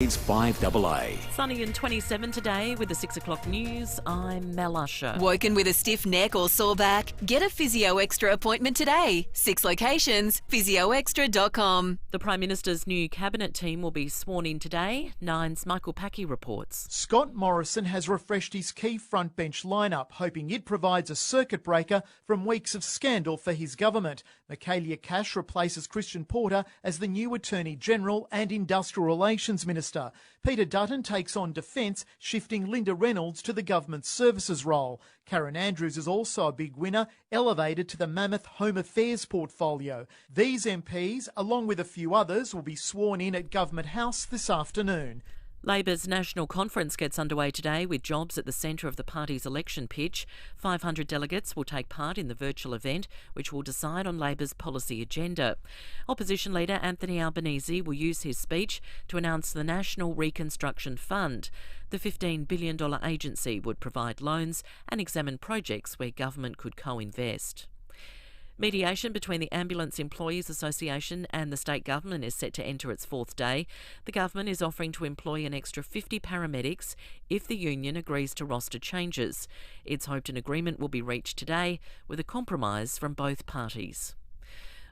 It's FIVEaa. Sunny and 27 today with the 6 o'clock news. I'm Mel Usher. Woken with a stiff neck or sore back? Get a Physio Extra appointment today. 6 locations, physioextra.com. The Prime Minister's new cabinet team will be sworn in today. Nine's Michael Packy reports. Scott Morrison has refreshed his key frontbench lineup, hoping it provides a circuit breaker from weeks of scandal for his government. Michaelia Cash replaces Christian Porter as the new Attorney General and Industrial Relations Minister. Peter Dutton takes on defence, shifting Linda Reynolds to the Government Services role. Karen Andrews is also a big winner, elevated to the mammoth Home Affairs portfolio. These MPs, along with a few others, will be sworn in at Government House this afternoon. Labor's national conference gets underway today with jobs at the centre of the party's election pitch. 500 delegates will take part in the virtual event, which will decide on Labor's policy agenda. Opposition leader Anthony Albanese will use his speech to announce the National Reconstruction Fund. The $15 billion agency would provide loans and examine projects where government could co-invest. Mediation between the Ambulance Employees Association and the state government is set to enter its fourth day. The government is offering to employ an extra 50 paramedics if the union agrees to roster changes. It's hoped an agreement will be reached today with a compromise from both parties.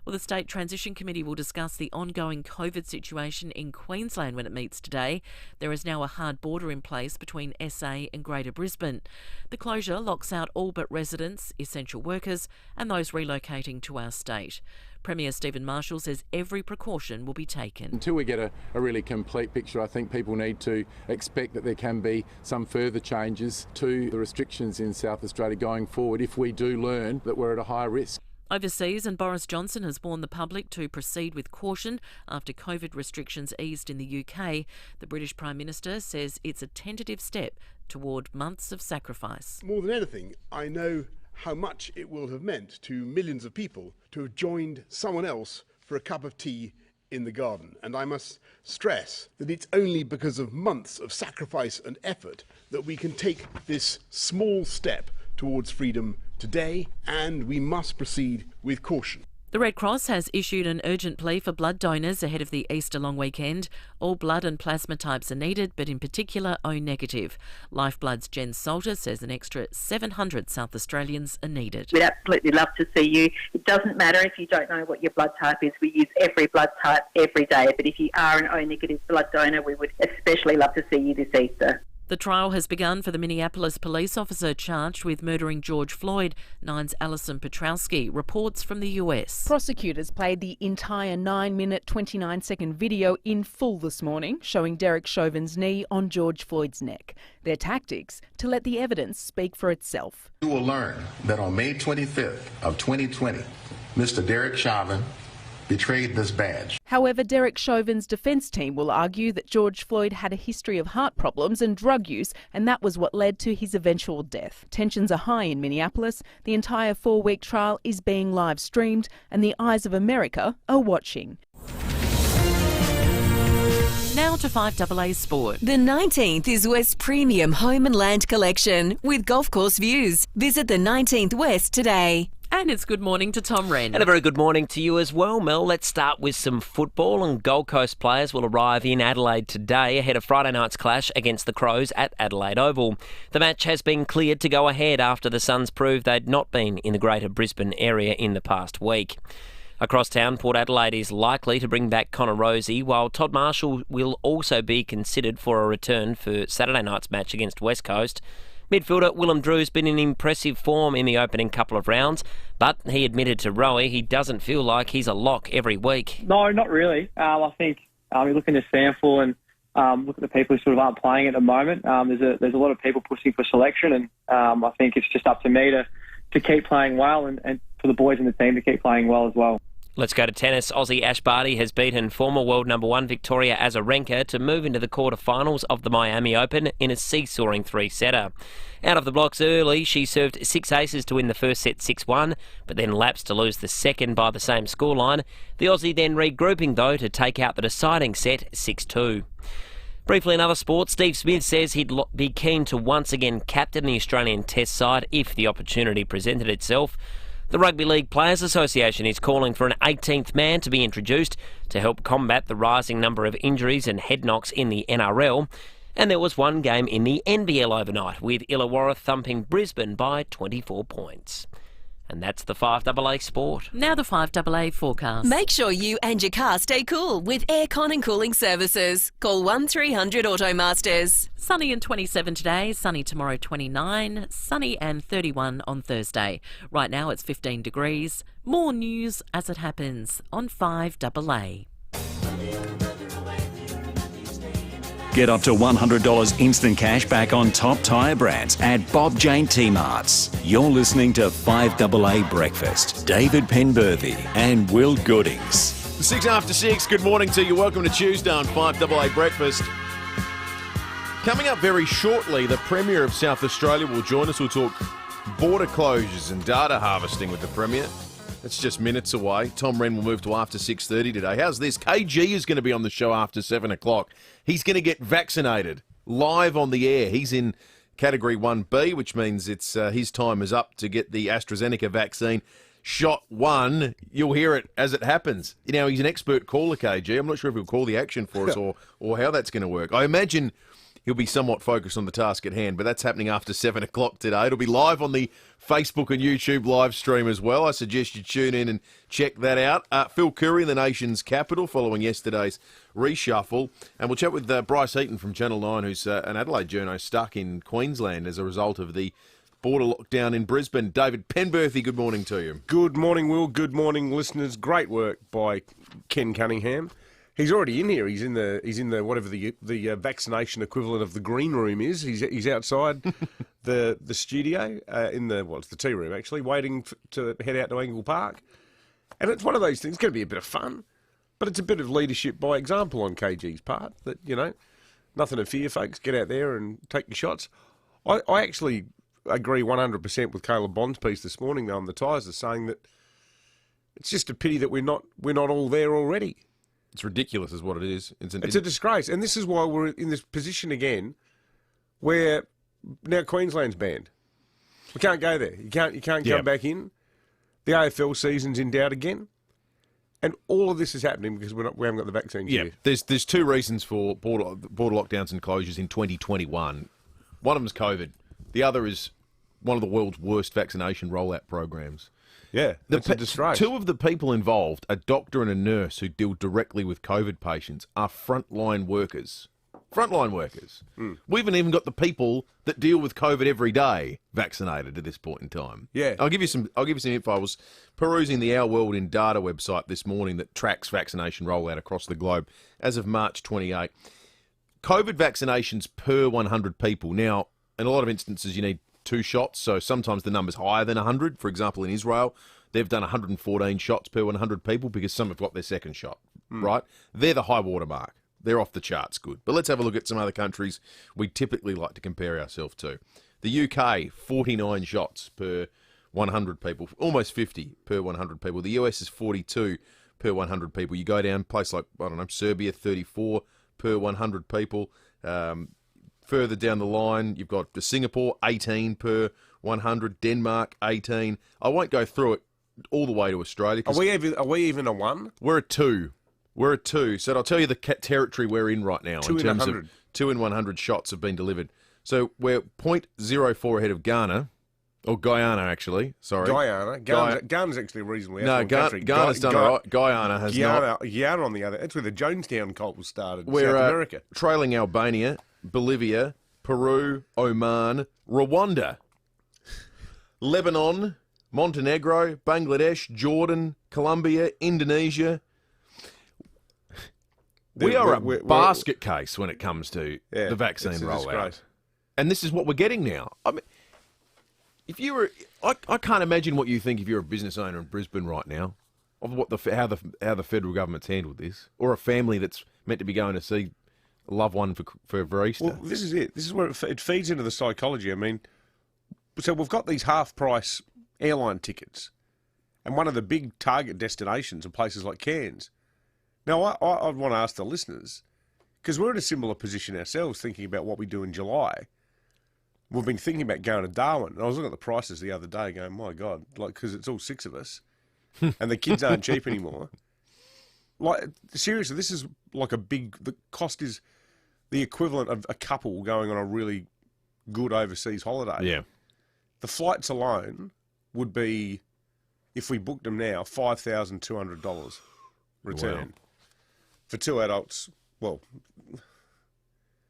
Well, the State Transition Committee will discuss the ongoing COVID situation in Queensland when it meets today. There is now a hard border in place between SA and Greater Brisbane. The closure locks out all but residents, essential workers and those relocating to our state. Premier Stephen Marshall says every precaution will be taken. Until we get a really complete picture, I think people need to expect that there can be some further changes to the restrictions in South Australia going forward if we do learn that we're at a higher risk. Overseas, and Boris Johnson has warned the public to proceed with caution after COVID restrictions eased in the UK. The British Prime Minister says it's a tentative step toward months of sacrifice. More than anything, I know how much it will have meant to millions of people to have joined someone else for a cup of tea in the garden. And I must stress that it's only because of months of sacrifice and effort that we can take this small step towards freedom today, and we must proceed with caution. The Red Cross has issued an urgent plea for blood donors ahead of the Easter long weekend. All blood and plasma types are needed, but in particular O negative. Lifeblood's Jen Salter says an extra 700 South Australians are needed. We'd absolutely love to see you. It doesn't matter if you don't know what your blood type is. We use every blood type every day, but if you are an O negative blood donor, we would especially love to see you this Easter. The trial has begun for the Minneapolis police officer charged with murdering George Floyd. Nine's Alison Petrowski reports from the US. Prosecutors played the entire 9-minute, 29-second video in full this morning, showing Derek Chauvin's knee on George Floyd's neck. Their tactics to let the evidence speak for itself. You will learn that on May 25th of 2020, Mr. Derek Chauvin betrayed this badge. However, Derek Chauvin's defence team will argue that George Floyd had a history of heart problems and drug use, and that was what led to his eventual death. Tensions are high in Minneapolis. The entire 4-week trial is being live streamed, and the eyes of America are watching. Now to FIVEaa Sport. The 19th is West's premium home and land collection with golf course views. Visit the 19th West today. And it's good morning to Tom Wren. And a very good morning to you as well, Mel. Let's start with some football, and Gold Coast players will arrive in Adelaide today ahead of Friday night's clash against the Crows at Adelaide Oval. The match has been cleared to go ahead after the Suns proved they'd not been in the Greater Brisbane area in the past week. Across town, Port Adelaide is likely to bring back Connor Rozee, while Todd Marshall will also be considered for a return for Saturday night's match against West Coast. Midfielder Willem Drew's been in impressive form in the opening couple of rounds, but he admitted to Rowie he doesn't feel like he's a lock every week. No, not really. I think you look into sample and look at the people who sort of aren't playing at the moment. There's a lot of people pushing for selection, and I think it's just up to me to keep playing well and for the boys in the team to keep playing well as well. Let's go to tennis. Aussie Ash Barty has beaten former world number 1 Victoria Azarenka to move into the quarterfinals of the Miami Open in a seesawing 3-setter. Out of the blocks early, she served 6 aces to win the first set 6-1, but then lapsed to lose the second by the same scoreline. The Aussie then regrouping, though, to take out the deciding set 6-2. Briefly in other sports, Steve Smith says he'd be keen to once again captain the Australian Test side if the opportunity presented itself. The Rugby League Players Association is calling for an 18th man to be introduced to help combat the rising number of injuries and head knocks in the NRL. And there was one game in the NBL overnight, with Illawarra thumping Brisbane by 24 points. And that's the 5AA Sport. Now the 5AA forecast. Make sure you and your car stay cool with aircon and cooling services. Call 1300 Automasters. Sunny and 27 today, sunny tomorrow 29, sunny and 31 on Thursday. Right now it's 15 degrees. More news as it happens on 5AA. Get up to $100 instant cash back on top tyre brands at Bob Jane T-Marts. You're listening to 5AA Breakfast. David Penberthy and Will Goodings. 6 after 6, good morning to you. Welcome to Tuesday on 5AA Breakfast. Coming up very shortly, the Premier of South Australia will join us. We'll talk border closures and data harvesting with the Premier. That's just minutes away. Tom Wren will move to after 6:30 today. How's this? KG is going to be on the show after 7 o'clock. He's going to get vaccinated live on the air. He's in Category 1B, which means it's his time is up to get the AstraZeneca vaccine. Shot 1, you'll hear it as it happens. You know, he's an expert caller, KG. I'm not sure if he'll call the action for us or how that's going to work. I imagine he'll be somewhat focused on the task at hand, but that's happening after 7 o'clock today. It'll be live on the Facebook and YouTube live stream as well. I suggest you tune in and check that out. Phil Curry in the nation's capital following yesterday's reshuffle. And we'll chat with Bryce Eaton from Channel 9, who's an Adelaide journo stuck in Queensland as a result of the border lockdown in Brisbane. David Penberthy, good morning to you. Good morning, Will. Good morning, listeners. Great work by Ken Cunningham. He's already in here. He's in the whatever the vaccination equivalent of the green room is. He's outside the studio it's the tea room actually, waiting to head out to Angle Park. And it's one of those things. It's going to be a bit of fun, but it's a bit of leadership by example on KG's part. That nothing to fear, folks. Get out there and take your shots. I actually agree 100% with Caleb Bond's piece this morning on the tyres, saying that it's just a pity that we're not all there already. It's ridiculous is what it is. It's a disgrace. And this is why we're in this position again where now Queensland's banned. We can't go there. You can't come back in. The AFL season's in doubt again. And all of this is happening because we haven't got the vaccines here. There's two reasons for border lockdowns and closures in 2021. One of them is COVID. The other is one of the world's worst vaccination rollout programs. Yeah, that's a disgrace. Two of the people involved, a doctor and a nurse who deal directly with COVID patients, are frontline workers. Frontline workers. We haven't even got the people that deal with COVID every day vaccinated at this point in time. Yeah. I'll give you some info. I was perusing the Our World in Data website this morning that tracks vaccination rollout across the globe as of March 28. COVID vaccinations per 100 people. Now, in a lot of instances, you need 2 shots, so sometimes the number's higher than 100. For example, in Israel, they've done 114 shots per 100 people because some have got their second shot, right? They're the high water mark. They're off the charts good. But let's have a look at some other countries we typically like to compare ourselves to. The UK, 49 shots per 100 people, almost 50 per 100 people. The US is 42 per 100 people. You go down a place like, Serbia, 34 per 100 people. Further down the line, you've got Singapore, 18 per 100, Denmark, 18. I won't go through it all the way to Australia. Are we even a 1? We're a 2. We're a 2. So I'll tell you the territory we're in right now. 2 in terms 100. of 2 in 100 shots have been delivered. So we're 0.04 ahead of Ghana. Or Guyana, actually. Sorry. Guyana's actually a reasonably country. Ghana's done all right. Guyana has not. Guyana on the other. That's where the Jonestown cult was started. We're South America. Trailing Albania, Bolivia, Peru, Oman, Rwanda, Lebanon, Montenegro, Bangladesh, Jordan, Colombia, Indonesia. We are a basket case when it comes to the vaccine rollout. And this is what we're getting now. I mean, if you were, I can't imagine what you think if you're a business owner in Brisbane right now of how the federal government's handled this, or a family that's meant to be going to see a loved one for Easter. Well, this is it. This is where it feeds into the psychology. I mean, so we've got these half-price airline tickets, and one of the big target destinations are places like Cairns. Now, I want to ask the listeners, because we're in a similar position ourselves, thinking about what we do in July. we've been thinking about going to Darwin. And I was looking at the prices the other day going, my God, like, because it's all 6 of us and the kids aren't cheap anymore. Like, seriously, this is like the cost is the equivalent of a couple going on a really good overseas holiday. Yeah. The flights alone would be, if we booked them now, $5,200 return. Wow. For 2 adults, well,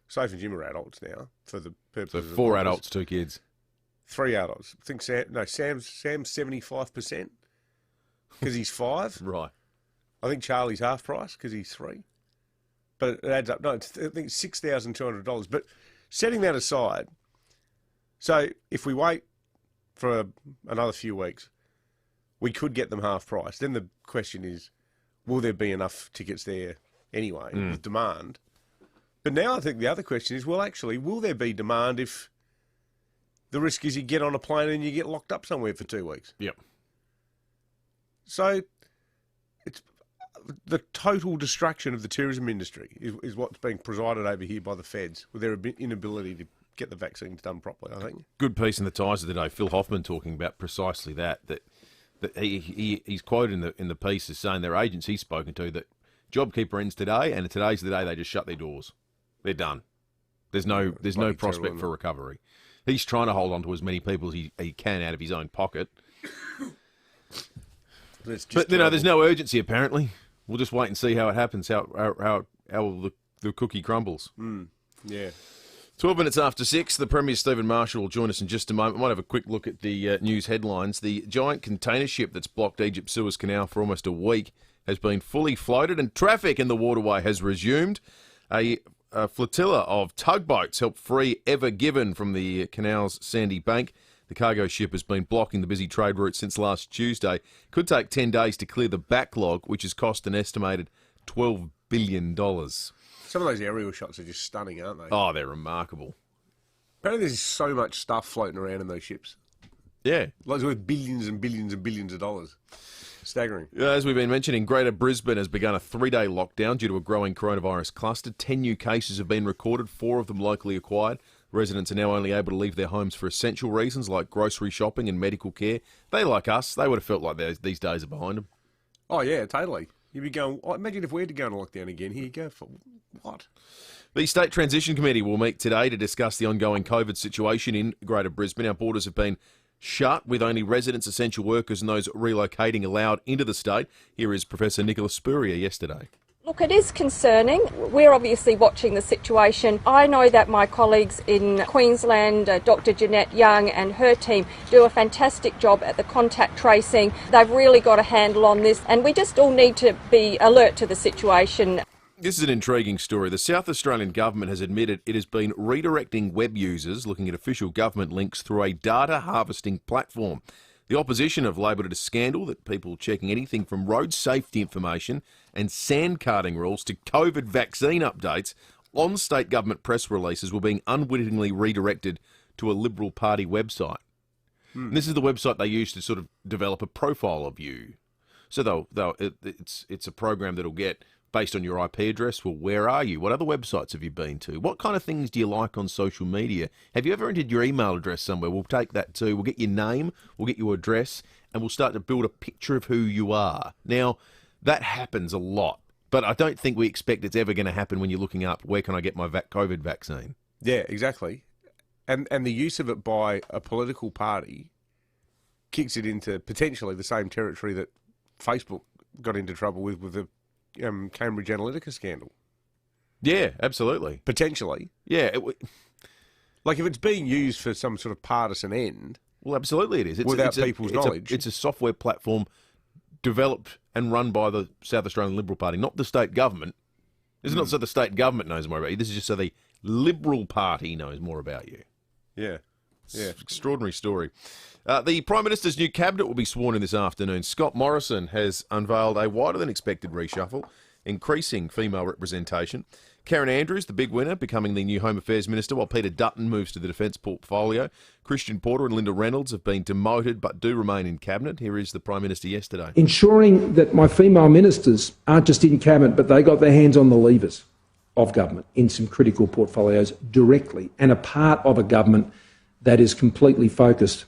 Soph and Jim are adults now for the purpose of 4 adults, 2 kids. 3 adults. I think Sam's 75% because he's 5. Right. I think Charlie's half price because he's 3. But it adds up. No, I think it's $6,200. But setting that aside, so if we wait for another few weeks, we could get them half price. Then the question is, will there be enough tickets there anyway with demand? But now I think the other question is, well, actually, will there be demand if the risk is you get on a plane and you get locked up somewhere for 2 weeks? Yep. So it's the total destruction of the tourism industry is what's being presided over here by the feds with their inability to get the vaccines done properly, I think. Good piece in the Times of the day. Phil Hoffman talking about precisely that he's quoted in the piece as saying their agents he's spoken to that JobKeeper ends today, and today's the day they just shut their doors. They're done. There's no prospect for recovery. He's trying to hold on to as many people as he can out of his own pocket. But there's no urgency apparently. We'll just wait and see how it happens, how the cookie crumbles. Yeah. 12 minutes after 6, the Premier Stephen Marshall will join us in just a moment. We might have a quick look at the news headlines. The giant container ship that's blocked Egypt's Suez Canal for almost a week has been fully floated and traffic in the waterway has resumed. A flotilla of tugboats helped free Ever Given from the canal's sandy bank. The cargo ship has been blocking the busy trade route since last Tuesday. Could take 10 days to clear the backlog, which has cost an estimated $12 billion. Some of those aerial shots are just stunning, aren't they? Oh, they're remarkable. Apparently there's so much stuff floating around in those ships. Yeah. Like it's worth billions and billions and billions of dollars. Staggering. As we've been mentioning, Greater Brisbane has begun a 3-day lockdown due to a growing coronavirus cluster. 10 new cases have been recorded, 4 of them locally acquired. Residents are now only able to leave their homes for essential reasons like grocery shopping and medical care. They, like us, they would have felt like these days are behind them. Oh, yeah, totally. You'd be going, imagine if we had to go on a lockdown again. Here you go. For what? The State Transition Committee will meet today to discuss the ongoing COVID situation in Greater Brisbane. Our borders have been shut with only residents, essential workers and those relocating allowed into the state. Here is Professor Nicola Spurrier yesterday. Look, it is concerning. We're obviously watching the situation. I know that my colleagues in Queensland, Dr. Jeanette Young and her team do a fantastic job at the contact tracing. They've really got a handle on this and we just all need to be alert to the situation. This is an intriguing story. The South Australian government has admitted it has been redirecting web users looking at official government links through a data harvesting platform. The opposition have labelled it a scandal that people checking anything from road safety information and sandcarting rules to COVID vaccine updates on state government press releases were being unwittingly redirected to a Liberal Party website. And this is the website they use to sort of develop a profile of you. So it's a program that'll get, based on your IP address, well, where are you? What other websites have you been to? What kind of things do you like on social media? Have you ever entered your email address somewhere? We'll take that too. We'll get your name, we'll get your address, and we'll start to build a picture of who you are. Now, that happens a lot, but I don't think we expect it's ever going to happen when you're looking up, where can I get my COVID vaccine? Yeah, exactly. And the use of it by a political party kicks it into potentially the same territory that Facebook got into trouble with the Cambridge Analytica scandal. Yeah, absolutely. Potentially. Yeah. Like if it's being used for some sort of partisan end. Well, absolutely it is. Without people's knowledge. It's a software platform developed and run by the South Australian Liberal Party, not the state government. This is not so the state government knows more about you. This is just so the Liberal Party knows more about you. Yeah. Yeah. Extraordinary story. The Prime Minister's new cabinet will be sworn in this afternoon. Scott Morrison has unveiled a wider-than-expected reshuffle, increasing female representation. Karen Andrews, the big winner, becoming the new Home Affairs Minister, while Peter Dutton moves to the Defence portfolio. Christian Porter and Linda Reynolds have been demoted but do remain in cabinet. Here is the Prime Minister yesterday. Ensuring that my female ministers aren't just in cabinet, but they got their hands on the levers of government in some critical portfolios directly and a part of a government that is completely focused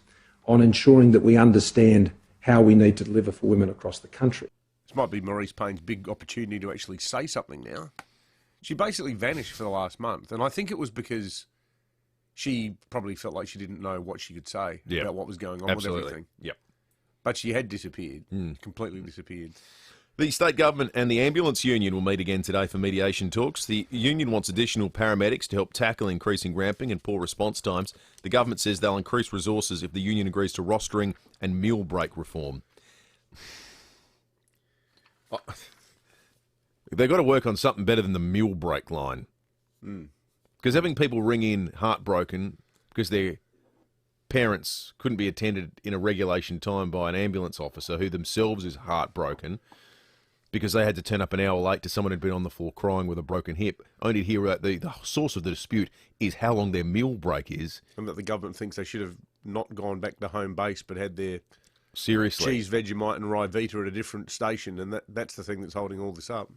on ensuring that we understand how we need to deliver for women across the country. This might be Maurice Payne's big opportunity to actually say something now. She basically vanished for the last month, and I think it was because she probably felt like she didn't know what she could say about what was going on with everything. Yep. But she had disappeared, completely disappeared. The state government and the ambulance union will meet again today for mediation talks. The union wants additional paramedics to help tackle increasing ramping and poor response times. The government says they'll increase resources if the union agrees to rostering and meal break reform. They've got to work on something better than the meal break line. Because having people ring in heartbroken because their parents couldn't be attended in a regulation time by an ambulance officer who themselves is heartbroken because they had to turn up an hour late to someone who'd been on the floor crying with a broken hip, only to hear the source of the dispute is how long their meal break is. And that the government thinks they should have not gone back to home base but had their cheese, Vegemite and Ryvita at a different station, and that's the thing that's holding all this up.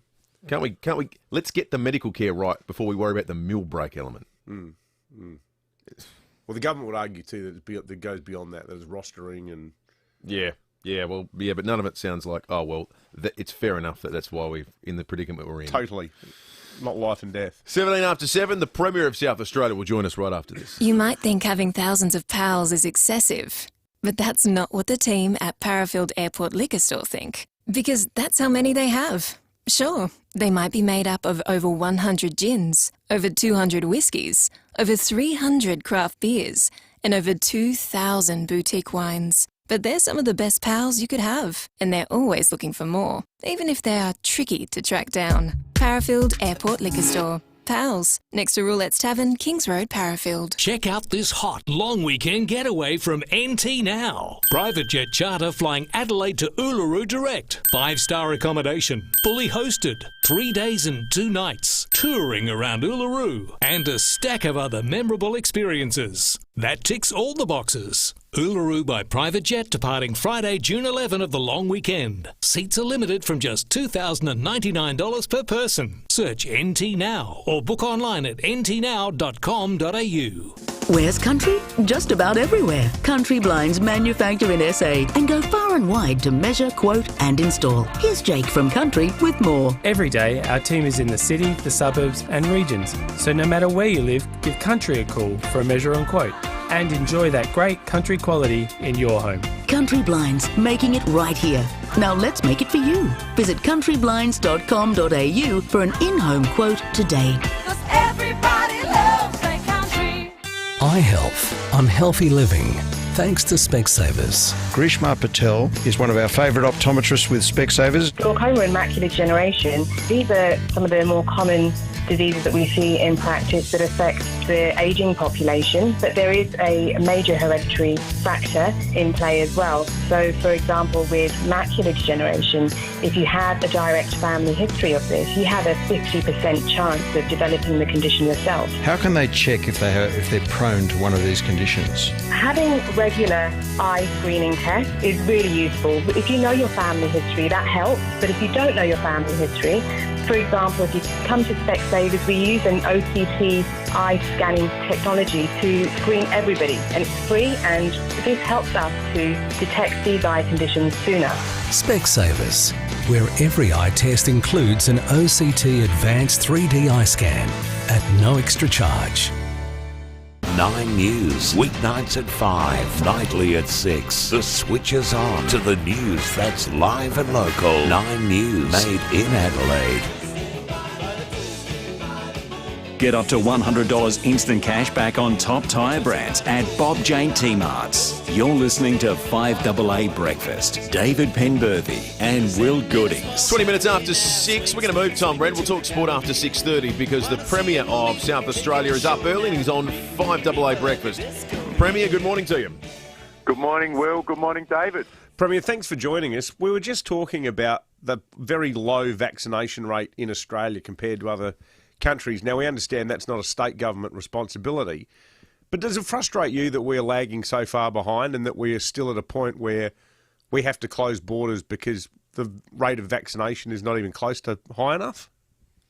Can't we? Let's get the medical care right before we worry about the meal break element. Well, the government would argue too that it goes beyond that. There's rostering and but none of it sounds like it's fair enough that's why we're in the predicament we're in. Totally, not life and death. 17 after 7. The Premier of South Australia will join us right after this. You might think having thousands of pals is excessive, but that's not what the team at Parafield Airport Liquor Store think, because that's how many they have. Sure, they might be made up of over 100 gins, over 200 whiskies, over 300 craft beers, and over 2,000 boutique wines. But they're some of the best pals you could have, and they're always looking for more, even if they are tricky to track down. Parafield Airport Liquor Store. Pals, next to Roulette's Tavern, Kings Road, Parafield. Check out this hot long weekend getaway from NT Now. Private jet charter flying Adelaide to Uluru direct. 5-star accommodation, fully hosted, 3 days and 2 nights, touring around Uluru, and a stack of other memorable experiences. That ticks all the boxes. Uluru by private jet departing Friday, June 11 of the long weekend. Seats are limited from just $2,099 per person. Search NT Now or book online at ntnow.com.au. Where's country? Just about everywhere. Country Blinds manufacture in SA and go far and wide to measure, quote and install. Here's Jake from Country with more. Every day our team is in the city, the suburbs and regions. So no matter where you live, give Country a call for a measure and quote. And enjoy that great country quality in your home. Country Blinds, making it right here. Now let's make it for you. Visit countryblinds.com.au for an in-home quote today. Everybody loves their country. Eye health on healthy living. Thanks to Specsavers. Grishma Patel is one of our favourite optometrists with Specsavers. Glaucoma and macular degeneration, these are some of the more common diseases that we see in practice that affect the ageing population, but there is a major hereditary factor in play as well. So, for example, with macular degeneration, if you had a direct family history of this, you have a 50% chance of developing the condition yourself. How can they check if they're prone to one of these conditions? Having regular eye screening tests is really useful. If you know your family history, that helps, but if you don't know your family history, for example, if you come to Specsavers, we use an OCT eye scanning technology to screen everybody, and it's free, and this helps us to detect these eye conditions sooner. Specsavers, where every eye test includes an OCT advanced 3D eye scan at no extra charge. 9 News, weeknights at 5, nightly at 6. The switch is on to the news that's live and local. 9 News, made in Adelaide. Get up to $100 instant cash back on top tyre brands at Bob Jane T-Marts. You're listening to 5AA Breakfast. David Penberthy and Will Goodings. 20 minutes after 6. We're going to move, Tom Brent. We'll talk sport after 6:30 because the Premier of South Australia is up early and he's on 5AA Breakfast. Premier, good morning to you. Good morning, Will. Good morning, David. Premier, thanks for joining us. We were just talking about the very low vaccination rate in Australia compared to other countries. Now, we understand that's not a state government responsibility, but does it frustrate you that we're lagging so far behind and that we are still at a point where we have to close borders because the rate of vaccination is not even close to high enough?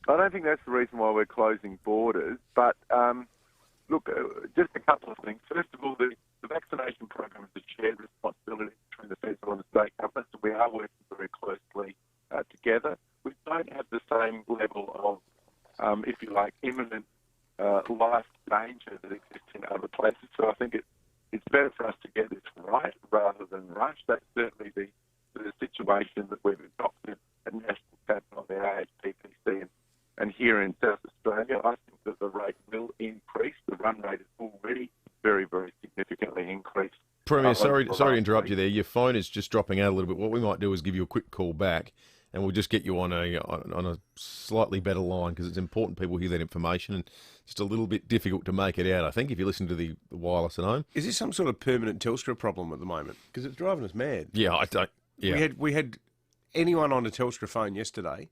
I don't think that's the reason why we're closing borders, but look, just to couple of things. First of all, the vaccination program is a shared responsibility between the federal and the state governments, and we are working very closely together. We don't have the same level of, if you like, imminent life danger that exists in other places. So I think it's better for us to get this right rather than rush. That's certainly the situation that we've adopted at national cabinet on the AHPPC and here in South Australia. I think that the rate will increase. The run rate is already very, very significantly increased. Premier, sorry to interrupt you there. Your phone is just dropping out a little bit. What we might do is give you a quick call back, and we'll just get you on a slightly better line, because it's important people hear that information, and just a little bit difficult to make it out, I think, if you listen to the wireless at home. Is this some sort of permanent Telstra problem at the moment? Because it's driving us mad. Yeah, I don't. Yeah. We had anyone on a Telstra phone yesterday,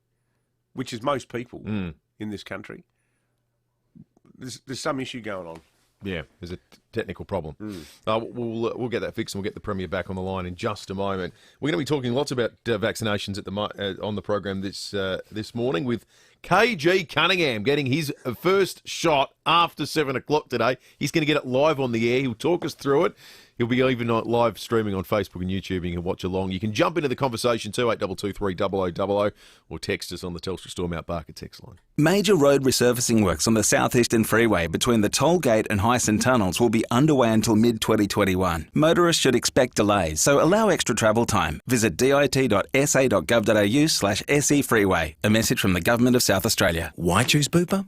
which is most people in this country. There's some issue going on. Yeah, there's a technical problem. We'll get that fixed, and we'll get the Premier back on the line in just a moment. We're going to be talking lots about vaccinations on the program this morning, with KG Cunningham getting his first shot after 7 o'clock today. He's going to get it live on the air. He'll talk us through it. He'll be even live streaming on Facebook and YouTube, and you can watch along. You can jump into the conversation too, 8223 0000, or text us on the Telstra Store Mount Barker text line. Major road resurfacing works on the Southeastern Freeway between the Toll Gate and Hyson tunnels will be underway until mid-2021. Motorists should expect delays, so allow extra travel time. Visit dit.sa.gov.au/SE Freeway. A message from the Government of South Australia. Why choose Bupa?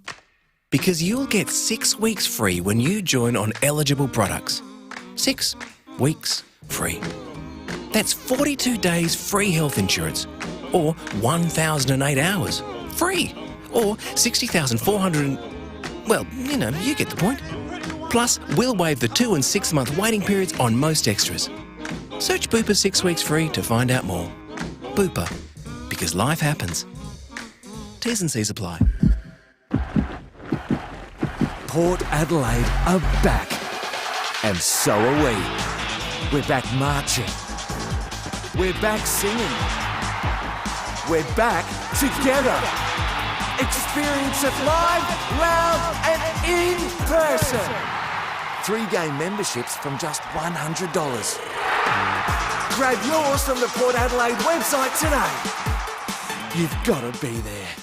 Because you'll get 6 weeks free when you join on eligible products. 6 weeks free. That's 42 days free health insurance, or 1,008 hours free, or 60,400. Well, you get the point. Plus, we'll waive the 2 and 6 month waiting periods on most extras. Search Bupa 6 weeks free to find out more. Bupa, because life happens. T's and C's apply. Port Adelaide are back. And so are we. We're back marching. We're back singing. We're back together. Experience it live, loud, and in person. 3-game memberships from just $100. Grab yours from the Port Adelaide website today. You've got to be there.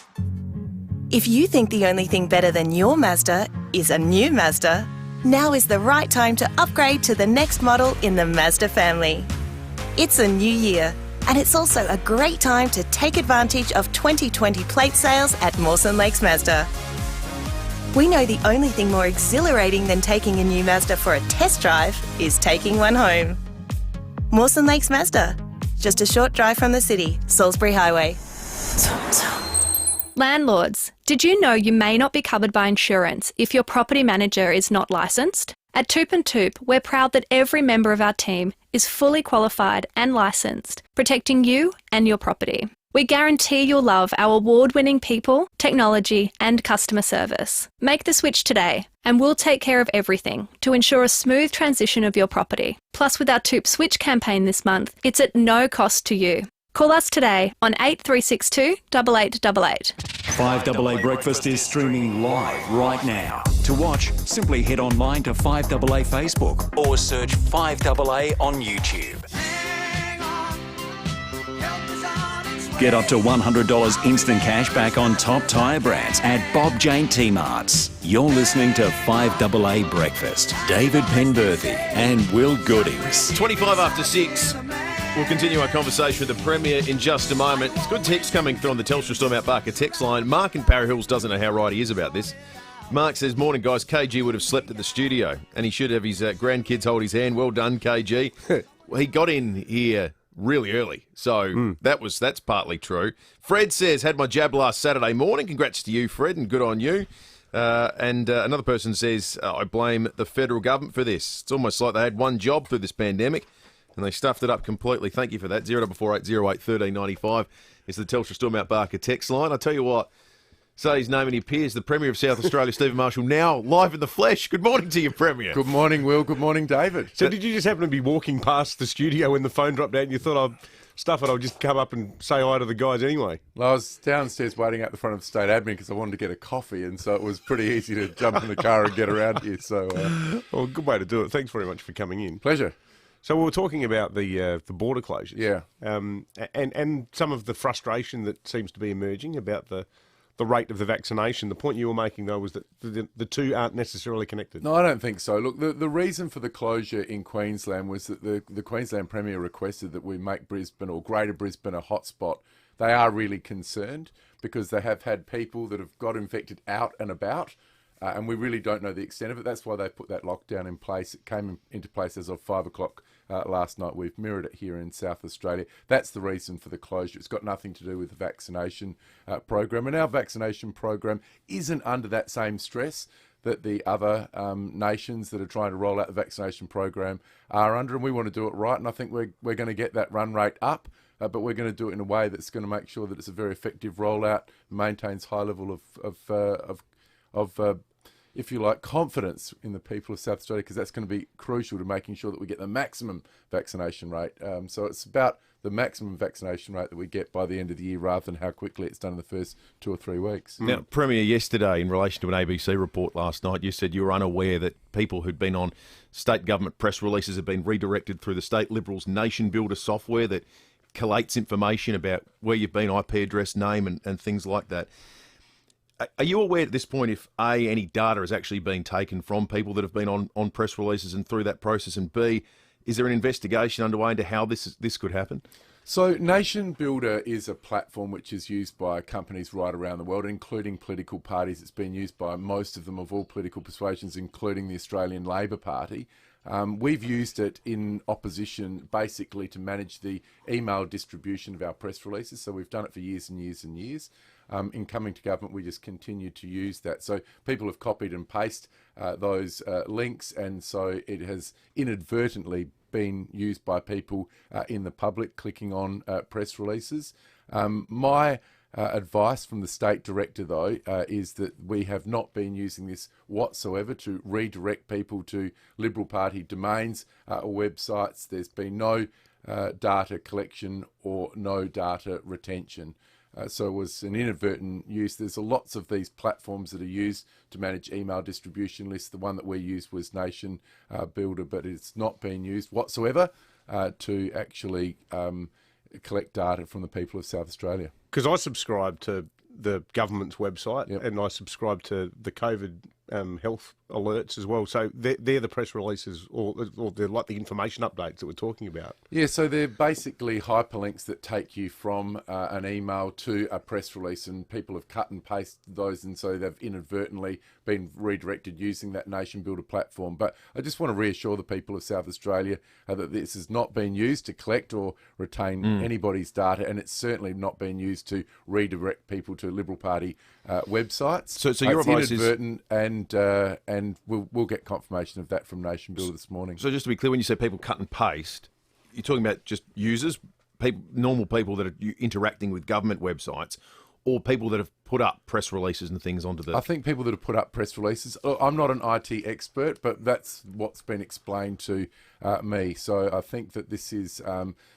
If you think the only thing better than your Mazda is a new Mazda, now is the right time to upgrade to the next model in the Mazda family. It's a new year, and it's also a great time to take advantage of 2020 plate sales at Mawson Lakes Mazda. We know the only thing more exhilarating than taking a new Mazda for a test drive is taking one home. Mawson Lakes Mazda, just a short drive from the city, Salisbury Highway. Landlords, did you know you may not be covered by insurance if your property manager is not licensed? At Toop and Toop, we're proud that every member of our team is fully qualified and licensed, protecting you and your property. We guarantee you'll love our award-winning people, technology and customer service. Make the switch today and we'll take care of everything to ensure a smooth transition of your property. Plus, with our Toop Switch campaign this month, it's at no cost to you. Call us today on 8362 8888. 5AA Breakfast is streaming live right now. To watch, simply head online to 5AA Facebook or search 5AA on YouTube. Get up to $100 instant cash back on top tyre brands at Bob Jane T-Marts. You're listening to 5AA Breakfast. David Penberthy and Will Goodings. 25 after 6. We'll continue our conversation with the Premier in just a moment. It's good text coming through on the Telstra Store Mount Barker text line. Mark in Parra Hills doesn't know how right he is about this. Mark says, morning guys, KG would have slept at the studio and he should have his grandkids hold his hand. Well done, KG. Well, he got in here really early, so that's partly true. Fred says, had my jab last Saturday morning. Congrats to you, Fred, and good on you. And another person says, I blame the federal government for this. It's almost like they had one job through this pandemic and they stuffed it up completely. Thank you for that. 044808 1395 is the Telstra Store Mount Barker text line. I tell you what, say his name and he appears, the Premier of South Australia, Stephen Marshall, now live in the flesh. Good morning to you, Premier. Good morning, Will. Good morning, David. So did you just happen to be walking past the studio when the phone dropped out and you thought, stuff it, I'll just come up and say hi to the guys anyway. Well, I was downstairs waiting at the front of the state admin because I wanted to get a coffee, and so it was pretty easy to jump in the car and get around here. So, well, good way to do it. Thanks very much for coming in. Pleasure. So we were talking about the border closures, yeah, and some of the frustration that seems to be emerging about the rate of the vaccination. The point you were making, though, was that the two aren't necessarily connected. No, I don't think so. Look, the reason for the closure in Queensland was that the Queensland Premier requested that we make Brisbane or Greater Brisbane a hotspot. They are really concerned because they have had people that have got infected out and about, and we really don't know the extent of it. That's why they put that lockdown in place. It came into place as of 5 o'clock last night. We've mirrored it here in South Australia. That's the reason for the closure. It's got nothing to do with the vaccination program. And our vaccination program isn't under that same stress that the other nations that are trying to roll out the vaccination program are under. And we want to do it right. And I think we're going to get that run rate up. But we're going to do it in a way that's going to make sure that it's a very effective rollout, maintains high level of if you like, confidence in the people of South Australia, because that's going to be crucial to making sure that we get the maximum vaccination rate. So it's about the maximum vaccination rate that we get by the end of the year rather than how quickly it's done in the first 2 or 3 weeks. Now, Premier, yesterday, in relation to an ABC report last night, you said you were unaware that people who'd been on state government press releases have been redirected through the State Liberals' Nation Builder software that collates information about where you've been, IP address, name, and things like that. Are you aware at this point if A, any data is actually being taken from people that have been on press releases and through that process, and B, is there an investigation underway into how this could happen? So Nation Builder is a platform which is used by companies right around the world, including political parties. It's been used by most of them of all political persuasions, including the Australian Labor Party. We've used it in opposition basically to manage the email distribution of our press releases. So we've done it for years and years and years. In coming to government, we just continue to use that. So people have copied and pasted those links, and so it has inadvertently been used by people in the public clicking on press releases. My advice from the state director, though, is that we have not been using this whatsoever to redirect people to Liberal Party domains or websites. There's been no data collection or no data retention. So it was an inadvertent use. There's lots of these platforms that are used to manage email distribution lists. The one that we used was Nation Builder, but it's not been used whatsoever to actually collect data from the people of South Australia. Because I subscribe to the government's website, and I subscribe to the COVID health alerts as well. So they're the press releases, or they're like the information updates that we're talking about. Yeah, so they're basically hyperlinks that take you from an email to a press release, and people have cut and pasted those, and so they've inadvertently been redirected using that Nation Builder platform. But I just want to reassure the people of South Australia that this has not been used to collect or retain anybody's data, and it's certainly not been used to redirect people to Liberal Party websites. So your advice is inadvertent, and we'll get confirmation of that from Nation Builder this morning. So just to be clear, when you say people cut and paste, you're talking about just users, normal people that are interacting with government websites, or people that have put up press releases and things onto the... I think people that have put up press releases. I'm not an IT expert, but that's what's been explained to me. So I think that this is...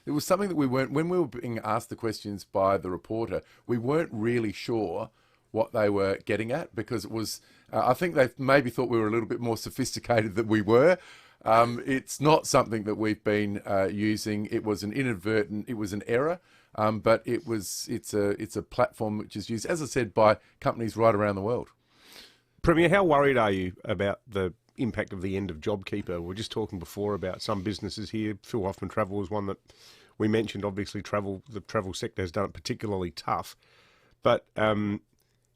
it was something that we weren't... When we were being asked the questions by the reporter, we weren't really sure what they were getting at, because it was... I think they maybe thought we were a little bit more sophisticated than we were. It's not something that we've been using. It was an inadvertent... It was an error. But it's a platform which is used, as I said, by companies right around the world. Premier, how worried are you about the impact of the end of JobKeeper? We were just talking before about some businesses here. Phil Hoffman Travel was one that we mentioned. Obviously, the travel sector has done it particularly tough. But are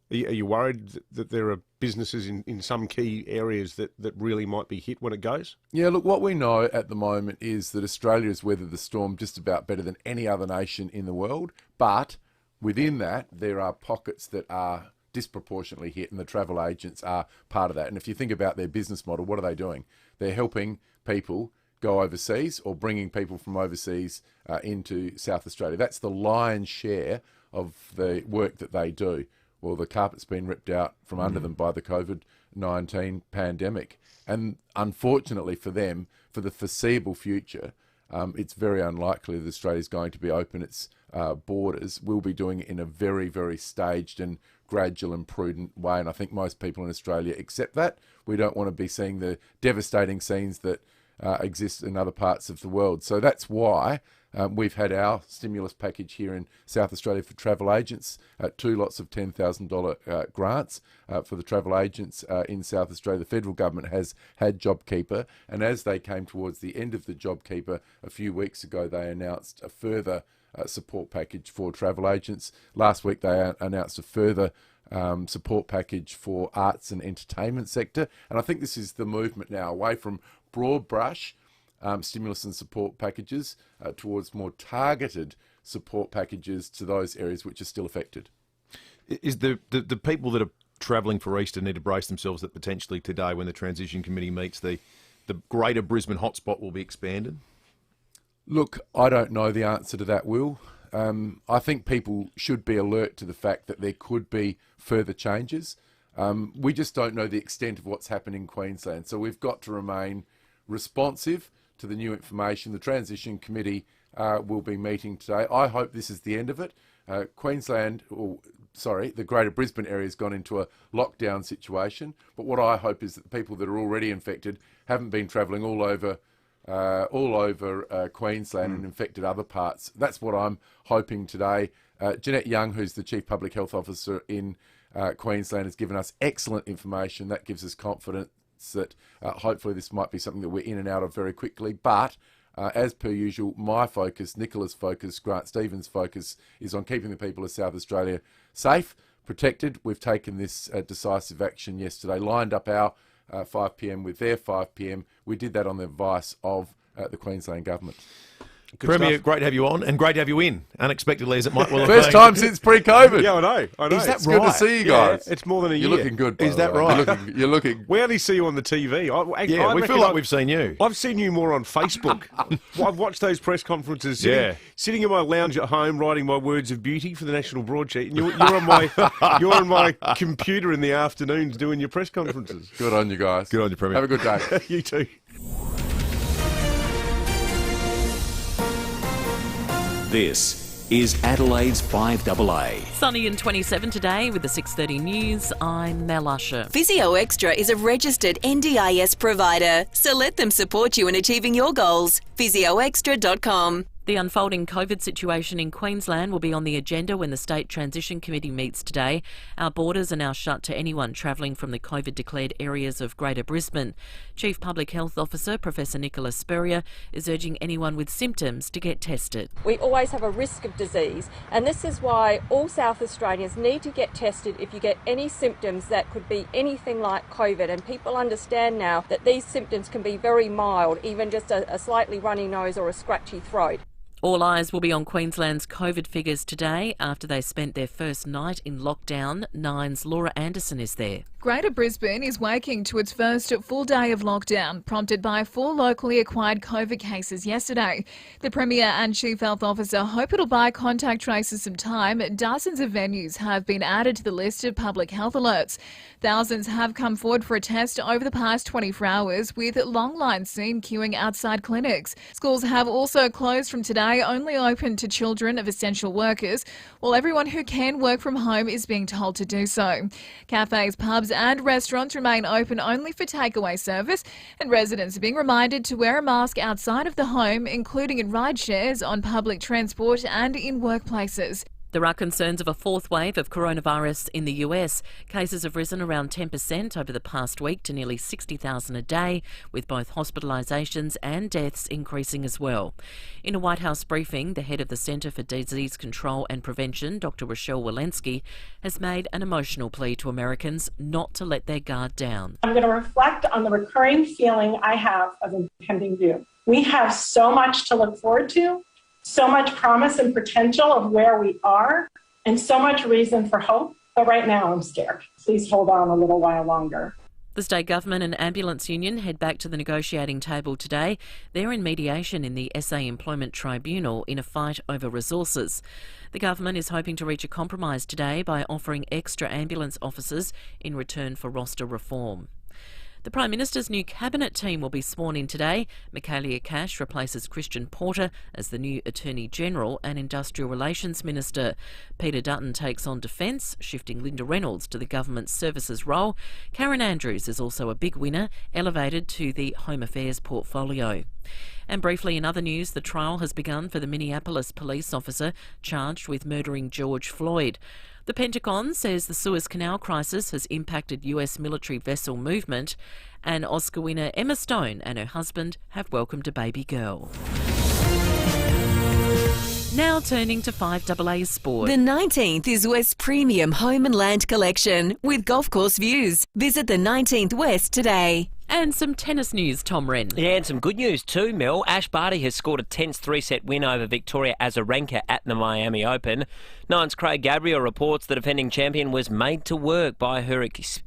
you worried that there are businesses in some key areas that really might be hit when it goes? Yeah, look, what we know at the moment is that Australia has weathered the storm just about better than any other nation in the world. But within that, there are pockets that are disproportionately hit, and the travel agents are part of that. And if you think about their business model, what are they doing? They're helping people go overseas or bringing people from overseas into South Australia. That's the lion's share of the work that they do. Well, the carpet's been ripped out from under them by the COVID-19 pandemic. And unfortunately for them, for the foreseeable future, it's very unlikely that Australia is going to be open its borders. We'll be doing it in a very, very staged and gradual and prudent way, and I think most people in Australia accept that. We don't want to be seeing the devastating scenes that exist in other parts of the world. So that's why we've had our stimulus package here in South Australia for travel agents, 2 lots of $10,000 grants for the travel agents in South Australia. The federal government has had JobKeeper, and as they came towards the end of the JobKeeper a few weeks ago, they announced a further support package for travel agents. Last week they announced a further support package for arts and entertainment sector, and I think this is the movement now away from broad brush stimulus and support packages towards more targeted support packages to those areas which are still affected. Is the people that are travelling for Easter need to brace themselves that potentially today, when the Transition Committee meets, the Greater Brisbane hotspot will be expanded? Look, I don't know the answer to that, Will. I think people should be alert to the fact that there could be further changes. We just don't know the extent of what's happened in Queensland, so we've got to remain responsive to the new information. The Transition Committee will be meeting today. I hope this is the end of it. The Greater Brisbane area has gone into a lockdown situation, but what I hope is that the people that are already infected haven't been travelling all over Queensland and infected other parts. That's what I'm hoping today. Jeanette Young, who's the Chief Public Health Officer in Queensland, has given us excellent information. That gives us confidence that hopefully this might be something that we're in and out of very quickly. But as per usual, my focus, Nicola's focus, Grant Stevens' focus is on keeping the people of South Australia safe, protected. We've taken this decisive action yesterday, lined up our 5 p.m. with their 5 p.m. We did that on the advice of the Queensland Government. Good Premier, stuff. Great to have you on, and great to have you in, unexpectedly as it might well have First time since pre-COVID. Yeah, I know. Is that it's right? Good to see you guys. Yeah, it's more than a year. You're looking good, by Is the that way. right? You're looking... We only see you on the TV. I we feel like we've seen you. I've seen you more on Facebook. I've watched those press conferences sitting in my lounge at home writing my words of beauty for the national broadsheet. And you're on my computer in the afternoons doing your press conferences. Good on you guys. Good on you, Premier. Have a good day. You too. This is Adelaide's 5AA. Sunny and 27 today with the 6:30 news. I'm Mel Usher. Physio Extra is a registered NDIS provider, so let them support you in achieving your goals. physioextra.com. The unfolding COVID situation in Queensland will be on the agenda when the State Transition Committee meets today. Our borders are now shut to anyone travelling from the COVID-declared areas of Greater Brisbane. Chief Public Health Officer Professor Nicola Spurrier is urging anyone with symptoms to get tested. We always have a risk of disease, and this is why all South Australians need to get tested if you get any symptoms that could be anything like COVID. And people understand now that these symptoms can be very mild, even just a slightly runny nose or a scratchy throat. All eyes will be on Queensland's COVID figures today after they spent their first night in lockdown. Nine's Laura Anderson is there. Greater Brisbane is waking to its first full day of lockdown, prompted by 4 locally acquired COVID cases yesterday. The Premier and Chief Health Officer hope it'll buy contact tracers some time. Dozens of venues have been added to the list of public health alerts. Thousands have come forward for a test over the past 24 hours, with long lines seen queuing outside clinics. Schools have also closed from today, only open to children of essential workers, while everyone who can work from home is being told to do so. Cafes, pubs and restaurants remain open only for takeaway service, and residents are being reminded to wear a mask outside of the home, including in ride shares, on public transport and in workplaces. There are concerns of a fourth wave of coronavirus in the US. Cases have risen around 10% over the past week to nearly 60,000 a day, with both hospitalisations and deaths increasing as well. In a White House briefing, the head of the Centre for Disease Control and Prevention, Dr. Rochelle Walensky, has made an emotional plea to Americans not to let their guard down. I'm going to reflect on the recurring feeling I have of impending doom. We have so much to look forward to, so much promise and potential of where we are, and so much reason for hope. But right now I'm scared. Please hold on a little while longer. The state government and ambulance union head back to the negotiating table today. They're in mediation in the SA Employment Tribunal in a fight over resources. The government is hoping to reach a compromise today by offering extra ambulance officers in return for roster reform. The Prime Minister's new cabinet team will be sworn in today. Michaelia Cash replaces Christian Porter as the new Attorney General and Industrial Relations Minister. Peter Dutton takes on Defence, shifting Linda Reynolds to the Government Services role. Karen Andrews is also a big winner, elevated to the Home Affairs portfolio. And briefly in other news, the trial has begun for the Minneapolis police officer charged with murdering George Floyd. The Pentagon says the Suez Canal crisis has impacted US military vessel movement, and Oscar winner Emma Stone and her husband have welcomed a baby girl. Now turning to 5AA Sport. The 19th is West's premium home and land collection with golf course views. Visit the 19th West today. And some tennis news, Tom Wren. Yeah, and some good news too, Mel. Ash Barty has scored a tense 3-set win over Victoria Azarenka at the Miami Open. Nine's Craig Gabriel reports the defending champion was made to work by her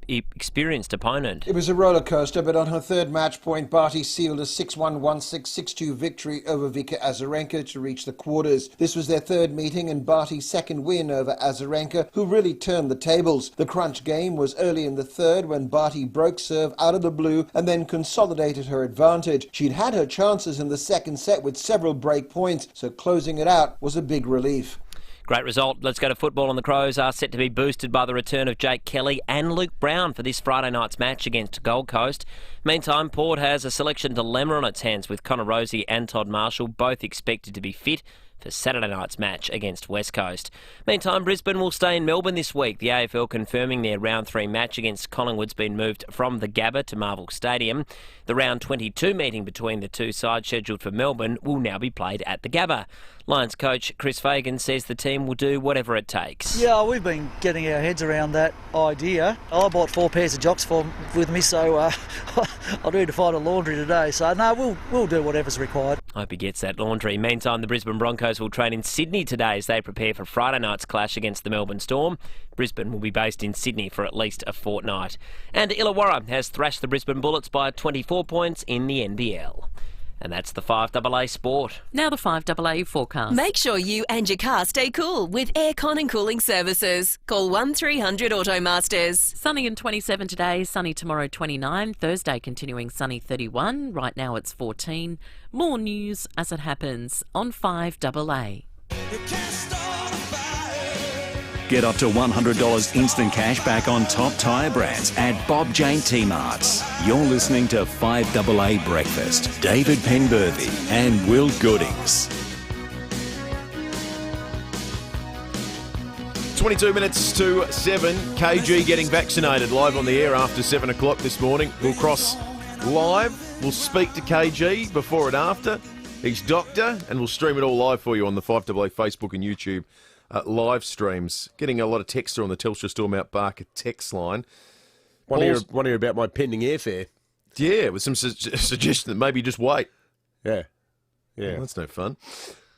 experienced opponent. It was a roller coaster, but on her third match point, Barty sealed a 6-1, 1-6, 6-2 victory over Vika Azarenka to reach the quarters. This was their third meeting and Barty's second win over Azarenka, who really turned the tables. The crunch game was early in the third when Barty broke serve out of the blue and then consolidated her advantage. She'd had her chances in the second set with several break points, so closing it out was a big relief. Great result. Let's go to football, and the Crows are set to be boosted by the return of Jake Kelly and Luke Brown for this Friday night's match against Gold Coast. Meantime, Port has a selection dilemma on its hands with Connor Rosie and Todd Marshall both expected to be fit for Saturday night's match against West Coast. Meantime, Brisbane will stay in Melbourne this week. The AFL confirming their round 3 match against Collingwood's been moved from the Gabba to Marvel Stadium. The round 22 meeting between the two sides scheduled for Melbourne will now be played at the Gabba. Lions coach Chris Fagan says the team will do whatever it takes. Yeah, we've been getting our heads around that idea. I bought 4 pairs of jocks with me, so I'll need to find a laundry today. So no, we'll do whatever's required. Hope he gets that laundry. Meantime, the Brisbane Broncos will train in Sydney today as they prepare for Friday night's clash against the Melbourne Storm. Brisbane will be based in Sydney for at least a fortnight. And Illawarra has thrashed the Brisbane Bullets by 24 points in the NBL. And that's the 5AA Sport. Now the 5AA forecast. Make sure you and your car stay cool with aircon and cooling services. Call 1300 Automasters. Sunny and 27 today, sunny tomorrow 29, Thursday continuing sunny 31, right now it's 14. More news as it happens on 5AA. Get up to $100 instant cash back on top tyre brands at Bob Jane T-Marts. You're listening to 5AA Breakfast. David Penberthy and Will Goodings. 22 minutes to 7. KG getting vaccinated live on the air after 7 o'clock this morning. We'll cross live. We'll speak to KG before and after. He's doctor, and we'll stream it all live for you on the 5AA Facebook and YouTube live streams. Getting a lot of texts on the Telstra Stormount Barker text line. Want to hear about my pending airfare? Yeah, with some suggestion that maybe just wait. Yeah. Well, that's no fun.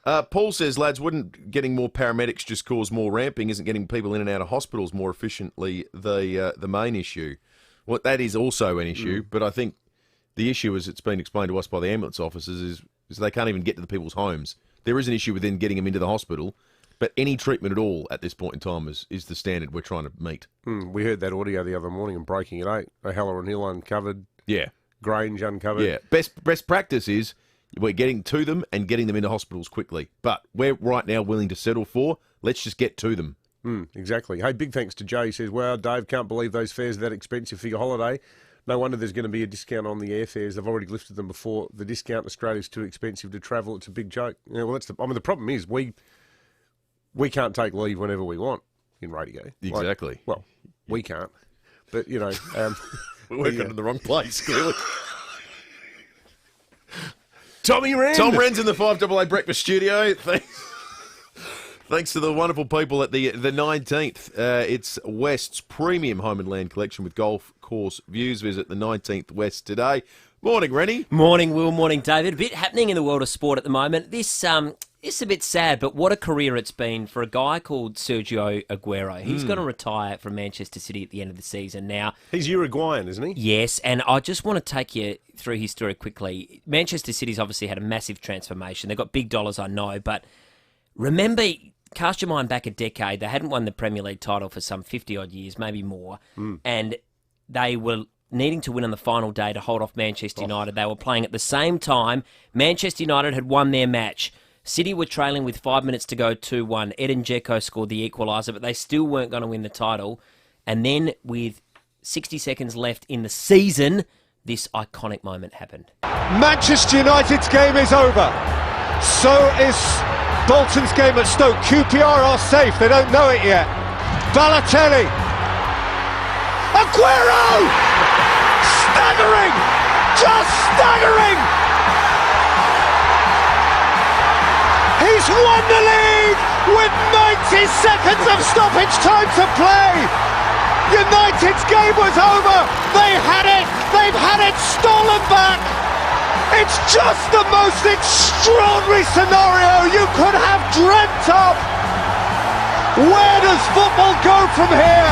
Paul says, lads, wouldn't getting more paramedics just cause more ramping? Isn't getting people in and out of hospitals more efficiently the main issue? Well, that is also an issue, but I think the issue, as it's been explained to us by the ambulance officers, is they can't even get to the people's homes. There is an issue with then getting them into the hospital, but any treatment at all at this point in time is the standard we're trying to meet. We heard that audio the other morning and Breaking at 8. O'Halloran Hill uncovered. Yeah. Grange uncovered. Yeah. Best practice is we're getting to them and getting them into hospitals quickly. But we're right now willing to settle for, let's just get to them. Exactly. Hey, big thanks to Jay. He says, wow, Dave, can't believe those fares are that expensive for your holiday. No wonder there's going to be a discount on the airfares. They've already lifted them before. The discount in Australia is too expensive to travel. It's a big joke. Yeah, well, the problem is we can't take leave whenever we want in radio. Exactly. We can't. But, we're working in the wrong place, clearly. Tommy Wren. Tom Wren's in the 5AA Breakfast Studio. Thanks to the wonderful people at the 19th. It's West's premium home and land collection with golf course views. Visit the 19th West today. Morning, Rennie. Morning, Will. Morning, David. A bit happening in the world of sport at the moment. This is a bit sad, but what a career it's been for a guy called Sergio Aguero. He's going to retire from Manchester City at the end of the season now. He's Uruguayan, isn't he? Yes, and I just want to take you through his story quickly. Manchester City's obviously had a massive transformation. They've got big dollars, I know, but remember, cast your mind back a decade, they hadn't won the Premier League title for some 50-odd years, maybe more, and they were needing to win on the final day to hold off Manchester United. They were playing at the same time. Manchester United had won their match. City were trailing with 5 minutes to go 2-1. Edin Dzeko scored the equaliser, but they still weren't going to win the title. And then with 60 seconds left in the season, this iconic moment happened. Manchester United's game is over. So is Bolton's game at Stoke. QPR are safe. They don't know it yet. Balotelli. Aguero! Staggering! Just staggering! He's won the league with 90 seconds of stoppage time to play. United's game was over. They had it. They've had it stolen back. It's just the most extraordinary scenario you could have dreamt of. Where does football go from here?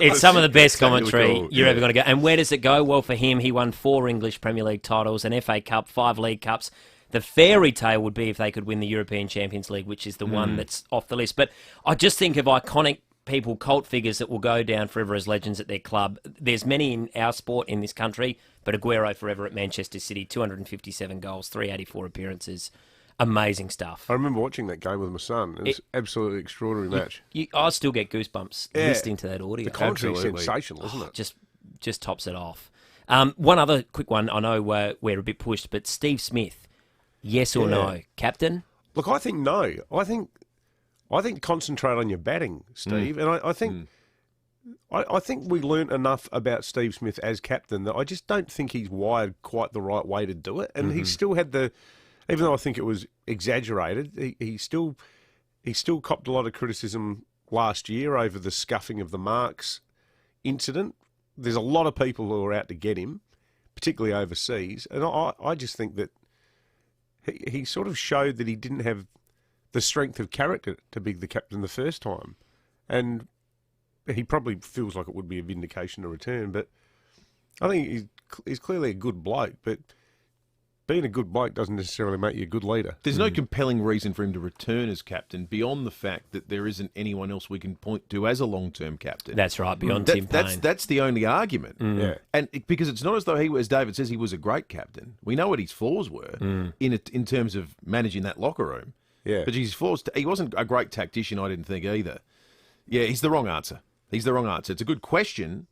It's some of the best commentary cool. you're ever going to get. And where does it go? Well, for him, he won 4 English Premier League titles, an FA Cup, 5 League Cups. The fairy tale would be if they could win the European Champions League, which is the one that's off the list. But I just think of iconic people, cult figures that will go down forever as legends at their club. There's many in our sport in this country, but Aguero forever at Manchester City, 257 goals, 384 appearances. Amazing stuff. I remember watching that game with my son. It was absolutely extraordinary match. I still get goosebumps listening to that audio. The commentary is sensational, isn't it? Just tops it off. One other quick one. I know we're a bit pushed, but Steve Smith, yes or no, captain? Look, I think no. I think concentrate on your batting, Steve. And I think I think we learnt enough about Steve Smith as captain that I just don't think he's wired quite the right way to do it. And he still had even though I think it was exaggerated, he still copped a lot of criticism last year over the scuffing of the marks incident. There's a lot of people who are out to get him, particularly overseas. And I just think that he sort of showed that he didn't have the strength of character to be the captain the first time. And he probably feels like it would be a vindication to return. But I think he's clearly a good bloke, but being a good bloke doesn't necessarily make you a good leader. There's no compelling reason for him to return as captain beyond the fact that there isn't anyone else we can point to as a long-term captain. That's right, beyond Tim Payne. That's the only argument. Yeah. And because it's not as though as David says, he was a great captain. We know what his flaws were in terms of managing that locker room. Yeah. But his flaws, he wasn't a great tactician, I didn't think either. Yeah, he's the wrong answer. He's the wrong answer. It's a good question,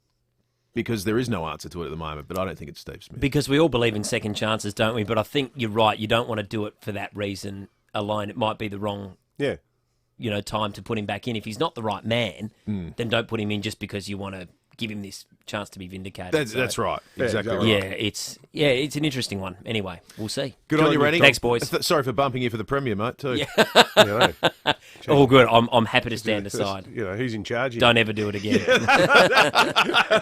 because there is no answer to it at the moment, but I don't think it's Steve Smith. Because we all believe in second chances, don't we? But I think you're right. You don't want to do it for that reason alone. It might be the wrong time to put him back in. If he's not the right man, then don't put him in just because you want to give him this chance to be vindicated. That's right. Exactly right. Yeah, it's an interesting one. Anyway, we'll see. Good on you, Rennie. Thanks, boys. Sorry for bumping you for the Premier, mate, too. Yeah. All good. I'm happy to stand aside. Who's in charge here? Don't ever do it again.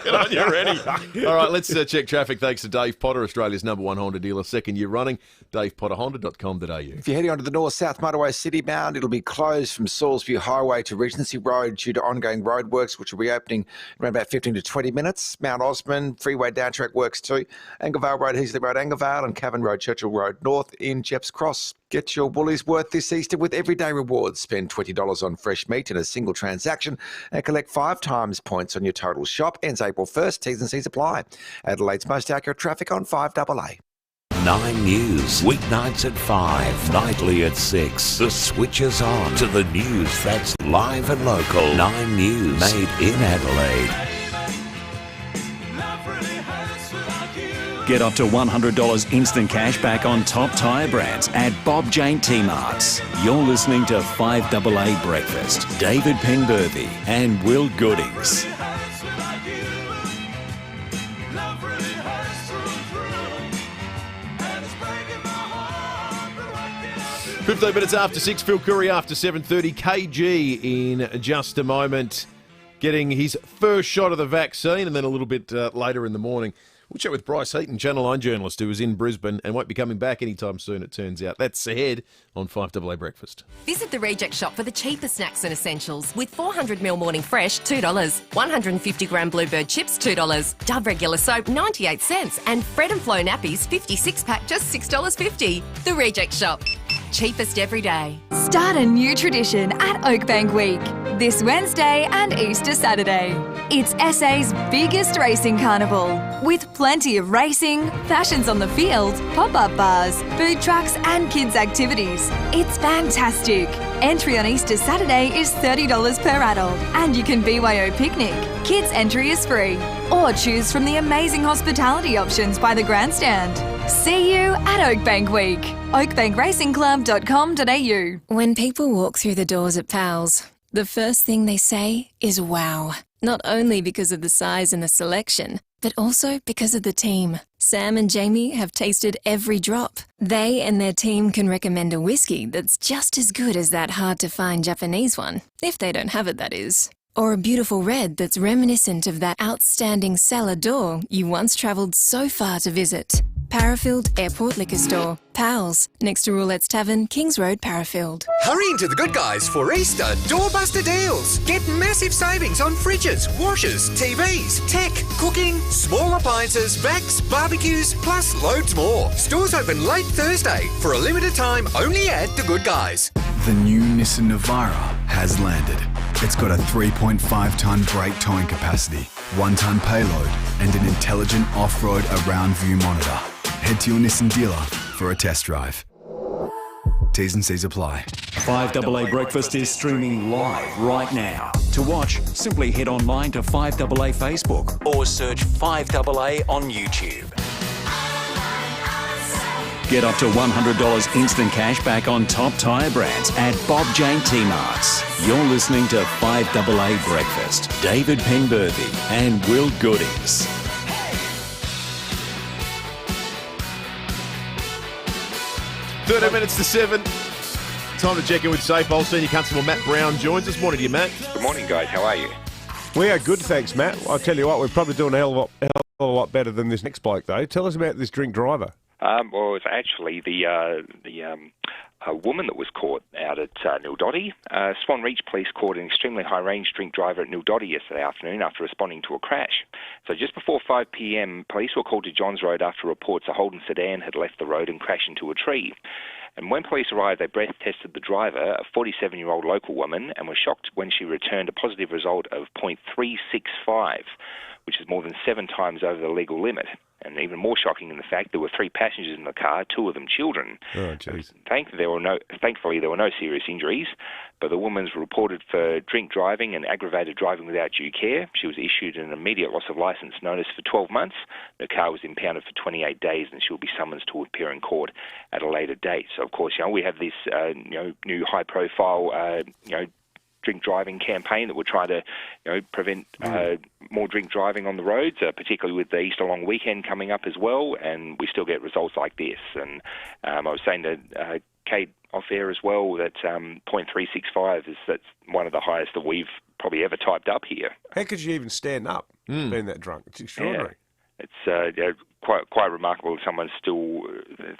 Good on you, Rennie. All right, let's check traffic thanks to Dave Potter, Australia's #1 Honda dealer, second year running. DavePotterHonda.com.au. If you're heading onto the north-south motorway citybound, it'll be closed from Salisbury Highway to Regency Road due to ongoing roadworks, which will be opening around about 15 to 20 minutes. Mount Osman, freeway downtrack works too. Angervale Road, Heasley Road, Angervale, and Cavan Road, Churchill Road North in Jepps Cross. Get your woolies worth this Easter with everyday rewards. Spend $20 on fresh meat in a single transaction and collect 5 times points on your total shop. Ends April 1st. T's and C's apply. Adelaide's most accurate traffic on 5AA. 9 News, weeknights at 5, nightly at 6. The switch is on to the news that's live and local. 9 News, made in Adelaide. Get up to $100 instant cash back on top tyre brands at Bob Jane T-Marts. You're listening to 5AA Breakfast. David Penberthy and Will Goodings. 15 minutes after 6, Phil Curry after 7:30. KG in just a moment, getting his first shot of the vaccine, and then a little bit later in the morning, we'll chat with Bryce Heaton, Channel 9 journalist who is in Brisbane and won't be coming back anytime soon, it turns out. That's ahead on 5AA Breakfast. Visit the Reject Shop for the cheapest snacks and essentials, with 400ml Morning Fresh, $2. 150-gram Bluebird chips, $2. Dove regular soap, 98 cents. And Fred and Flo nappies, 56-pack, just $6.50. The Reject Shop. Cheapest every day. Start a new tradition at Oakbank Week this Wednesday and Easter Saturday. It's SA's biggest racing carnival, with plenty of racing, fashions on the field, pop-up bars, food trucks and kids' activities. It's fantastic. Entry on Easter Saturday is $30 per adult, and you can BYO picnic. Kids' entry is free. Or choose from the amazing hospitality options by the grandstand. See you at Oakbank Week. oakbankracingclub.com.au. When people walk through the doors at Pals, the first thing they say is wow. Not only because of the size and the selection, but also because of the team. Sam and Jamie have tasted every drop. They and their team can recommend a whiskey that's just as good as that hard-to-find Japanese one, if they don't have it, that is. Or a beautiful red that's reminiscent of that outstanding cellar door you once travelled so far to visit. Parafield Airport Liquor Store. Pals, next to Roulette's Tavern, Kings Road, Parafield. Hurry into the Good Guys for Easter doorbuster deals. Get massive savings on fridges, washers, TVs, tech, cooking, small appliances, vacs, barbecues, plus loads more. Stores open late Thursday. For a limited time, only at the Good Guys. The new Nissan Navara has landed. It's got a 3.5-tonne brake towing capacity, 1-tonne payload, and an intelligent off-road around view monitor. Head to your Nissan dealer for a test drive. T's and C's apply. 5AA Breakfast is streaming live right now. To watch, simply head online to 5AA Facebook or search 5AA on YouTube. Get up to $100 instant cash back on top tyre brands at Bob Jane T-Marts. You're listening to 5AA Breakfast. David Penberthy and Will Goodings. Thirty minutes to 7. Time to check in with SAPOL. Senior Constable Matt Brown joins us. Morning to you, Matt. Good morning, guys. How are you? We are good, thanks, Matt. I'll tell you what, we're probably doing a hell of a lot better than this next bloke, though. Tell us about this drink driver. Well, it's actually the woman that was caught out at Nildotty. Swan Reach Police caught an extremely high-range drink driver at Nildotty yesterday afternoon after responding to a crash. So just before 5 p.m, police were called to Johns Road after reports a Holden sedan had left the road and crashed into a tree. And when police arrived, they breath tested the driver, a 47-year-old local woman, and were shocked when she returned a positive result of .365, which is more than 7 times over the legal limit. And even more shocking in the fact there were 3 passengers in the car, 2 of them children. Oh, jeez. Thankfully, there were no serious injuries, but the woman was reported for drink driving and aggravated driving without due care. She was issued an immediate loss of licence notice for 12 months. The car was impounded for 28 days, and she'll be summoned to appear in court at a later date. So, of course, we have this new high-profile drink driving campaign that we're trying to prevent more drink driving on the roads, particularly with the Easter long weekend coming up as well, and we still get results like this. And I was saying to Kate off air as well that .365 that's one of the highest that we've probably ever typed up here. How could you even stand up being that drunk? It's extraordinary. Yeah. It's quite remarkable that someone still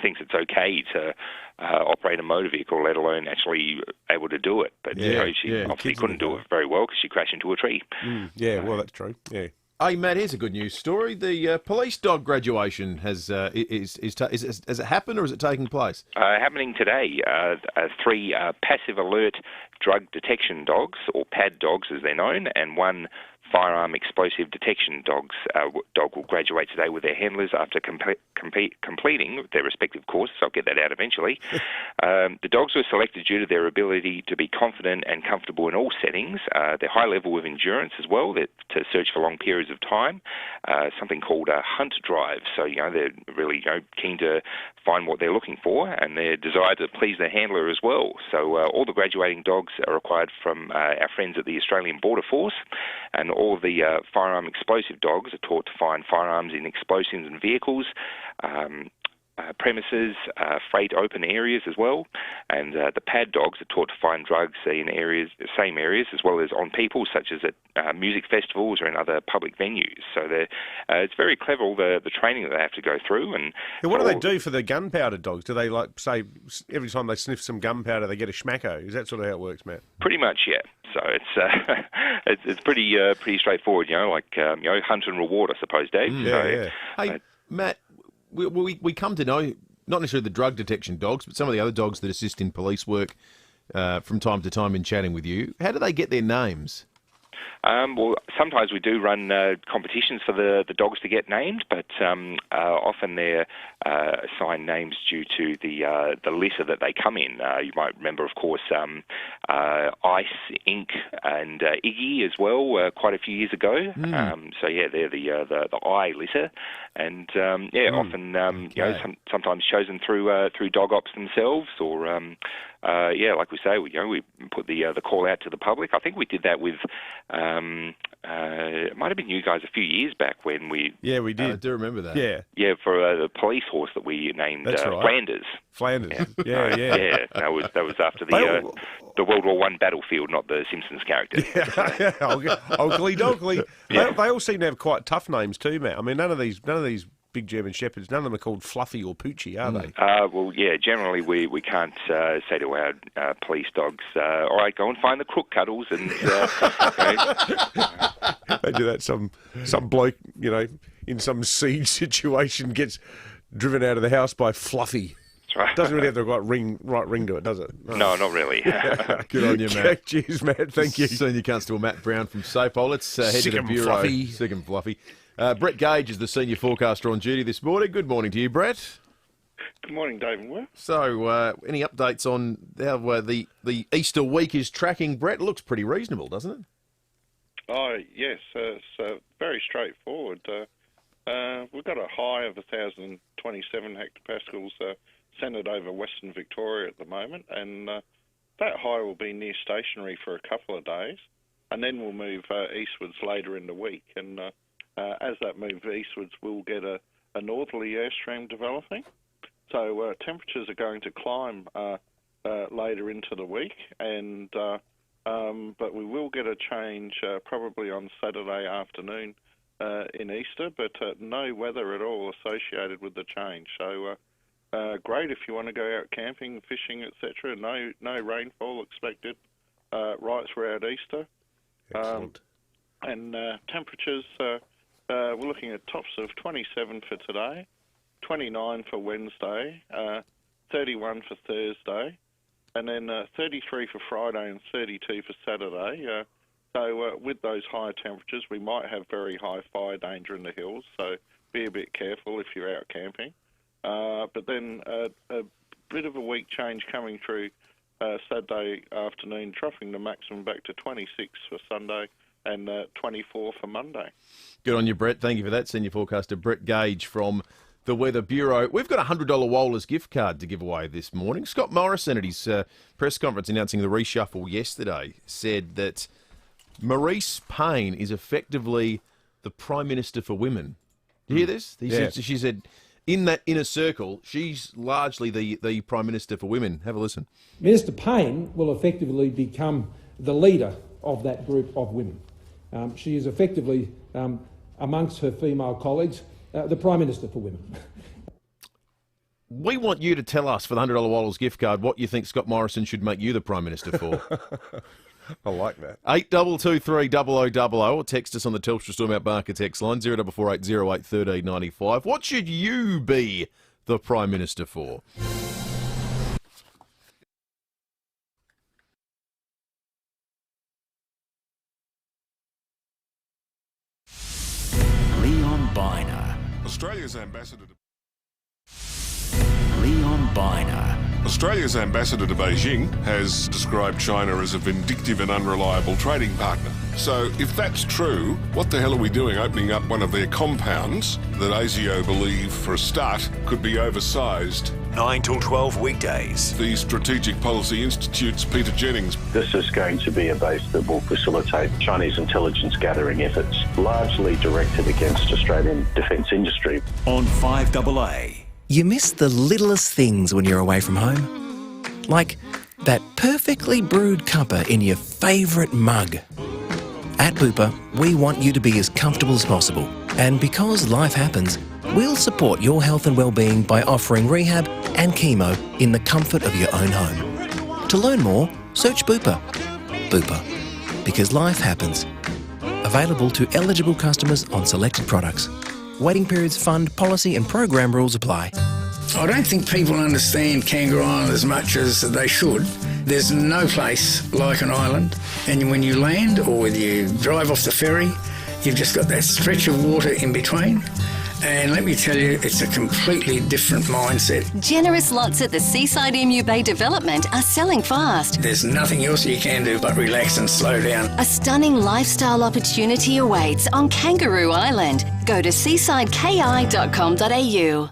thinks it's okay to operate a motor vehicle, let alone actually able to do it. But she obviously couldn't do it very well because she crashed into a tree. Well, that's true. Yeah. Hey, Matt, here's a good news story. The police dog graduation has it happened or is it taking place? Happening today. 3 passive alert drug detection dogs, or PAD dogs as they're known, and 1 firearm explosive detection dog will graduate today with their handlers after completing their respective courses. I'll get that out eventually. The dogs were selected due to their ability to be confident and comfortable in all settings, their high level of endurance as well, to search for long periods of time, something called a hunt drive. So, they're really keen to find what they're looking for, and their desire to please their handler as well. So all the graduating dogs are required from our friends at the Australian Border Force, and all of the firearm explosive dogs are taught to find firearms in explosives and vehicles, premises, freight open areas as well, and the pad dogs are taught to find drugs in the same areas as well as on people, such as at music festivals or in other public venues. So it's very clever, all the training that they have to go through. And what do they do for the gunpowder dogs? Do they say every time they sniff some gunpowder they get a schmacko? Is that sort of how it works, Matt? Pretty much, yeah. So it's pretty straightforward, hunt and reward, I suppose, Dave. Hey, Matt, we come to know not necessarily the drug detection dogs, but some of the other dogs that assist in police work from time to time in chatting with you. How do they get their names? Well, sometimes we do run competitions for the dogs to get named, but often they're assigned names due to the litter that they come in. You might remember, of course, Ice, Ink, and Iggy as well, quite a few years ago. So yeah, they're the I litter, and often sometimes chosen through dog ops themselves, or like we say, we put the call out to the public. I think we did that with. It might have been you guys a few years back when we... Yeah, we did. I do remember that. Yeah. Yeah, for the police horse that we named That's right. Flanders. Flanders. Yeah. Yeah. That was after the World War I battlefield, not the Simpsons character. Oakley Dogley. They all seem to have quite tough names too, Matt. I mean, none of these big German Shepherds, none of them are called Fluffy or Poochie, are they? Well, yeah, generally we can't say to our police dogs, all right, go and find the crook cuddles. And they do that. Some bloke, in some siege situation gets driven out of the house by Fluffy. That's right. Doesn't really have the right ring to it, does it? No, not really. Good on you, Matt. Cheers, Matt. Thank you. Senior Constable Matt Brown from SAPOL. Let's head to the Bureau. Fluffy. Sick and fluffy. Brett Gage is the senior forecaster on duty this morning. Good morning to you, Brett. Good morning, Dave and Will. So, any updates on how the Easter week is tracking, Brett? It looks pretty reasonable, doesn't it? Oh, yes. It's very straightforward. We've got a high of 1,027 hectopascals centred over Western Victoria at the moment, and that high will be near stationary for a couple of days, and then we'll move eastwards later in the week. And as that moves eastwards, we'll get a northerly airstream developing. So temperatures are going to climb later into the week, and but we will get a change probably on Saturday afternoon in Easter, but no weather at all associated with the change. So great if you want to go out camping, fishing, etc. No rainfall expected right throughout Easter. Excellent. And temperatures, we're looking at tops of 27 for today, 29 for Wednesday, 31 for Thursday, and then 33 for Friday and 32 for Saturday. So with those higher temperatures, we might have very high fire danger in the hills, so be a bit careful if you're out camping. But then a bit of a weak change coming through Saturday afternoon, dropping the maximum back to 26 for Sunday and 24 for Monday. Good on you, Brett. Thank you for that. Senior forecaster Brett Gage from the Weather Bureau. We've got a $100 Wohlers gift card to give away this morning. Scott Morrison at his press conference announcing the reshuffle yesterday said that Marise Payne is effectively the Prime Minister for women. Do you hear this? She said, in that inner circle, she's largely the Prime Minister for women. Have a listen. Minister Payne will effectively become the leader of that group of women. She is effectively, amongst her female colleagues, the Prime Minister for women. We want you to tell us, for the $100 Wohlers gift card, what you think Scott Morrison should make you the Prime Minister for. I like that. 8223 0000, or text us on the Telstra Storm Out Barker text line 0448 08 1395. What should you be the Prime Minister for? Leon Biner. Australia's ambassador to Beijing has described China as a vindictive and unreliable trading partner. So if that's true, what the hell are we doing opening up one of their compounds that ASIO believe, for a start, could be oversized? 9 till 12 weekdays. The Strategic Policy Institute's Peter Jennings. This is going to be a base that will facilitate Chinese intelligence gathering efforts, largely directed against Australian defence industry. On 5AA. You miss the littlest things when you're away from home. Like that perfectly brewed cuppa in your favourite mug. At Bupa, we want you to be as comfortable as possible. And because life happens, we'll support your health and well-being by offering rehab and chemo in the comfort of your own home. To learn more, search Bupa. Bupa, because life happens. Available to eligible customers on selected products. Waiting periods, fund, policy and program rules apply. I don't think people understand Kangaroo Island as much as they should. There's no place like an island. And when you land or whether you drive off the ferry, you've just got that stretch of water in between. And let me tell you, it's a completely different mindset. Generous lots at the Seaside Emu Bay development are selling fast. There's nothing else you can do but relax and slow down. A stunning lifestyle opportunity awaits on Kangaroo Island. Go to seasideki.com.au.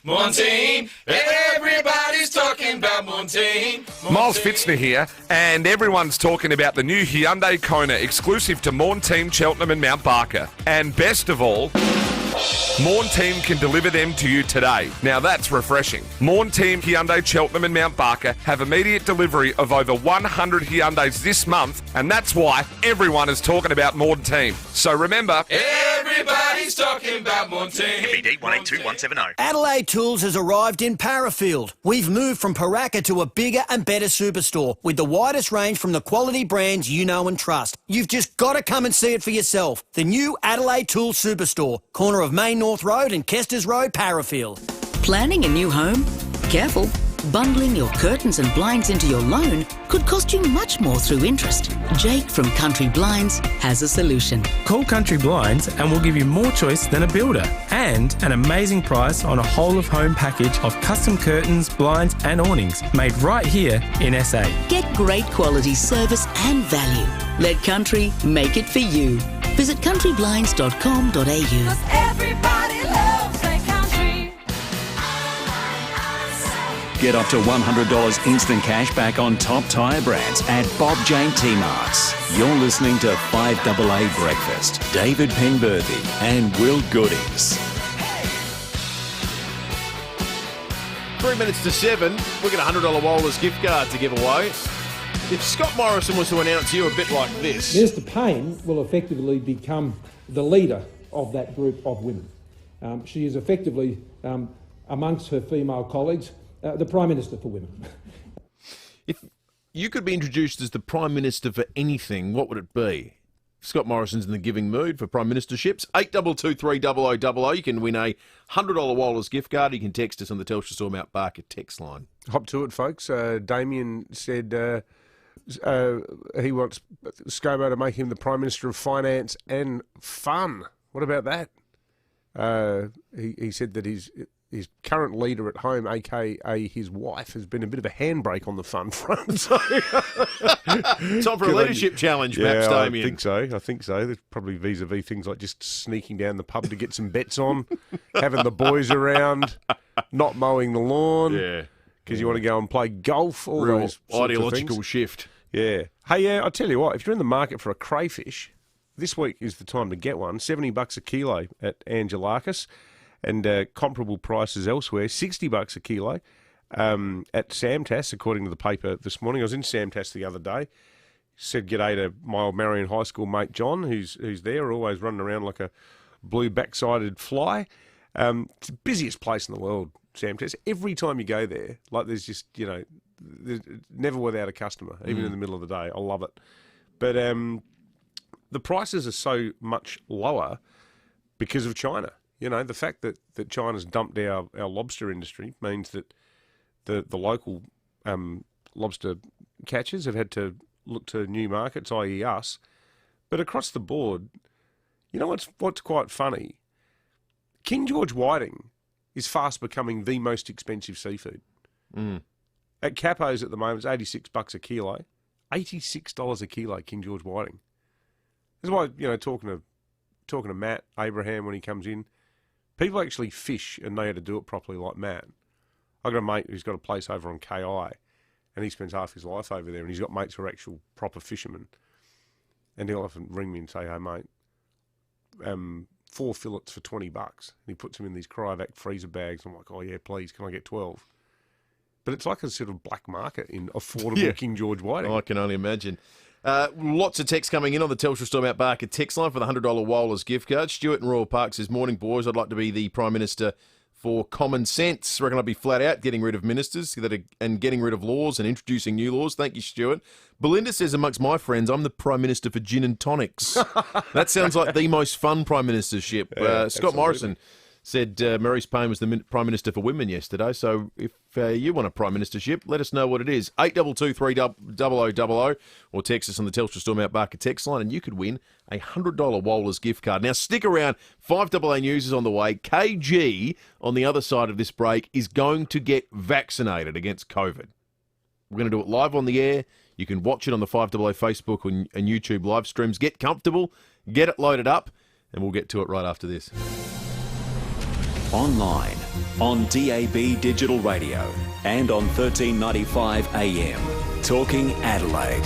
Montine, everybody's talking about Montine. Miles Fitzner here, and everyone's talking about the new Hyundai Kona exclusive to Montine, Cheltenham and Mount Barker. And best of all, Morn Team can deliver them to you today. Now that's refreshing. Morn Team, Hyundai, Cheltenham and Mount Barker have immediate delivery of over 100 Hyundais this month, and that's why everyone is talking about Morn Team. So remember, Everybody's talking about Montine. BD 182170. Adelaide Tools has arrived in Parafield. We've moved from Paraka to a bigger and better superstore with the widest range from the quality brands you know and trust. You've just got to come and see it for yourself. The new Adelaide Tools Superstore, corner of Main North Road and Kesters Road, Parafield. Planning a new home? Careful. Bundling your curtains and blinds into your loan could cost you much more through interest. Jake from Country Blinds has a solution. Call Country Blinds and we'll give you more choice than a builder and an amazing price on a whole-of-home package of custom curtains, blinds and awnings made right here in SA. Get great quality service and value. Let Country make it for you. Visit countryblinds.com.au. Everybody loves their country. Get up to $100 instant cash back on top tyre brands at Bob Jane T-Marts. You're listening to 5AA Breakfast. David Penberthy and Will Goodings. 3 minutes to 7, we've got a $100 Waller's gift card to give away. If Scott Morrison was to announce you a bit like this... Minister Payne will effectively become the leader of that group of women. She is effectively, amongst her female colleagues, the Prime Minister for women. If you could be introduced as the Prime Minister for anything, what would it be? Scott Morrison's in the giving mood for Prime Ministerships. 82230000. You can win a $100 Waller's gift card. You can text us on the Telstra Store Mount Barker text line. Hop to it, folks. Damien said he wants ScoMo to make him the Prime Minister of Finance and Fun. What about that? He said that his current leader at home, a.k.a. his wife, has been a bit of a handbrake on the fun front. So time for a leadership challenge, perhaps, Damien. I think so. There's probably vis-a-vis things like just sneaking down the pub to get some bets on, having the boys around, not mowing the lawn, because you want to go and play golf, all Real those ideological shift. Yeah. Hey, I tell you what, if you're in the market for a crayfish, this week is the time to get one. $70 a kilo at Angelakis. And comparable prices elsewhere, $60 a kilo at Samtas, according to the paper this morning. I was in Samtas the other day. Said g'day to my old Marion High School mate John, who's there, always running around like a blue back-sided fly. It's the busiest place in the world, Samtas. Every time you go there, like there's just, there's never without a customer, even in the middle of the day. I love it. But the prices are so much lower because of China. The fact that China's dumped our lobster industry means that the local lobster catchers have had to look to new markets, i.e. us. But across the board, what's quite funny? King George whiting is fast becoming the most expensive seafood. At Capo's at the moment, it's $86 a kilo. $86 a kilo, King George whiting. That's why, talking to Matt Abraham when he comes in, people actually fish and know how to do it properly like Matt. I've got a mate who's got a place over on KI, and he spends half his life over there, and he's got mates who are actual proper fishermen. And he'll often ring me and say, hey, mate, 4 fillets for $20. And he puts them in these cryovac freezer bags. I'm like, oh, yeah, please, can I get 12? But it's like a sort of black market in affordable King George whiting. I can only imagine. Lots of text coming in on the Telstra Store Mount Barker text line for the $100 Waller's gift card. Stuart in Royal Park says, morning, boys. I'd like to be the Prime Minister for common sense. Reckon I'd be flat out getting rid of ministers and getting rid of laws and introducing new laws. Thank you, Stuart. Belinda says, amongst my friends, I'm the Prime Minister for gin and tonics. That sounds like the most fun Prime Ministership. Scott Morrison said Maurice Payne was the Prime Minister for Women yesterday. So if you want a Prime Ministership, let us know what it is. 8223 300 or text us on the Telstra Storm Mount Barker text line and you could win a $100 Wohlers gift card. Now stick around. 5AA News is on the way. KG, on the other side of this break, is going to get vaccinated against COVID. We're going to do it live on the air. You can watch it on the 5AA Facebook and YouTube live streams. Get comfortable, get it loaded up, and we'll get to it right after this. Online, on DAB Digital Radio, and on 1395 AM. Talking Adelaide.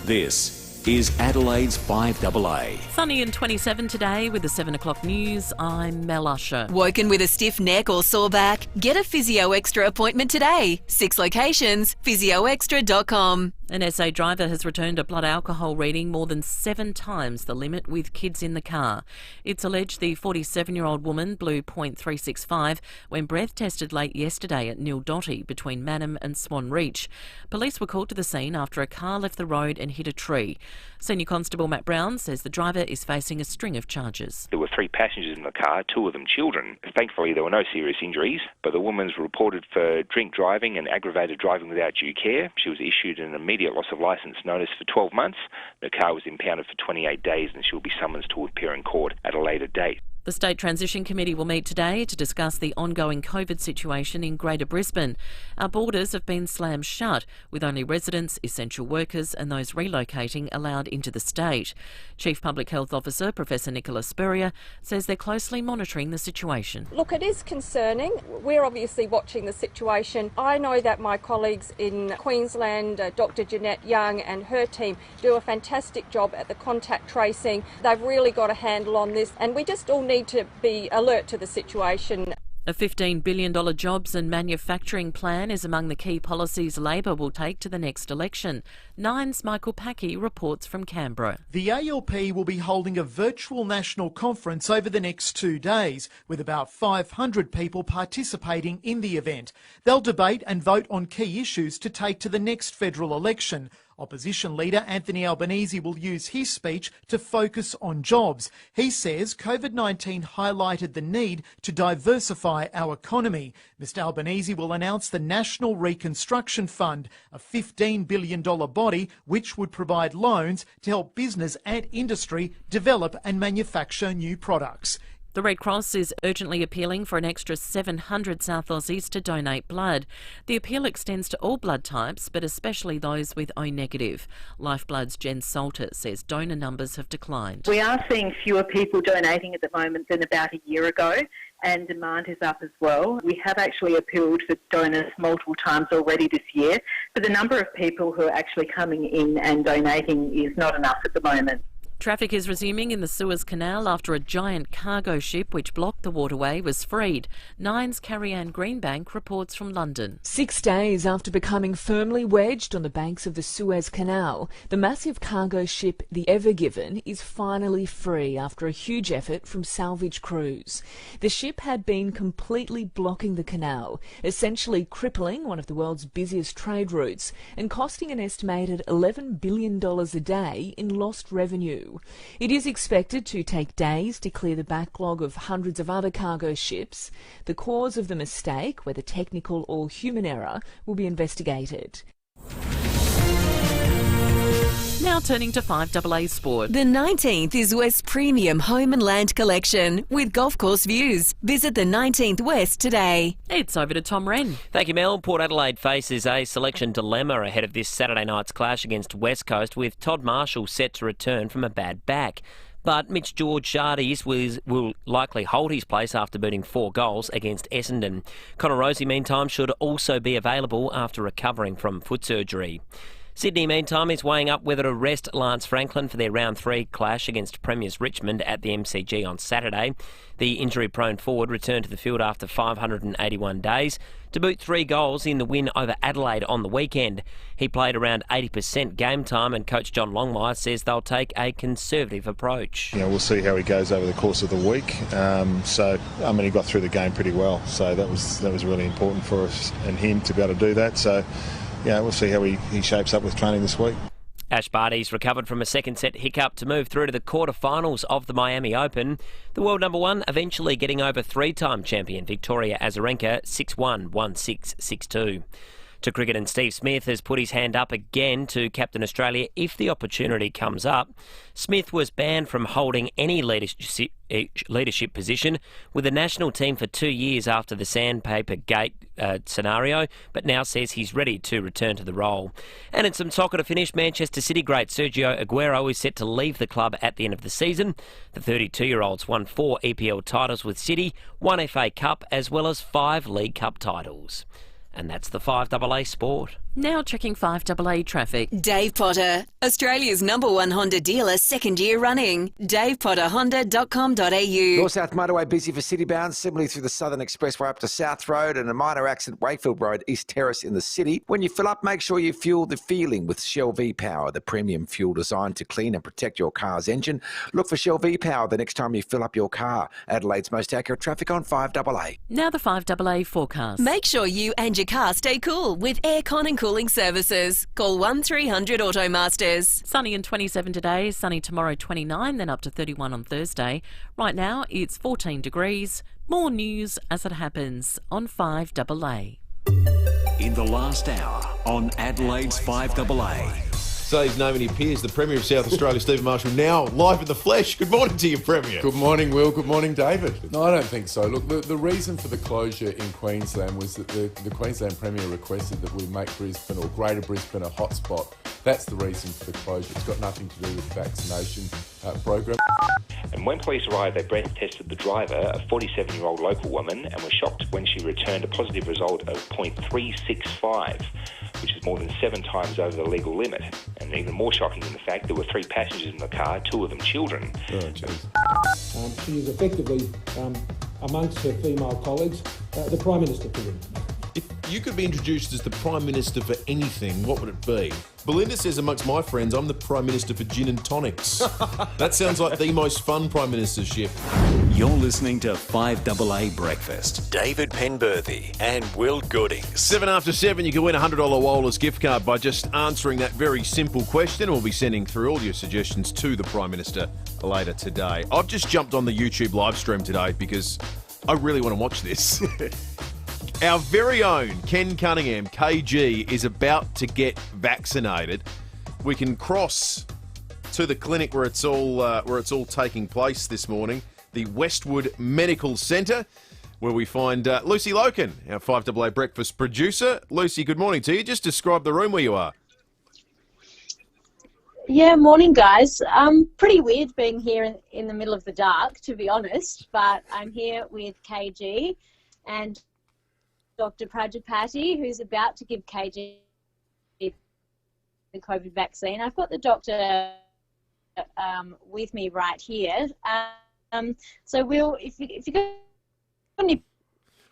This is Adelaide's 5AA. Sunny and 27 today with the 7 o'clock news. I'm Mel Usher. Woken with a stiff neck or sore back? Get a Physio Extra appointment today. 6 locations, physioextra.com. An SA driver has returned a blood alcohol reading more than 7 times the limit with kids in the car. It's alleged the 47-year-old woman blew .365 when breath tested late yesterday at Nildotty between Mannum and Swan Reach. Police were called to the scene after a car left the road and hit a tree. Senior Constable Matt Brown says the driver is facing a string of charges. There were 3 passengers in the car, 2 of them children. Thankfully, there were no serious injuries, but the woman's reported for drink driving and aggravated driving without due care. She was issued an immediate loss of licence notice for 12 months. The car was impounded for 28 days and she will be summoned to appear in court at a later date. The State Transition Committee will meet today to discuss the ongoing COVID situation in Greater Brisbane. Our borders have been slammed shut, with only residents, essential workers and those relocating allowed into the state. Chief Public Health Officer Professor Nicola Spurrier says they're closely monitoring the situation. Look, it is concerning. We're obviously watching the situation. I know that my colleagues in Queensland, Dr Jeanette Young and her team do a fantastic job at the contact tracing. They've really got a handle on this and we just all need to be alert to the situation. A $15 billion jobs and manufacturing plan is among the key policies Labor will take to the next election. Nine's Michael Packey reports from Canberra. The ALP will be holding a virtual national conference over the next 2 days, with about 500 people participating in the event. They'll debate and vote on key issues to take to the next federal election. Opposition leader Anthony Albanese will use his speech to focus on jobs. He says COVID-19 highlighted the need to diversify our economy. Mr Albanese will announce the National Reconstruction Fund, a $15 billion body which would provide loans to help business and industry develop and manufacture new products. The Red Cross is urgently appealing for an extra 700 South Aussies to donate blood. The appeal extends to all blood types, but especially those with O negative. Lifeblood's Jen Salter says donor numbers have declined. We are seeing fewer people donating at the moment than about a year ago, and demand is up as well. We have actually appealed for donors multiple times already this year, but the number of people who are actually coming in and donating is not enough at the moment. Traffic is resuming in the Suez Canal after a giant cargo ship which blocked the waterway was freed. Nine's Carrie-Anne Greenbank reports from London. 6 days after becoming firmly wedged on the banks of the Suez Canal, the massive cargo ship the Ever Given is finally free after a huge effort from salvage crews. The ship had been completely blocking the canal, essentially crippling one of the world's busiest trade routes and costing an estimated $11 billion a day in lost revenue. It is expected to take days to clear the backlog of hundreds of other cargo ships. The cause of the mistake, whether technical or human error, will be investigated. Now turning to 5AA Sport. The 19th is West's premium home and land collection with golf course views. Visit the 19th West today. It's over to Tom Wren. Thank you, Mel. Port Adelaide faces a selection dilemma ahead of this Saturday night's clash against West Coast, with Todd Marshall set to return from a bad back. But Mitch George-Shardies will likely hold his place after booting 4 goals against Essendon. Connor Rosie, meantime, should also be available after recovering from foot surgery. Sydney, meantime, is weighing up whether to rest Lance Franklin for their round 3 clash against Premiers Richmond at the MCG on Saturday. The injury-prone forward returned to the field after 581 days to boot 3 goals in the win over Adelaide on the weekend. He played around 80% game time, and coach John Longmire says they'll take a conservative approach. We'll see how he goes over the course of the week. He got through the game pretty well, so that was really important for us and him to be able to do that. So, we'll see how he shapes up with training this week. Ash Barty's recovered from a second set hiccup to move through to the quarterfinals of the Miami Open. The world number one eventually getting over three-time champion Victoria Azarenka 6-1, 1-6, 6-2. To cricket, and Steve Smith has put his hand up again to captain Australia if the opportunity comes up. Smith was banned from holding any leadership position with the national team for 2 years after the Sandpaper Gate scenario, but now says he's ready to return to the role. And in some soccer to finish, Manchester City great Sergio Aguero is set to leave the club at the end of the season. The 32-year-old's won 4 EPL titles with City, 1 FA Cup, as well as 5 League Cup titles. And that's the 5AA Sport. Now checking 5AA traffic. Dave Potter, Australia's #1 Honda dealer, second year running. DavePotterHonda.com.au. North-South motorway busy for city-bound, similarly through the Southern Expressway up to South Road, and a minor accident, Wakefield Road, East Terrace in the city. When you fill up, make sure you fuel the feeling with Shell V-Power, the premium fuel designed to clean and protect your car's engine. Look for Shell V-Power the next time you fill up your car. Adelaide's most accurate traffic on 5AA. Now the 5AA forecast. Make sure you and your car stay cool with aircon and cooling services. Call 1300 Automasters. Sunny and 27 today, sunny tomorrow 29, then up to 31 on Thursday. Right now it's 14 degrees. More news as it happens on 5AA. In the last hour on Adelaide's 5AA. Say his name and he appears, the Premier of South Australia, Stephen Marshall, now live in the flesh. Good morning to you, Premier. Good morning, Will. Good morning, David. No, I don't think so. Look, the reason for the closure in Queensland was that the Queensland Premier requested that we make Brisbane or Greater Brisbane a hotspot. That's the reason for the closure. It's got nothing to do with the vaccination program. And when police arrived, they breath tested the driver, a 47-year-old local woman, and were shocked when she returned a positive result of 0.365, which is more than 7 times over the legal limit. And even more shocking in the fact there were 3 passengers in the car, 2 of them children. She is effectively, amongst her female colleagues, the Prime Minister for them. If you could be introduced as the Prime Minister for anything, what would it be? Belinda says, amongst my friends, I'm the Prime Minister for gin and tonics. That sounds like the most fun Prime Ministership. You're listening to 5AA Breakfast. David Penberthy and Will Goodings. 7 after 7, you can win a $100 Wohlers gift card by just answering that very simple question. We'll be sending through all your suggestions to the Prime Minister later today. I've just jumped on the YouTube live stream today because I really want to watch this. Our very own Ken Cunningham, KG, is about to get vaccinated. We can cross to the clinic where it's all taking place this morning, the Westwood Medical Centre, where we find Lucy Loken, our 5AA Breakfast producer. Lucy, good morning to you. Just describe the room where you are. Yeah, morning, guys. Pretty weird being here in the middle of the dark, to be honest, but I'm here with KG and Dr. Prajapati, who's about to give KG the COVID vaccine. I've got the doctor with me right here. So, Will, if you got any...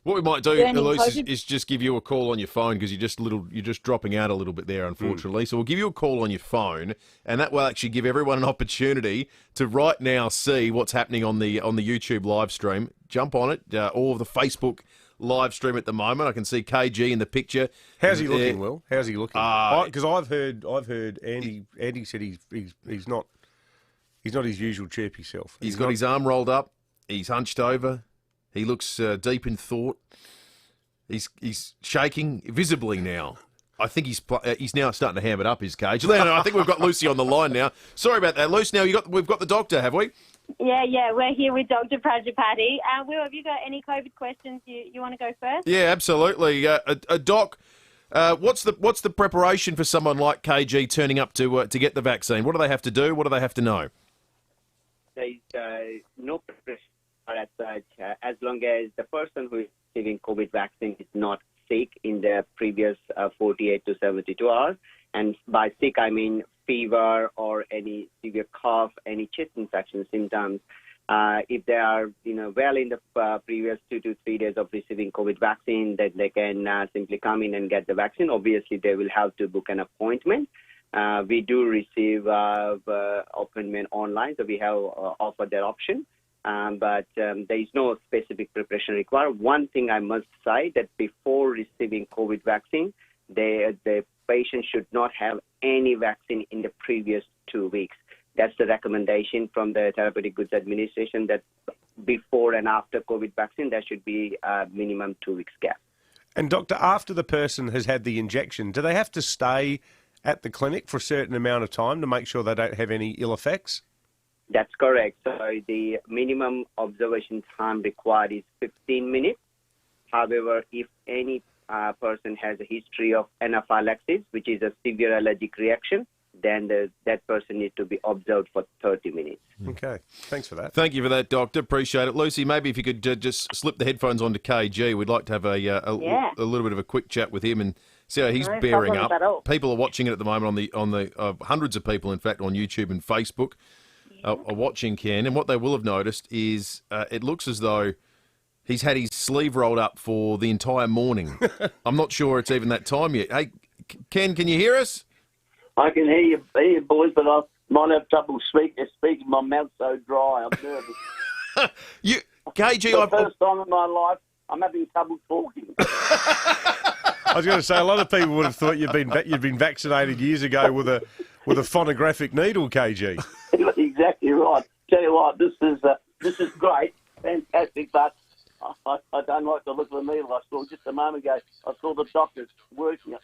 What we might do, Elise, is just give you a call on your phone because you're just dropping out a little bit there, unfortunately. So we'll give you a call on your phone, and that will actually give everyone an opportunity to right now see what's happening on the YouTube live stream. Jump on it, or the Facebook live stream at the moment. I can see KG in the picture. How's he looking, Will? How's he looking? Because I've heard Andy said he's not his usual chirpy self. He's got his arm rolled up. He's hunched over. He looks deep in thought. He's shaking visibly now. I think he's now starting to ham it up his cage. I think we've got Lucy on the line now. Sorry about that, Lucy. Now we've got the doctor, have we? Yeah, we're here with Dr. Prajapati. Will, have you got any COVID questions you want to go first? Yeah, absolutely. Doc, what's the preparation for someone like KG turning up to get the vaccine? What do they have to do? What do they have to know? There's no preparation as such, as long as the person who is receiving COVID vaccine is not sick in the previous 48 to 72 hours. And by sick, I mean fever or any severe cough, any chest infection symptoms. If they are, well in the previous 2 to 3 days of receiving COVID vaccine, that they can simply come in and get the vaccine. Obviously, they will have to book an appointment. We do receive appointment online, so we have offered that option. But there is no specific preparation required. One thing I must say that before receiving COVID vaccine, the patient should not have any vaccine in the previous 2 weeks. That's the recommendation from the Therapeutic Goods Administration, that before and after COVID vaccine, there should be a minimum 2 weeks gap. And doctor, after the person has had the injection, do they have to stay at the clinic for a certain amount of time to make sure they don't have any ill effects? That's correct. So the minimum observation time required is 15 minutes. However, if any person has a history of anaphylaxis, which is a severe allergic reaction, then that person needs to be observed for 30 minutes. Okay, thanks for that. Thank you for that, Doctor. Appreciate it. Lucy, maybe if you could just slip the headphones onto KG, we'd like to have a little bit of a quick chat with him and see how he's bearing up. People are watching it at the moment on the hundreds of people, in fact, on YouTube and Facebook are watching Ken, and what they will have noticed is it looks as though he's had his sleeve rolled up for the entire morning. I'm not sure it's even that time yet. Hey, Ken, can you hear us? I can hear you boys, but I might have trouble speaking. My mouth's so dry. I'm nervous. KG, the first time in my life, I'm having trouble talking. I was going to say, a lot of people would have thought you'd been vaccinated years ago with a phonographic needle, KG. Exactly right. Tell you what, this is great, fantastic, but I don't like the look of the needle. I saw just a moment ago. I saw the doctors working.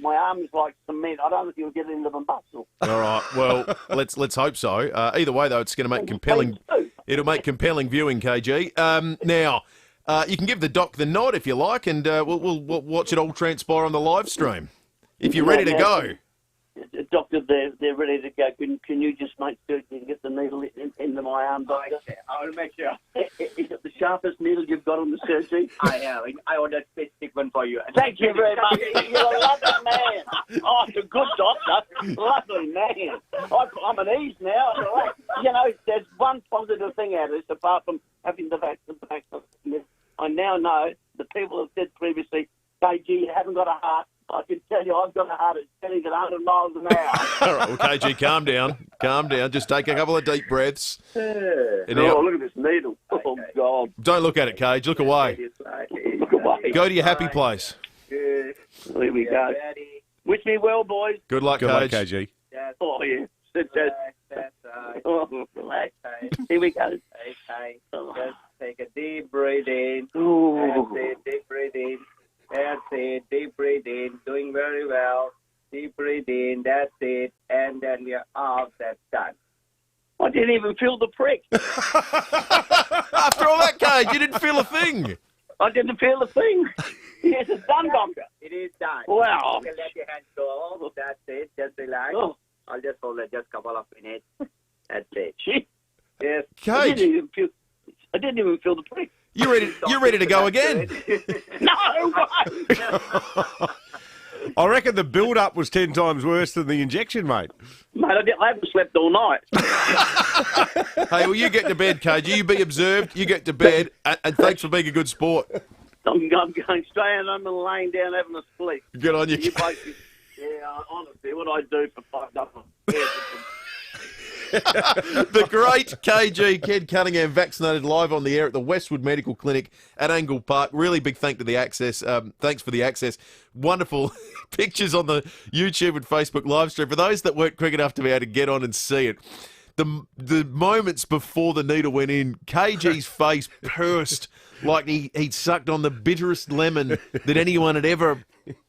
My arm is like cement. I don't know if you'll get into the muscle. All right. Well, let's hope so. Either way, though, it's going to make compelling. It'll make compelling viewing, KG. Now, you can give the doc the nod if you like, and we'll watch it all transpire on the live stream. If you're ready to go. Doctor, they're ready to go. Can you just make sure you can get the needle into my arm, Doctor? I'll make sure. Is it the sharpest needle you've got on the surgery? I have. I ordered a specific one for you. Thank you very much. You're a lovely man. Oh, you're a good doctor. Lovely man. I'm at ease now. You know, there's one positive thing out of this, apart from having the vaccine. I now know the people have said previously, KG, you haven't got a heart. I can tell you, I've got a heart that's telling at 100 miles an hour. All right, well, KG, calm down. Calm down. Just take a couple of deep breaths. Look at this needle. Oh, God. Don't look at it, Cage. Look away. Look away. Go to your happy place. Here we go. Wish me well, boys. Good luck, Good luck, Cage. KG. Oh, yeah. Oh, relax. Here we go. Okay. Just take a deep breath in. Ooh. That's it. Deep breath in. That's it. Deep breathe in. Doing very well. Deep breathe in. That's it. And then we're off. That's done. I didn't even feel the prick. After all that, Cage, you didn't feel a thing. I didn't feel a thing. Yes, it's done, Doctor. It is done. Wow. You can let your hands go. That's it. Just relax. Oh. I'll just hold it just a couple of minutes. That's it. Gee. Yes. I Cage, didn't even feel the prick. you're ready to go again. No way. I reckon the build-up was 10 times worse than the injection, mate. Mate, I haven't slept all night. Hey, well, you get to bed, Cage. You be observed. You get to bed, and thanks for being a good sport. I'm going straight and I'm laying down having a sleep. Good on you. Yeah, honestly, what I do for $5. The great KG, Ken Cunningham, vaccinated live on the air at the Westwood Medical Clinic at Angle Park. Really big thanks to the access. Thanks for the access. Wonderful pictures on the YouTube and Facebook live stream. For those that weren't quick enough to be able to get on and see it, the moments before the needle went in, KG's face pursed like he'd sucked on the bitterest lemon that anyone had ever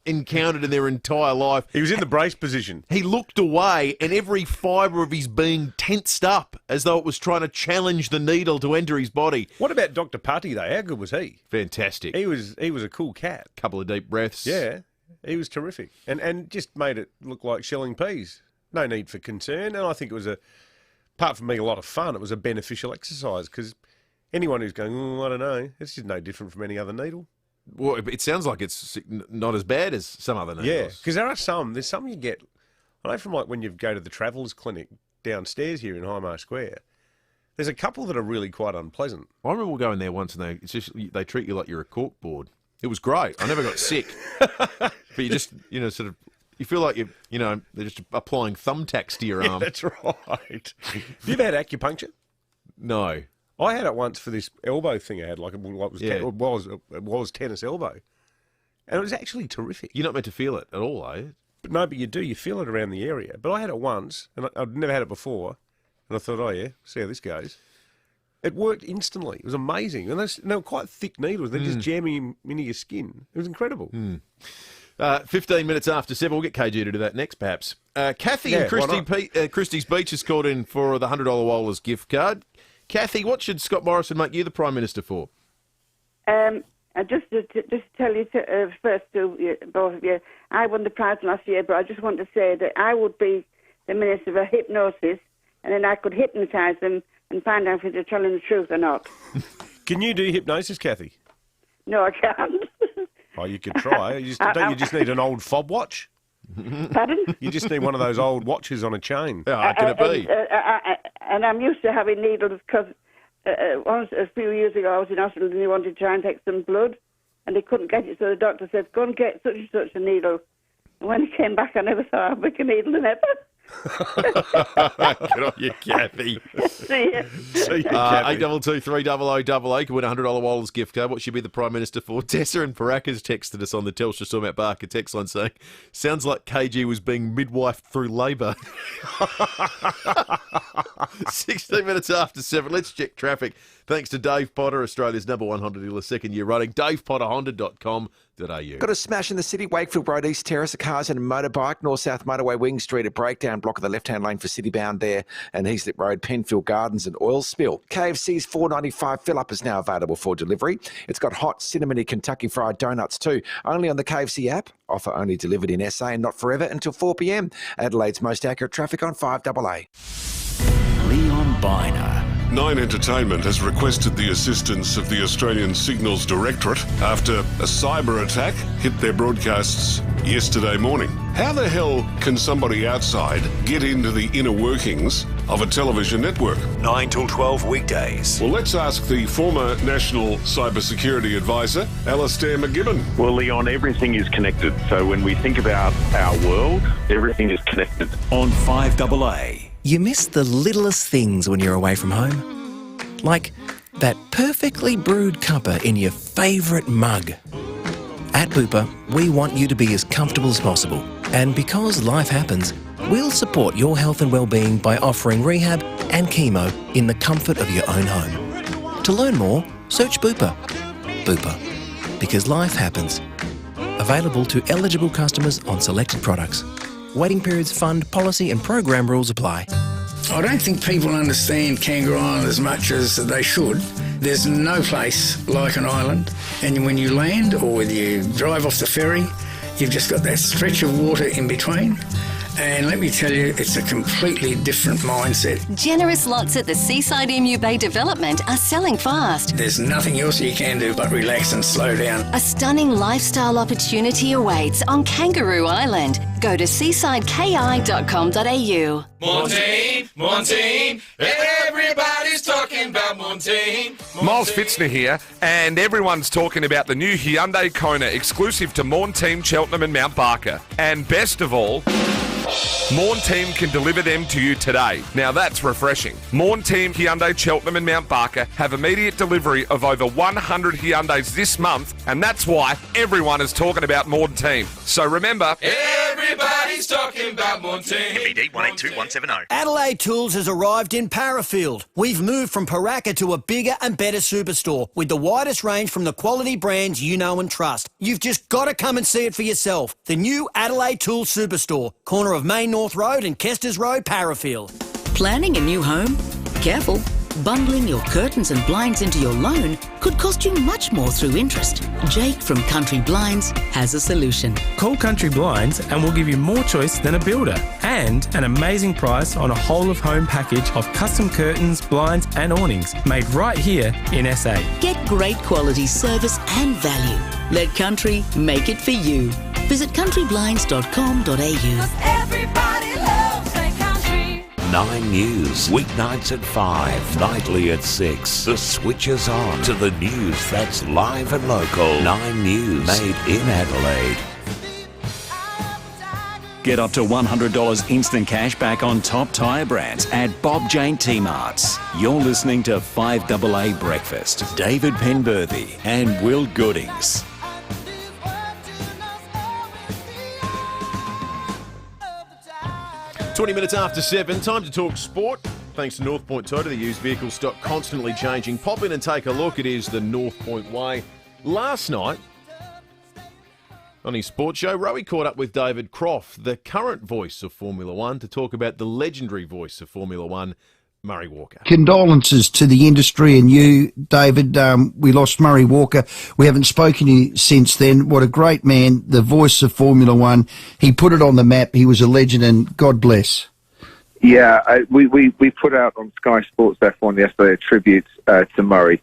encountered in their entire life. He was in the brace position. He looked away and every fibre of his being tensed up as though it was trying to challenge the needle to enter his body. What about Dr. Putty, though? How good was he? Fantastic. He was a cool cat. Couple of deep breaths. Yeah, he was terrific. And just made it look like shelling peas. No need for concern. And I think it was apart from being a lot of fun, it was a beneficial exercise because anyone who's going, I don't know, it's just no different from any other needle. Well, it sounds like it's not as bad as some other needles. Yeah, because there's some you get, I know from like when you go to the Travellers Clinic downstairs here in Highmar Square, there's a couple that are really quite unpleasant. I remember going there once and they treat you like you're a corkboard. It was great. I never got sick. But you just, sort of, you feel like they're just applying thumbtacks to your arm. That's right. Have you ever had acupuncture? No. I had it once for this elbow thing I had, it was tennis elbow. And it was actually terrific. You're not meant to feel it at all, are you? But no, but you do. You feel it around the area. But I had it once, and I'd never had it before. And I thought, oh, yeah, see how this goes. It worked instantly. It was amazing. And they were quite thick needles. They're just jamming into your skin. It was incredible. 15 minutes after 7. We'll get KG to do that next, perhaps. Kathy in Christie's Beach has called in for the $100 Wohlers gift card. Kathy, what should Scott Morrison make you the Prime Minister for? Just to tell you first to both of you, I won the prize last year, but I just want to say that I would be the Minister for Hypnosis, and then I could hypnotise them and find out if they're telling the truth or not. Can you do hypnosis, Kathy? No, I can't. Oh, you could try. Don't you just need an old fob watch? Pardon? You just need one of those old watches on a chain. How can it be? And I'm used to having needles because once a few years ago I was in hospital and they wanted to try and take some blood and they couldn't get it, so the doctor said, go and get such and such a needle. And when he came back, I never saw a bigger needle than ever. Good on you, Kathy. See you. See you, Kathy. 822-300-88. Can win a $100 Wohlers gift card. What should be the Prime Minister for? Tessa and Paraka's texted us on the Telstra Stormont Barker text line saying, sounds like KG was being midwifed through labour. 16 minutes after 7. Let's check traffic. Thanks to Dave Potter, Australia's #1 Honda dealer, second year running. DavePotterHonda.com.au. Got a smash in the city, Wakefield Road, East Terrace, a cars and a motorbike, north-south motorway, Wing Street, a breakdown, block of the left-hand lane for city-bound there, and Heaslip Road, Penfield Gardens and oil spill. KFC's $4.95 fill-up is now available for delivery. It's got hot cinnamony Kentucky Fried Donuts too, only on the KFC app. Offer only delivered in SA and not forever until 4 p.m. Adelaide's most accurate traffic on 5AA. Leon Biner. Nine Entertainment has requested the assistance of the Australian Signals Directorate after a cyber attack hit their broadcasts yesterday morning. How the hell can somebody outside get into the inner workings of a television network? 9 till 12 weekdays. Well, let's ask the former National Cybersecurity Advisor, Alastair McGibbon. Well, Leon, everything is connected. So when we think about our world, everything is connected. On 5AA. You miss the littlest things when you're away from home. Like that perfectly brewed cuppa in your favourite mug. At Bupa, we want you to be as comfortable as possible. And because life happens, we'll support your health and well-being by offering rehab and chemo in the comfort of your own home. To learn more, search Bupa. Bupa. Because life happens. Available to eligible customers on selected products. Waiting periods, fund, policy and program rules apply. I don't think people understand Kangaroo Island as much as they should. There's no place like an island. And when you land or when you drive off the ferry, you've just got that stretch of water in between. And let me tell you, it's a completely different mindset. Generous lots at the Seaside Emu Bay development are selling fast. There's nothing else you can do but relax and slow down. A stunning lifestyle opportunity awaits on Kangaroo Island. Go to seasideki.com.au. Montine, everybody's talking about Montine. Miles Fitzner here, and everyone's talking about the new Hyundai Kona exclusive to Montine, Cheltenham and Mount Barker. And best of all, Morn Team can deliver them to you today. Now that's refreshing. Morn Team, Hyundai, Cheltenham and Mount Barker have immediate delivery of over 100 Hyundais this month, and that's why everyone is talking about Morn Team. So remember, Everybody's talking about Montine. MBD 182170. Adelaide Tools has arrived in Parafield. We've moved from Paraka to a bigger and better superstore with the widest range from the quality brands you know and trust. You've just got to come and see it for yourself. The new Adelaide Tools Superstore, corner of Main North Road and Kesters Road, Parafield. Planning a new home? Careful. Bundling your curtains and blinds into your loan could cost you much more through interest. Jake from Country Blinds has a solution. Call Country Blinds and we'll give you more choice than a builder and an amazing price on a whole-of-home package of custom curtains, blinds and awnings made right here in SA. Get great quality service and value. Let Country make it for you. Visit countryblinds.com.au. Everybody loves their country. 9 News, weeknights at 5, nightly at 6. The switch is on to the news that's live and local. 9 News, made in Adelaide. Get up to $100 instant cash back on top tyre brands at Bob Jane T-Marts. You're listening to 5AA Breakfast. David Penberthy and Will Goodings. 20 minutes after 7, time to talk sport. Thanks to North Point Toyota, the used vehicle stock constantly changing. Pop in and take a look. It is the North Point way. Last night, on his sports show, Rowie caught up with David Croft, the current voice of Formula One, to talk about the legendary voice of Formula One, Murray Walker. Condolences to the industry and you, David. We lost Murray Walker. We haven't spoken to you since then. What a great man, the voice of Formula One. He put it on the map. He was a legend, and God bless. Yeah, we put out on Sky Sports F1 yesterday a tribute to Murray.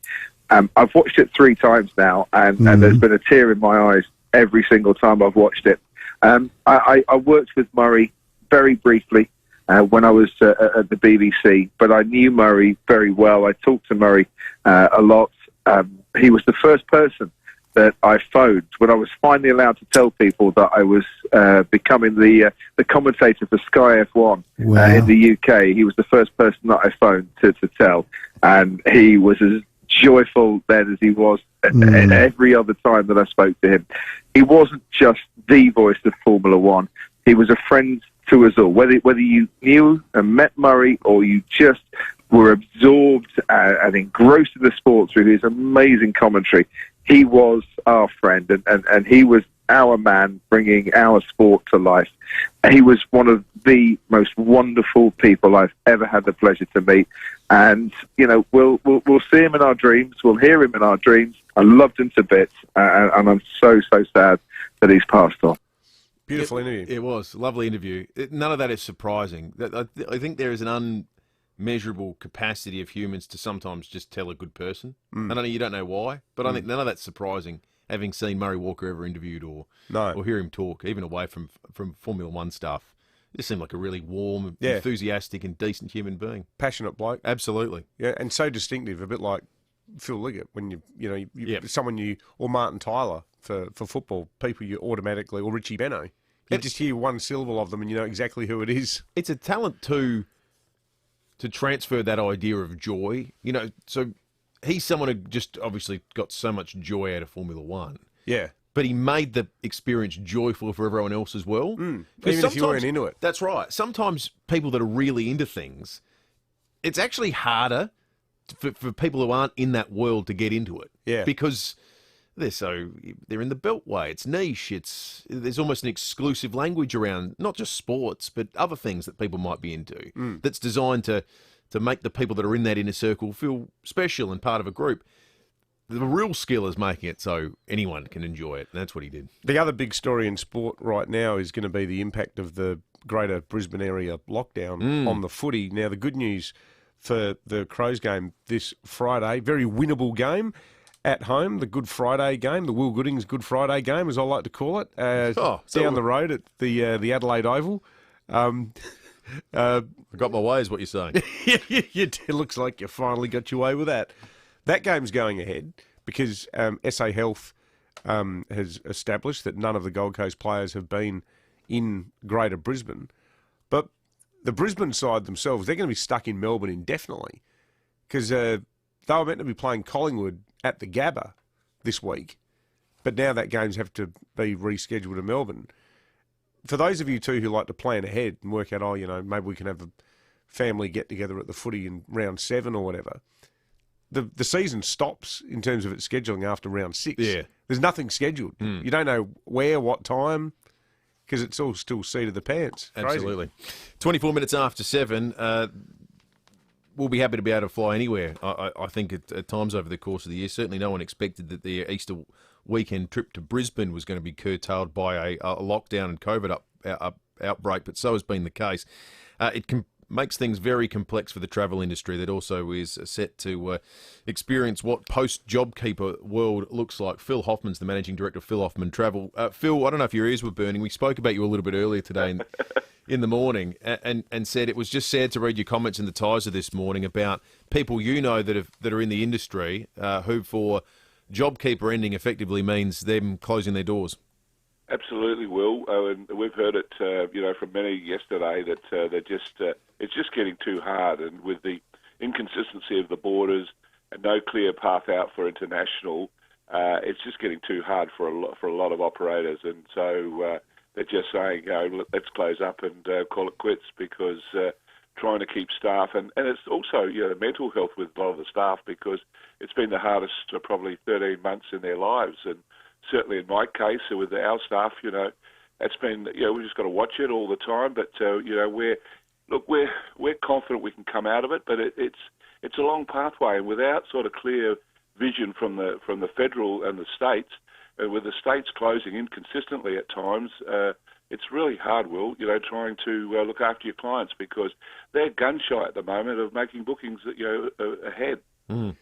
I've watched it 3 times now, and there's been a tear in my eyes every single time I've watched it. I worked with Murray very briefly when I was at the BBC, but I knew Murray very well. I talked to Murray a lot. He was the first person that I phoned when I was finally allowed to tell people that I was becoming the commentator for Sky F1 in the UK. He was the first person that I phoned to tell, and he was as joyful then as he was every other time that I spoke to him. He wasn't just the voice of Formula One. He was a friend to us all. Whether you knew and met Murray or you just were absorbed and engrossed in the sport through his amazing commentary, he was our friend and he was our man bringing our sport to life. He was one of the most wonderful people I've ever had the pleasure to meet. And, you know, we'll see him in our dreams. We'll hear him in our dreams. I loved him to bits, and I'm so sad that he's passed on. Beautiful interview. It was. Lovely interview. None of that is surprising. I think there is an unmeasurable capacity of humans to sometimes just tell a good person. I know you don't know why, but I think none of that's surprising, having seen Murray Walker ever interviewed or hear him talk, even away from Formula One stuff. He just seemed like a really warm, enthusiastic and decent human being. Passionate bloke. Absolutely. Yeah, and so distinctive, a bit like Phil Liggett, when you someone you, or Martin Tyler for football, people you automatically, or Richie Beno. You just hear one syllable of them and you know exactly who it is. It's a talent to transfer that idea of joy. You know, so he's someone who just obviously got so much joy out of Formula One. Yeah. But he made the experience joyful for everyone else as well. Even if you weren't into it. That's right. Sometimes people that are really into things, it's actually harder for people who aren't in that world to get into it. Yeah. Because they're in the beltway. It's niche. There's almost an exclusive language around not just sports, but other things that people might be into. That's designed to make the people that are in that inner circle feel special and part of a group. The real skill is making it so anyone can enjoy it, and that's what he did. The other big story in sport right now is going to be the impact of the greater Brisbane area lockdown on the footy. Now, the good news for the Crows game this Friday, very winnable game at home, the Good Friday game, the Will Goodings Good Friday game, as I like to call it, down the road at the Adelaide Oval. I got my way, is what you're saying. It looks like you finally got your way with that. That game's going ahead because SA Health has established that none of the Gold Coast players have been in Greater Brisbane. But the Brisbane side themselves, they're going to be stuck in Melbourne indefinitely because they were meant to be playing Collingwood at the Gabba this week. But now that games have to be rescheduled to Melbourne. For those of you too who like to plan ahead and work out, maybe we can have a family get-together at the footy in round 7 or whatever, the season stops in terms of its scheduling after round 6. Yeah. There's nothing scheduled. You don't know where, what time, because it's all still seat of the pants. Absolutely. 24 minutes after 7, we'll be happy to be able to fly anywhere, I think, at times over the course of the year. Certainly no one expected that the Easter weekend trip to Brisbane was going to be curtailed by a lockdown and COVID outbreak, but so has been the case. It makes things very complex for the travel industry that also is set to experience what post-JobKeeper world looks like. Phil Hoffman's the Managing Director of Phil Hoffman Travel. Phil, I don't know if your ears were burning. We spoke about you a little bit earlier today in the morning and said it was just sad to read your comments in the Tizer this morning about people that are in the industry who, for JobKeeper ending, effectively means them closing their doors. Absolutely, Will. And we've heard it, from many yesterday that it's just getting too hard, and with the inconsistency of the borders and no clear path out for international, it's just getting too hard for a lot of operators. And so they're just saying, let's close up and call it quits, because trying to keep staff, and it's also mental health with a lot of the staff, because it's been the hardest probably 13 months in their lives, and certainly in my case with our staff, it's been we've just got to watch it all the time, but we're confident we can come out of it, but it's a long pathway, and without sort of clear vision from the federal and the states, with the states closing inconsistently at times, it's really hard, Will, trying to look after your clients, because they're gun shy at the moment of making bookings ahead.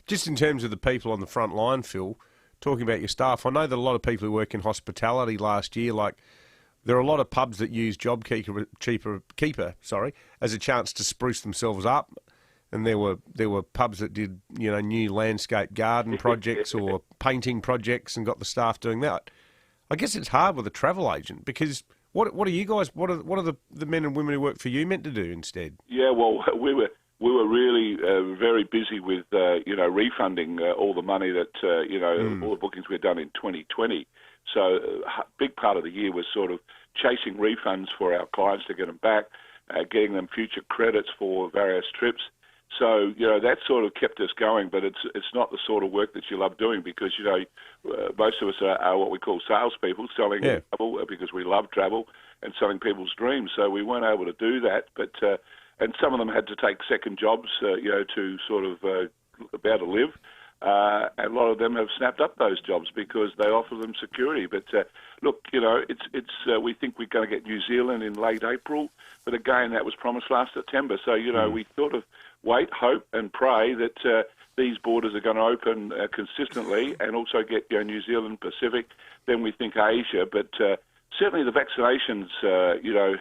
Just in terms of the people on the front line, Phil, talking about your staff, I know that a lot of people who work in hospitality last year, there are a lot of pubs that use JobKeeper as a chance to spruce themselves up, and there were pubs that did new landscape garden projects or painting projects and got the staff doing that. I guess it's hard with a travel agent, because what are you guys? What are the men and women who work for you meant to do instead? Yeah, well, we were really very busy with refunding all the money that all the bookings we'd done in 2020. So a big part of the year was sort of chasing refunds for our clients to get them back, getting them future credits for various trips. So that sort of kept us going, but it's not the sort of work that you love doing, because most of us are what we call salespeople, selling travel because we love travel and selling people's dreams. So we weren't able to do that, but and some of them had to take second jobs, to sort of be able to live. And a lot of them have snapped up those jobs because they offer them security. But look, we think we're going to get New Zealand in late April, but again, that was promised last September. So we sort of wait, hope, and pray that these borders are going to open consistently, and also get New Zealand, Pacific. Then we think Asia, but certainly the vaccinations,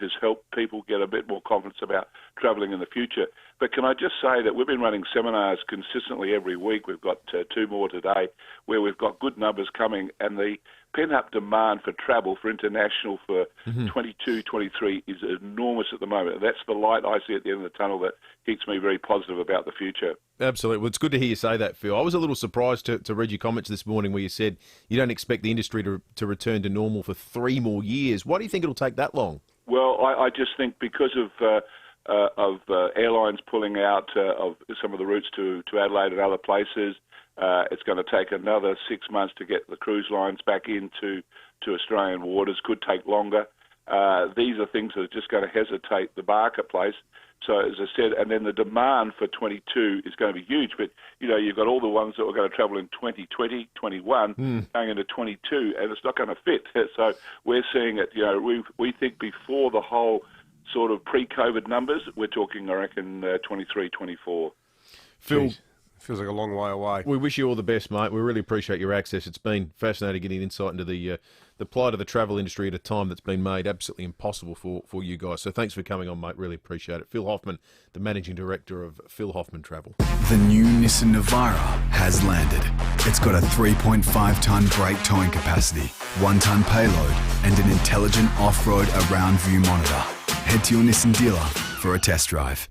has helped people get a bit more confidence about travelling in the future. But can I just say that we've been running seminars consistently every week. We've got 2 more today, where we've got good numbers coming, and the pent-up demand for travel, for international, for 22, 23 is enormous at the moment. And that's the light I see at the end of the tunnel that keeps me very positive about the future. Absolutely. Well, it's good to hear you say that, Phil. I was a little surprised to read your comments this morning where you said you don't expect the industry to return to normal for 3 more years. Why do you think it'll take that long? Well, I just think because of airlines pulling out of some of the routes to Adelaide and other places, it's going to take another 6 months to get the cruise lines back into Australian waters. Could take longer. These are things that are just going to hesitate the marketplace. So, as I said, and then the demand for 22 is going to be huge. But, you've got all the ones that were going to travel in 2020, 21, going into 22, and it's not going to fit. So we're seeing it, we think before the whole sort of pre-COVID numbers, we're talking, I reckon, 23, 24. Phil, feels like a long way away. We wish you all the best, mate. We really appreciate your access. It's been fascinating getting insight into the plight of the travel industry at a time that's been made absolutely impossible for you guys. So thanks for coming on, mate. Really appreciate it. Phil Hoffman, the Managing Director of Phil Hoffman Travel. The new Nissan Navara has landed. It's got a 3.5-tonne brake towing capacity, 1-tonne payload, and an intelligent off-road around view monitor. Head to your Nissan dealer for a test drive.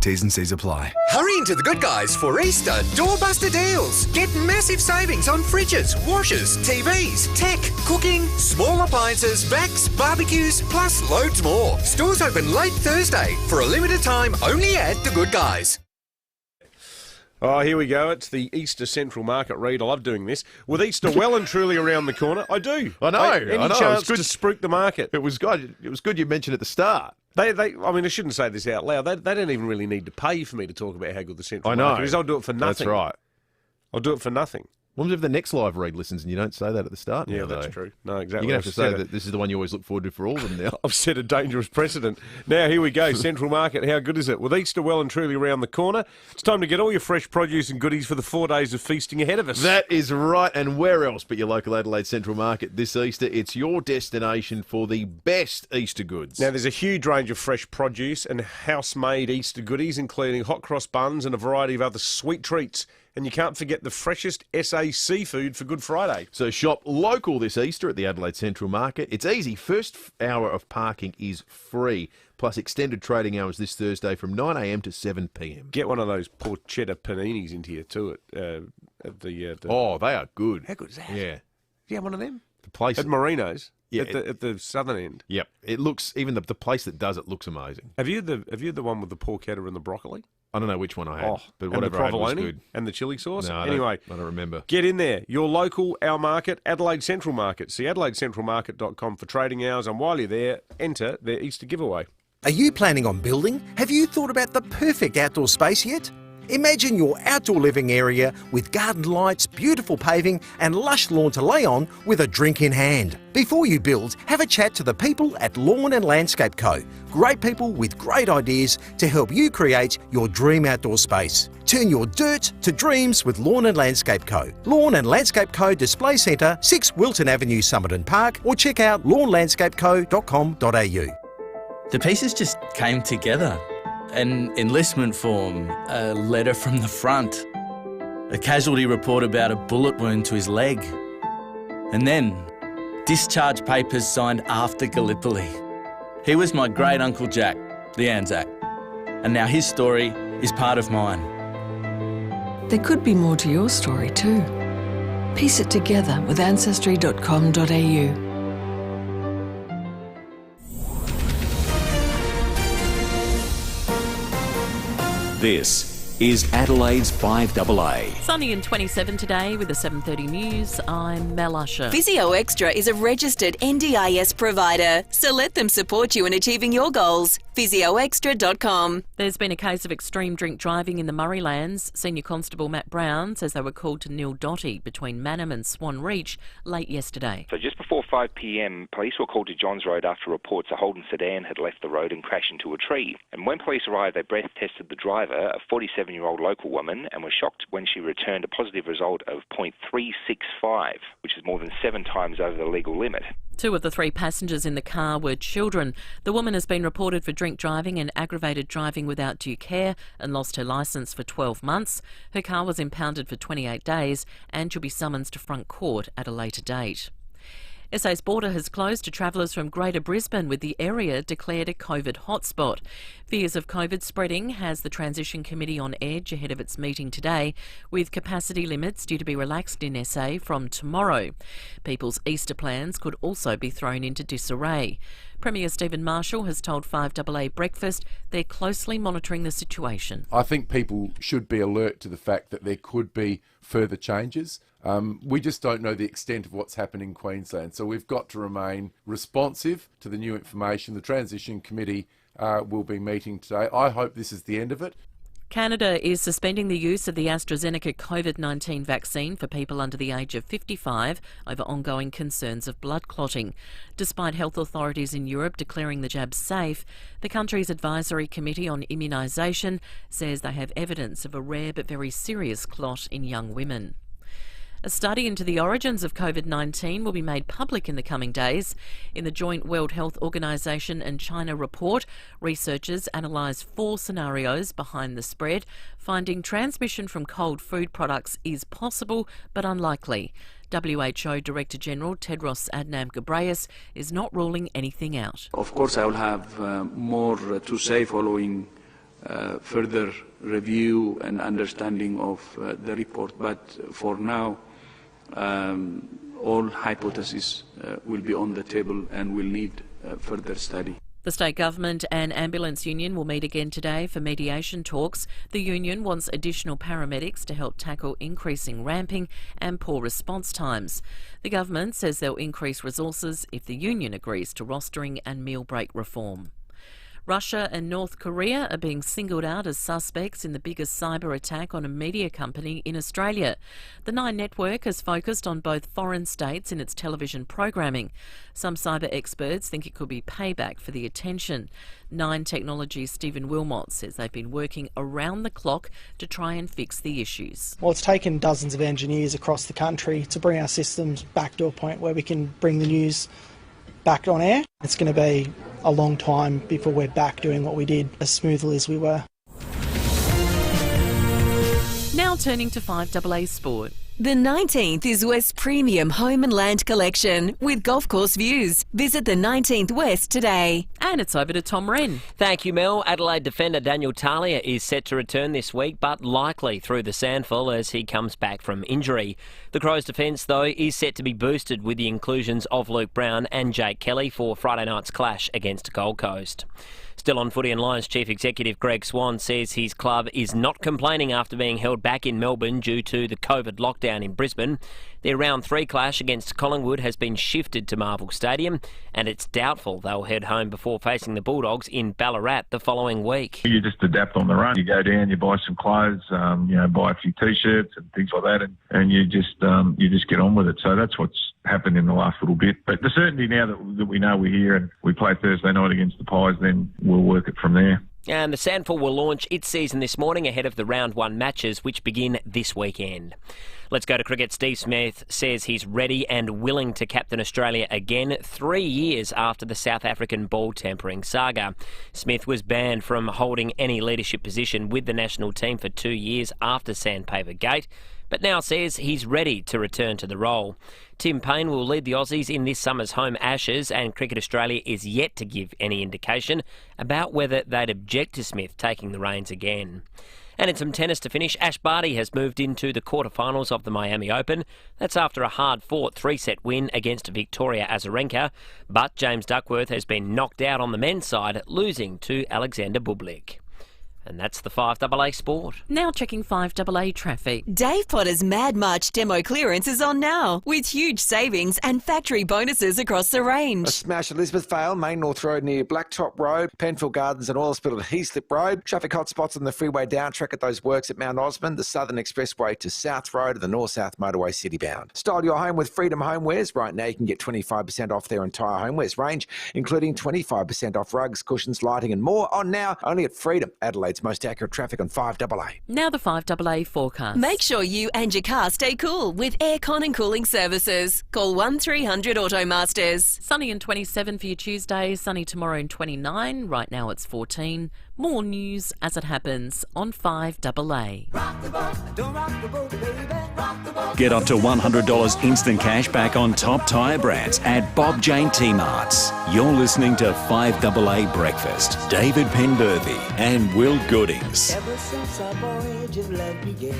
T's and C's apply. Hurry into the Good Guys for Easter doorbuster deals. Get massive savings on fridges, washers, TVs, tech, cooking, small appliances, vacs, barbecues, plus loads more. Stores open late Thursday. For a limited time, only at the Good Guys. Oh, here we go. It's the Easter Central Market read. I love doing this. With Easter well and truly around the corner. I do. I know. Any chance to spruik the market? It was good. It was good you mentioned at the start. I shouldn't say this out loud. They don't even really need to pay for me to talk about how good the Central Market is. I'll do it for nothing. That's right. I'll do it for nothing. What if the next live read listens and you don't say that at the start? Yeah, that's true. No, exactly. You're going to have to say that this is the one you always look forward to for all of them now. I've set a dangerous precedent. Now, here we go. Central Market, how good is it? With Easter well and truly around the corner, it's time to get all your fresh produce and goodies for the 4 days of feasting ahead of us. That is right. And where else but your local Adelaide Central Market this Easter? It's your destination for the best Easter goods. Now, there's a huge range of fresh produce and house-made Easter goodies, including hot cross buns and a variety of other sweet treats. And you can't forget the freshest SA seafood for Good Friday. So shop local this Easter at the Adelaide Central Market. It's easy. First hour of parking is free, plus extended trading hours this Thursday from 9 a.m. to 7 p.m. Get one of those porchetta paninis into you too. Oh, they are good. How good is that? Yeah. Do you have one of them? The place at Marino's. at the southern end. Yep. It looks, even the place that does it looks amazing. Have you the one with the porchetta and the broccoli? I don't know which one I had, but and whatever the I had was provolone good. and the chili sauce. No, anyway, I don't remember. Get in there. Your local, our market, Adelaide Central Market. See AdelaideCentralMarket.com for trading hours, and while you're there, enter their Easter giveaway. Are you planning on building? Have you thought about the perfect outdoor space yet? Imagine your outdoor living area with garden lights, beautiful paving and lush lawn to lay on with a drink in hand. Before you build, have a chat to the people at Lawn and Landscape Co. Great people with great ideas to help you create your dream outdoor space. Turn your dirt to dreams with Lawn and Landscape Co. Lawn and Landscape Co. Display Centre, 6 Wilton Avenue, Somerton Park, or check out lawnlandscapeco.com.au. The pieces just came together. An enlistment form, a letter from the front, a casualty report about a bullet wound to his leg, and then discharge papers signed after Gallipoli. He was my great Uncle Jack, the Anzac, and now his story is part of mine. There could be more to your story too. Piece it together with ancestry.com.au. This is Adelaide's 5AA. Sunny and 27 today with the 7:30 news. I'm Mel Usher. Physio Extra is a registered NDIS provider, so let them support you in achieving your goals. PhysioExtra.com. There's been a case of extreme drink driving in the Murraylands. Senior Constable Matt Brown says they were called to Nil Dotty between Mannum and Swan Reach late yesterday. So just before 5 p.m, police were called to Johns Road after reports a Holden sedan had left the road and crashed into a tree. And when police arrived, they breath tested the driver, a 47-year-old local woman, and were shocked when she returned a positive result of .365, which is more than 7 times over the legal limit. 2 of the 3 passengers in the car were children. The woman has been reported for drink driving and aggravated driving without due care and lost her licence for 12 months. Her car was impounded for 28 days and she'll be summoned to front court at a later date. SA's border has closed to travellers from Greater Brisbane, with the area declared a COVID hotspot. Fears of COVID spreading has the Transition Committee on edge ahead of its meeting today, with capacity limits due to be relaxed in SA from tomorrow. People's Easter plans could also be thrown into disarray. Premier Stephen Marshall has told 5AA Breakfast they're closely monitoring the situation. I think people should be alert to the fact that there could be further changes. We just don't know the extent of what's happening in Queensland, so we've got to remain responsive to the new information. The Transition Committee will be meeting today. I hope this is the end of it. Canada is suspending the use of the AstraZeneca COVID-19 vaccine for people under the age of 55 over ongoing concerns of blood clotting. Despite health authorities in Europe declaring the jab safe, the country's Advisory Committee on Immunisation says they have evidence of a rare but very serious clot in young women. A study into the origins of COVID-19 will be made public in the coming days. In the joint World Health Organization and China report, researchers analysed 4 scenarios behind the spread, finding transmission from cold food products is possible but unlikely. WHO Director General Tedros Adhanom Ghebreyesus is not ruling anything out. Of course, I will have more to say following further review and understanding of the report, but for now, all hypotheses will be on the table and will need further study. The state government and ambulance union will meet again today for mediation talks. The union wants additional paramedics to help tackle increasing ramping and poor response times. The government says they'll increase resources if the union agrees to rostering and meal break reform. Russia and North Korea are being singled out as suspects in the biggest cyber attack on a media company in Australia. The Nine network has focused on both foreign states in its television programming. Some cyber experts think it could be payback for the attention. Nine Technology's Stephen Wilmot says they've been working around the clock to try and fix the issues. Well, it's taken dozens of engineers across the country to bring our systems back to a point where we can bring the news back on air. It's going to be a long time before we're back doing what we did as smoothly as we were. Now turning to 5AA Sport. The 19th is West's premium home and land collection with golf course views. Visit the 19th West today. And it's over to Tom Wren. Thank you, Mel. Adelaide defender Daniel Talia is set to return this week, but likely through the sandful as he comes back from injury. The Crows' defence, though, is set to be boosted with the inclusions of Luke Brown and Jake Kelly for Friday night's clash against Gold Coast. Still on footy, and Lions Chief Executive Greg Swan says his club is not complaining after being held back in Melbourne due to the COVID lockdown in Brisbane. Their round 3 clash against Collingwood has been shifted to Marvel Stadium, and it's doubtful they'll head home before facing the Bulldogs in Ballarat the following week. You just adapt on the run. You go down, you buy some clothes, buy a few T-shirts and things like that, and you just get on with it. So that's what's happened in the last little bit. But the certainty now that we know we're here and we play Thursday night against the Pies, then we'll work it from there. And the Sandful will launch its season this morning ahead of the round 1 matches, which begin this weekend. Let's go to cricket. Steve Smith says he's ready and willing to captain Australia again 3 years after the South African ball tampering saga. Smith was banned from holding any leadership position with the national team for 2 years after Sandpaper Gate, but now says he's ready to return to the role. Tim Payne will lead the Aussies in this summer's home Ashes, and Cricket Australia is yet to give any indication about whether they'd object to Smith taking the reins again. And in some tennis to finish, Ash Barty has moved into the quarterfinals of the Miami Open. That's after a hard-fought 3-set win against Victoria Azarenka. But James Duckworth has been knocked out on the men's side, losing to Alexander Bublik. And that's the 5AA Sport. Now checking 5AA traffic. Dave Potter's Mad March demo clearance is on now with huge savings and factory bonuses across the range. A smash at Elizabeth Vale, Main North Road near Blacktop Road, Penfield Gardens and oil spill at Heaslip Road. Traffic hotspots on the freeway down track at those works at Mount Osmond, the Southern Expressway to South Road and the North-South Motorway city-bound. Style your home with Freedom Homewares. Right now you can get 25% off their entire homewares range, including 25% off rugs, cushions, lighting and more. On now, only at Freedom, Adelaide's most accurate traffic on 5AA. Now the 5AA forecast. Make sure you and your car stay cool with aircon and cooling services. Call 1300 Automasters. Sunny and 27 for your Tuesday. Sunny tomorrow and 29. Right now it's 14. More news as it happens on 5AA. Get up to $100 instant cash back on top tyre brands at Bob Jane T-Marts. You're listening to 5AA Breakfast. David Penberthy and Will Goodings. Ever since our voyage of love began,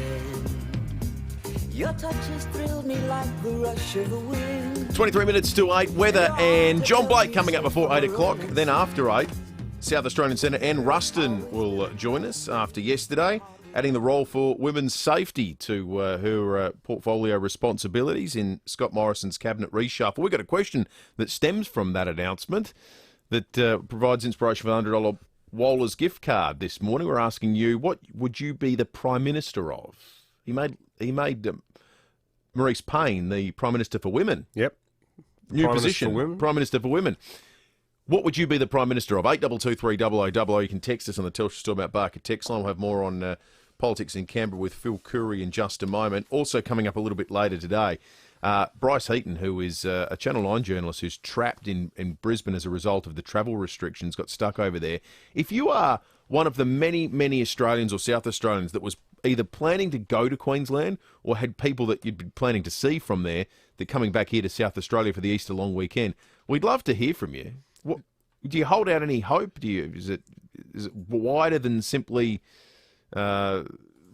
your touch has thrilled me like the rush of the wind. 23 minutes to 8, weather and John Blake coming up before 8 o'clock. Then after 8, South Australian Centre and Ruston will join us after yesterday, adding the role for women's safety to her portfolio responsibilities in Scott Morrison's cabinet reshuffle. We've got a question that stems from that announcement that provides inspiration for the $100 Waller's gift card this morning. We're asking you, what would you be the Prime Minister of? He made Maurice Payne the Prime Minister for Women. Yep. New Prime position, Minister for Women. Prime Minister for Women. What would you be the Prime Minister of? 8223 You can text us on the Telstra Stormont Barker text line. We'll have more on politics in Canberra with Phil Curry in just a moment. Also coming up a little bit later today, Bryce Heaton, who is a Channel 9 journalist who's trapped in Brisbane as a result of the travel restrictions, got stuck over there. If you are one of the many, many Australians or South Australians that was either planning to go to Queensland or had people that you'd been planning to see from there that coming back here to South Australia for the Easter long weekend, we'd love to hear from you. What, do you hold out any hope? Is it wider than simply the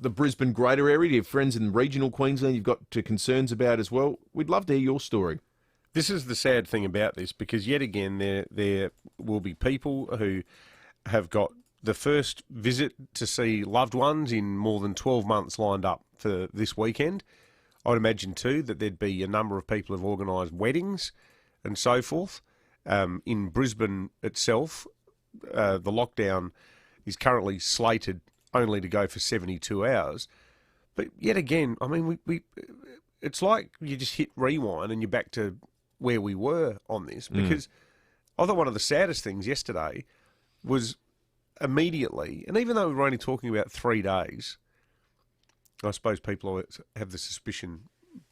Brisbane greater area? Do you have friends in regional Queensland you've got concerns about as well? We'd love to hear your story. This is the sad thing about this, because yet again there will be people who have got the first visit to see loved ones in more than 12 months lined up for this weekend. I would imagine too that there'd be a number of people who've organised weddings and so forth. In Brisbane itself, the lockdown is currently slated only to go for 72 hours. But yet again, I mean, it's like you just hit rewind and you're back to where we were on this, because I thought one of the saddest things yesterday was immediately, and even though we were only talking about 3 days, I suppose people always have the suspicion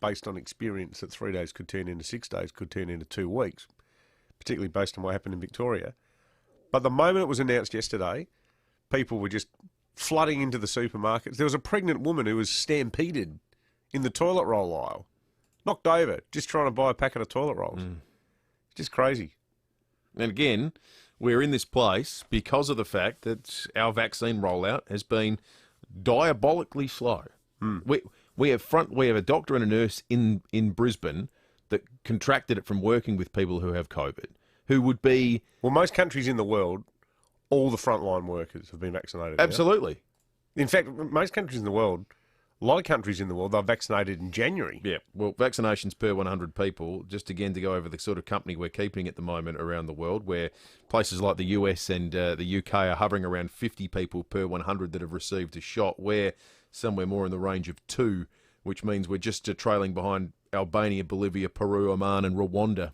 based on experience that 3 days could turn into 6 days, could turn into 2 weeks, particularly based on what happened in Victoria. But the moment it was announced yesterday, people were just flooding into the supermarkets. There was a pregnant woman who was stampeded in the toilet roll aisle. Knocked over, just trying to buy a packet of toilet rolls. Just crazy. And again, we're in this place because of the fact that our vaccine rollout has been diabolically slow. We have a doctor and a nurse in Brisbane that contracted it from working with people who have COVID, who would be... Well, most countries in the world, all the frontline workers have been vaccinated. Absolutely. Now. In fact, most countries in the world, a lot of countries in the world, they're vaccinated in January. Yeah, well, vaccinations per 100 people, just again to go over the sort of company we're keeping at the moment around the world, where places like the US and the UK are hovering around 50 people per 100 that have received a shot. We're somewhere more in the range of 2, which means we're just trailing behind Albania, Bolivia, Peru, Oman and Rwanda.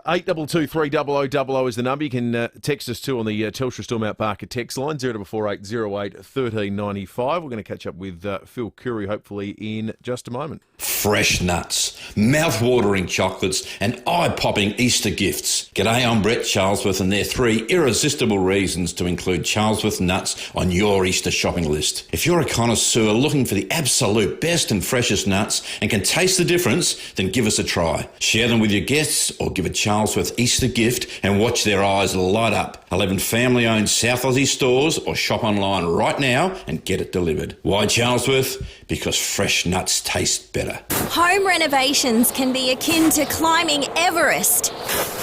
822 300 00 is the number. You can text us too on the Telstra Stormount Barker text line, 0448 08 1395. We're going to catch up with Phil Curry, hopefully, in just a moment. Fresh nuts, mouth-watering chocolates and eye-popping Easter gifts. G'day, I'm Brett Charlesworth and there are 3 irresistible reasons to include Charlesworth nuts on your Easter shopping list. If you're a connoisseur looking for the absolute best and freshest nuts and can taste the difference, then give us a try. Share them with your guests or give a Charlesworth Easter gift and watch their eyes light up. 11 family-owned South Aussie stores or shop online right now and get it delivered. Why Charlesworth? Because fresh nuts taste better. Home renovations can be akin to climbing Everest.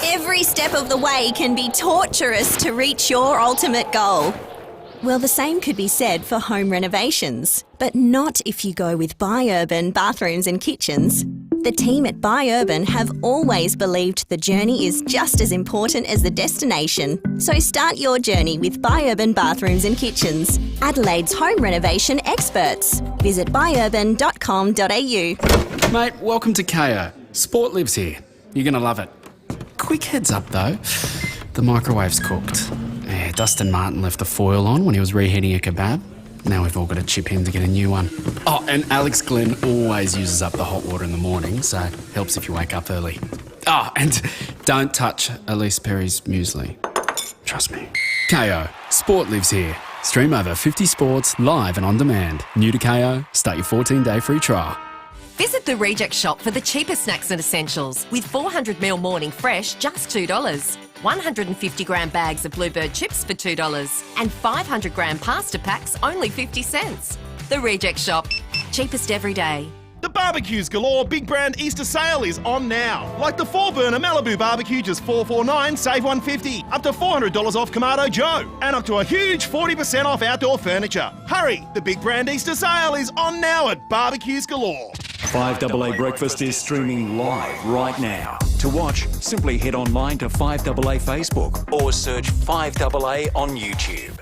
Every step of the way can be torturous to reach your ultimate goal. Well, the same could be said for home renovations, but not if you go with Buy-Urban Bathrooms and Kitchens. The team at Buy-Urban have always believed the journey is just as important as the destination. So start your journey with Buy-Urban Bathrooms and Kitchens, Adelaide's home renovation experts. Visit buyurban.com.au. Mate, welcome to KO. Sport lives here. You're going to love it. Quick heads up though, the microwave's cooked. Yeah, Dustin Martin left the foil on when he was reheating a kebab. Now we've all got to chip in to get a new one. Oh, and Alex Glenn always uses up the hot water in the morning, so helps if you wake up early. Oh, and don't touch Elise Perry's muesli. Trust me. KO. Sport lives here. Stream over 50 sports, live and on demand. New to KO, start your 14-day free trial. Visit the Reject Shop for the cheapest snacks and essentials, with 400ml Morning Fresh, just $2. 150-gram bags of Bluebird chips for $2 and 500-gram pasta packs only 50 cents. The Reject Shop, cheapest every day. The Barbecues Galore Big Brand Easter Sale is on now. Like the 4-burner Malibu barbecue, just $449, save $150. Up to $400 off Kamado Joe. And up to a huge 40% off outdoor furniture. Hurry, the Big Brand Easter Sale is on now at Barbecues Galore. 5AA Breakfast is streaming live right now. To watch, simply head online to 5AA Facebook or search 5AA on YouTube.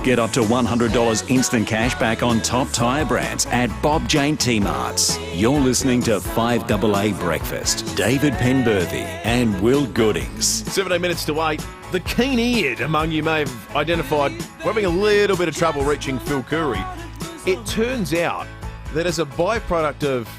Get up to $100 instant cash back on top tyre brands at Bob Jane T-Marts. You're listening to 5AA Breakfast. David Penberthy and Will Goodings. 17 minutes to 8. The keen-eared among you may have identified we're having a little bit of trouble reaching Phil Curry. It turns out that as a byproduct of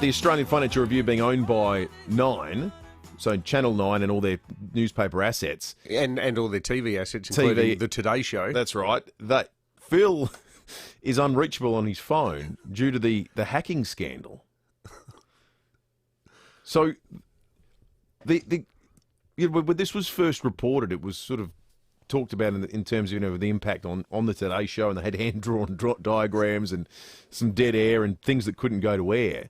the Australian Financial Review being owned by Nine, so Channel 9 and all their newspaper assets. And all their TV assets, including the Today Show. That's right. That Phil is unreachable on his phone due to the hacking scandal. So when this was first reported, it was sort of talked about in terms of the impact on the Today Show, and they had hand-drawn diagrams and some dead air and things that couldn't go to air.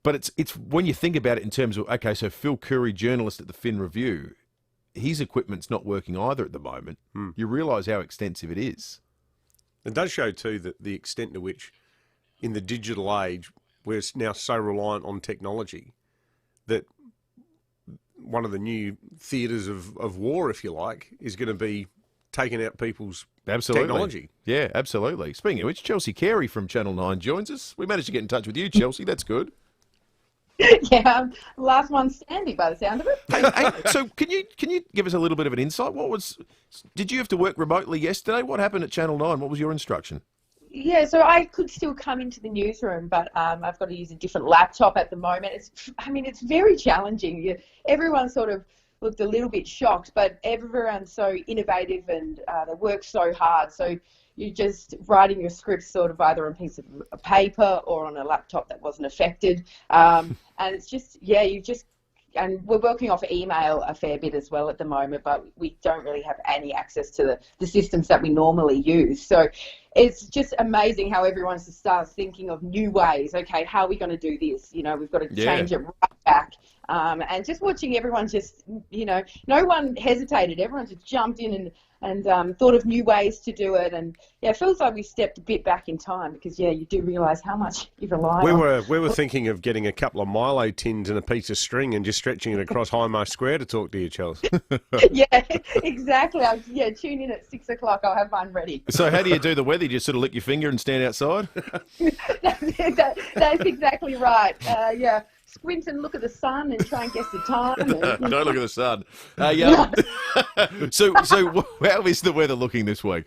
But it's when you think about it in terms of, okay, so Phil Curry, journalist at the Fin Review, his equipment's not working either at the moment. You realise how extensive it is. It does show too that the extent to which, in the digital age, we're now so reliant on technology that one of the new theatres of war, if you like, is going to be taking out people's technology. Yeah, absolutely. Speaking of which, Chelsea Carey from Channel 9 joins us. We managed to get in touch with you, Chelsea. That's good. Yeah, last one standing by the sound of it. Hey, so can you give us a little bit of an insight? Did you have to work remotely yesterday? What happened at Channel 9? What was your instruction? Yeah, so I could still come into the newsroom, but I've got to use a different laptop at the moment. It's very challenging. Everyone's sort of looked a little bit shocked, but everyone's so innovative and they work so hard. So you're just writing your scripts sort of either on a piece of paper or on a laptop that wasn't affected. And it's just, and we're working off email a fair bit as well at the moment, but we don't really have any access to the systems that we normally use. So it's just amazing how everyone starts thinking of new ways. Okay, how are we going to do this? We've got to change it right back. And just watching everyone no one hesitated. Everyone just jumped in and thought of new ways to do it. And it feels like we stepped a bit back in time because, you do realise how much you rely on. We were thinking of getting a couple of Milo tins and a piece of string and just stretching it across Hindmarsh Square to talk to you, Chelsea. Yeah, exactly. Tune in at 6 o'clock. I'll have mine ready. So how do you do the weather? Do you sort of lick your finger and stand outside? That's exactly right. Squint and look at the sun and try and guess the time. Don't look at the sun. So how is the weather looking this week?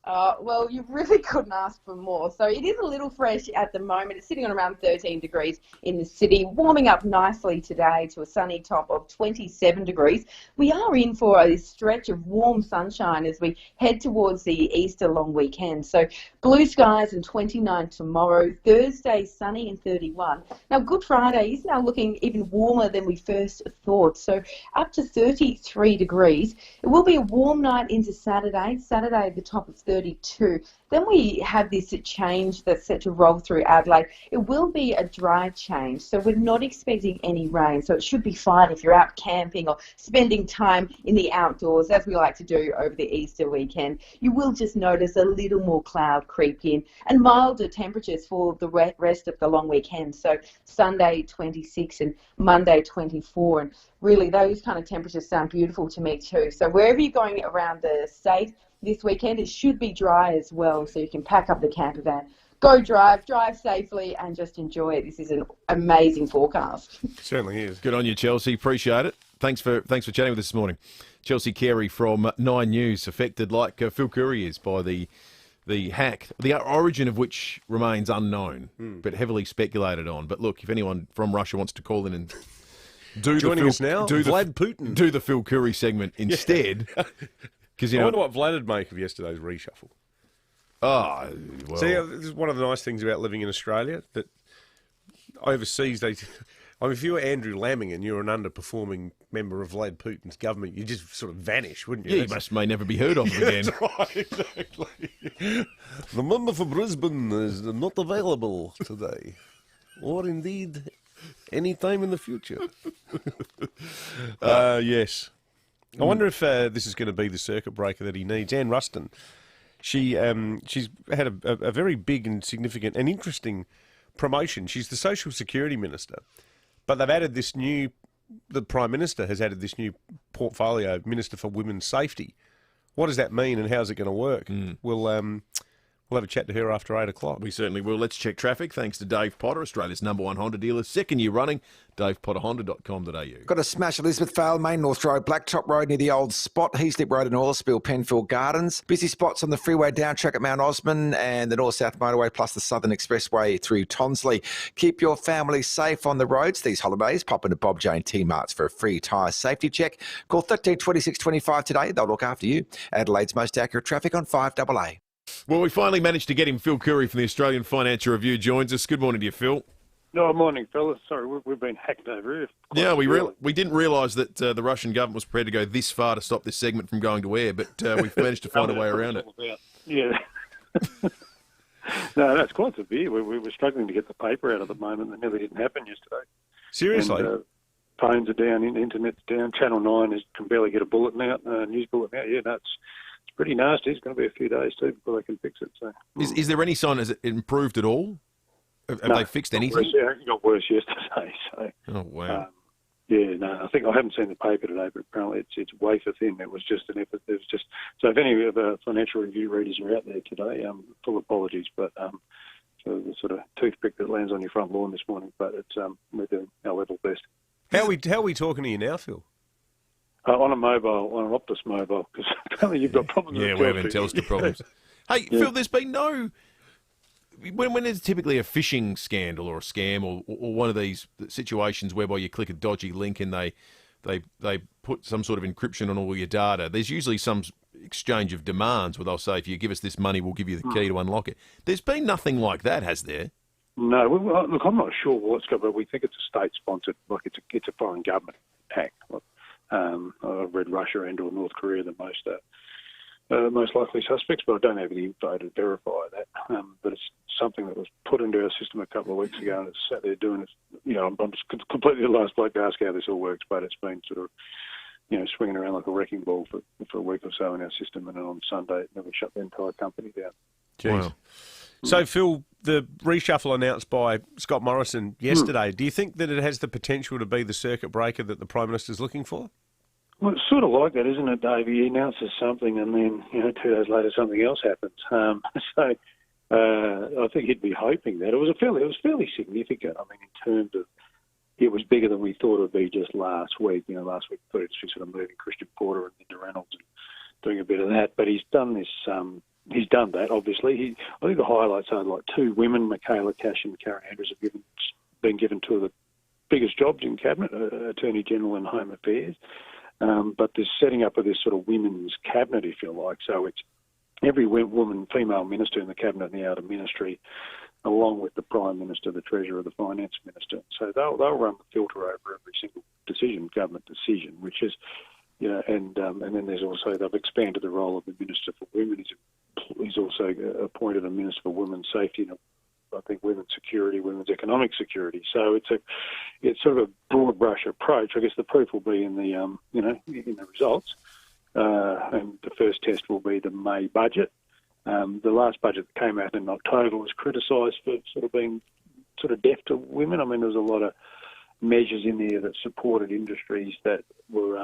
Well, you really couldn't ask for more. So it is a little fresh at the moment. It's sitting on around 13 degrees in the city, warming up nicely today to a sunny top of 27 degrees. We are in for a stretch of warm sunshine as we head towards the Easter long weekend. So blue skies and 29 tomorrow. Thursday, sunny and 31. Now, Good Friday is now looking even warmer than we first thought. So up to 33 degrees. It will be a warm night into Saturday. Saturday at the top of 32. Then we have this change that's set to roll through Adelaide. It will be a dry change, so we're not expecting any rain. So it should be fine if you're out camping or spending time in the outdoors, as we like to do over the Easter weekend. You will just notice a little more cloud creep in and milder temperatures for the rest of the long weekend. So Sunday 26 and Monday 24. And really those kind of temperatures sound beautiful to me too. So wherever you're going around the state this weekend, it should be dry as well, so you can pack up the camper van, go drive safely, and just enjoy it. This is an amazing forecast. Certainly is. Good on you, Chelsea. Appreciate it. Thanks for chatting with us this morning. Chelsea Carey from 9 News, affected like Phil Curry is by the hack, the origin of which remains unknown, but heavily speculated on. But look, if anyone from Russia wants to call in and Joining us now, Vlad Putin. Do the Phil Curry segment instead. I wonder what Vlad would make of yesterday's reshuffle. Oh, well. See, this is one of the nice things about living in Australia, that overseas, if you were Andrew Laming and you were an underperforming member of Vlad Putin's government, you'd just sort of vanish, wouldn't you? Yeah, you may never be heard of again. That's right, exactly. The member for Brisbane is not available today, or indeed any time in the future. Yes. I wonder if this is going to be the circuit breaker that he needs. Anne Ruston, she's had a very big and significant and interesting promotion. She's the Social Security Minister, but they've added the Prime Minister has added this new portfolio, Minister for Women's Safety. What does that mean and how's it going to work? We'll have a chat to her after 8 o'clock. We certainly will. Let's check traffic. Thanks to Dave Potter, Australia's #1 Honda dealer, second year running, davepotterhonda.com.au. Got a smash Elizabeth Vale, Main North Road, Blacktop Road near the old spot, Heaslip Road and Oil Spill, Penfield Gardens. Busy spots on the freeway down track at Mount Osman and the North-South Motorway, plus the Southern Expressway through Tonsley. Keep your family safe on the roads these holidays. Pop into Bob Jane T-Marts for a free tyre safety check. Call 13 26 25 today. They'll look after you. Adelaide's most accurate traffic on 5AA. Well, we finally managed to get him. Phil Curry from the Australian Financial Review joins us. Good morning to you, Phil. No, morning, fellas. Sorry, we've been hacked over here. Yeah, we didn't realise that the Russian government was prepared to go this far to stop this segment from going to air, but we've managed to find a way around it. Yeah. No, that's quite severe. We were struggling to get the paper out at the moment. It nearly didn't happen yesterday. Seriously? And, phones are down, internet's down. Channel 9 can barely get a bulletin out, news bulletin out. Yeah, no, it's pretty nasty. It's going to be a few days too before they can fix it. So, is there any sign? Has it improved at all? Have they fixed anything? It got worse yesterday. So, oh wow. I think I haven't seen the paper today, but apparently it's wafer thin. It was just an effort. It was just so. If any of our Financial Review readers are out there today, full apologies, but for the sort of toothpick that lands on your front lawn this morning. But it's we're doing our level best. How are we talking to you now, Phil? On an Optus mobile, because apparently you've got problems with we're having Telstra problems. Hey, Phil, there's been no... When there's typically a phishing scandal or a scam or one of these situations whereby you click a dodgy link and they put some sort of encryption on all your data, there's usually some exchange of demands where they'll say, if you give us this money, we'll give you the key to unlock it. There's been nothing like that, has there? No, look, I'm not sure what's going on, but we think it's a state-sponsored, like it's a foreign government act. I've read Russia and or North Korea the most likely suspects, but I don't have any info to verify that. But it's something that was put into our system a couple of weeks ago, and it's sat there doing it. I'm just completely the last bloke to ask how this all works, but it's been sort of, swinging around like a wrecking ball for a week or so in our system, and then on Sunday, then we shut the entire company down. Jeez. Wow. So, Phil, the reshuffle announced by Scott Morrison yesterday, do you think that it has the potential to be the circuit breaker that the Prime Minister's looking for? Well, it's sort of like that, isn't it, Dave? He announces something and then, 2 days later something else happens. I think he'd be hoping that. It was fairly significant. I mean, in terms of, it was bigger than we thought it would be just last week. Last week we thought it's just sort of moving Christian Porter and into Reynolds and doing a bit of that. But he's done this. He's done that, obviously. I think the highlights are like 2 women, Michaela Cash and Karen Andrews, have been given 2 of the biggest jobs in Cabinet, Attorney General and Home Affairs. But there's setting up of this sort of women's cabinet, if you like. So it's every woman, female minister in the cabinet and the outer ministry, along with the Prime Minister, the Treasurer, the Finance Minister. So they'll run the filter over every single government decision, which is, and then there's also, they've expanded the role of the Minister for Women. He's also appointed a Minister for Women's Safety and I think women's security, women's economic security. So it's sort of a broad brush approach. I guess the proof will be in the in the results, and the first test will be the May budget. The last budget that came out in October was criticised for sort of being sort of deaf to women. I mean, there was a lot of measures in there that supported industries that were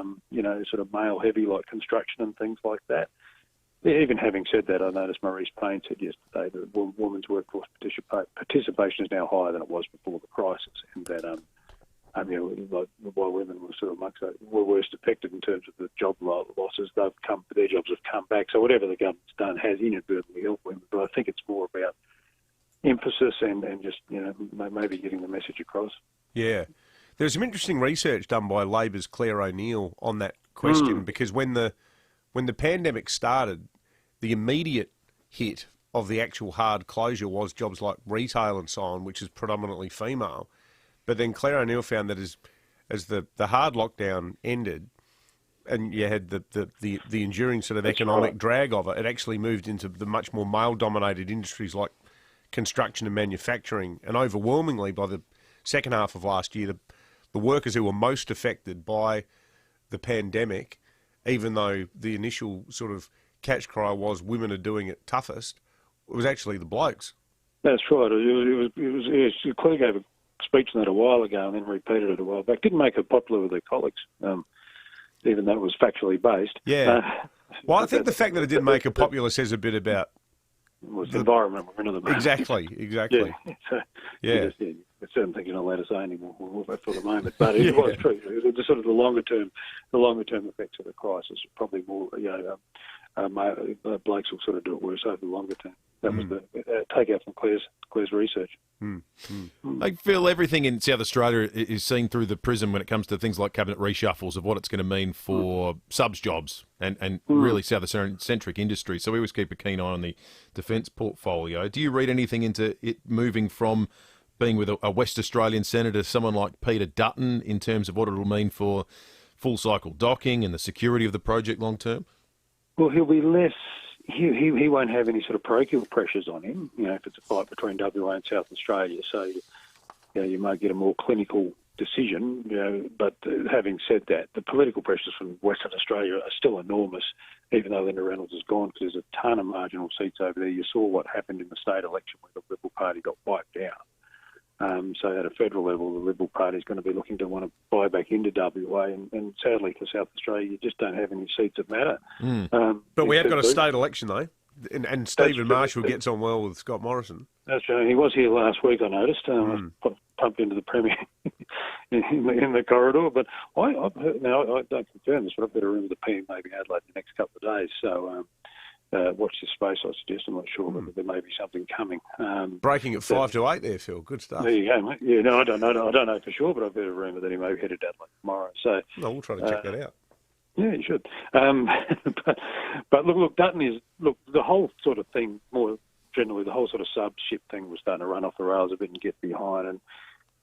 sort of male heavy, like construction and things like that. Even having said that, I noticed Maurice Payne said yesterday that women's workforce participation is now higher than it was before the crisis, and that while women were sort of were worst affected in terms of the job losses, their jobs have come back. So whatever the government's done has inadvertently helped women, but I think it's more about emphasis and just maybe getting the message across. Yeah, there's some interesting research done by Labor's Claire O'Neill on that question because when the pandemic started, the immediate hit of the actual hard closure was jobs like retail and so on, which is predominantly female. But then Claire O'Neill found that as the hard lockdown ended and you had the enduring sort of economic drag of it, it actually moved into the much more male-dominated industries like construction and manufacturing. And overwhelmingly, by the second half of last year, the workers who were most affected by the pandemic, even though the initial sort of catch cry was women are doing it toughest, it was actually the blokes. That's right. Claire gave a speech on that a while ago and then repeated it a while back. Didn't make it popular with her colleagues, even though it was factually based. Yeah. Well, I think the fact that it didn't make it popular says a bit about the environment we're in at the moment. Exactly. Yeah. It's certain things you're not allowed to say anymore for the moment, but it was true. The sort of the longer term effects of the crisis probably more. Blokes will sort of do it worse over the longer term. That was the takeout from Claire's research. I feel everything in South Australia is seen through the prism when it comes to things like cabinet reshuffles of what it's going to mean for subs jobs and really South Australian-centric industry. So we always keep a keen eye on the defence portfolio. Do you read anything into it moving from being with a West Australian senator, someone like Peter Dutton, in terms of what it'll mean for full cycle docking and the security of the project long term? Well, he'll be less. He won't have any sort of parochial pressures on him. If it's a fight between WA and South Australia, so you might get a more clinical decision. But having said that, the political pressures from Western Australia are still enormous, even though Linda Reynolds is gone, because there's a ton of marginal seats over there. You saw what happened in the state election where the Liberal Party got wiped out. So at a federal level, the Liberal Party is going to be looking to want to buy back into WA, and sadly for South Australia, you just don't have any seats that matter. But we have got a state election, though, and Stephen Marshall gets on well with Scott Morrison. That's right. He was here last week, I noticed. I was pumped into the Premier in the corridor. But I've heard, now, I don't confirm this, but I've got a room with the PM maybe Adelaide in the next couple of days. So watch this space, I suggest. I'm not sure, but there may be something coming. Breaking at 5 to 8 there, Phil. Good stuff. There you go, mate. Yeah, no, I don't know for sure, but I've got a rumour that he may be headed Adelaide tomorrow. So we'll try to check that out. Yeah, you should. But look, Dutton is the whole sort of thing. More generally, the whole sort of sub-ship thing was starting to run off the rails a bit and get behind, and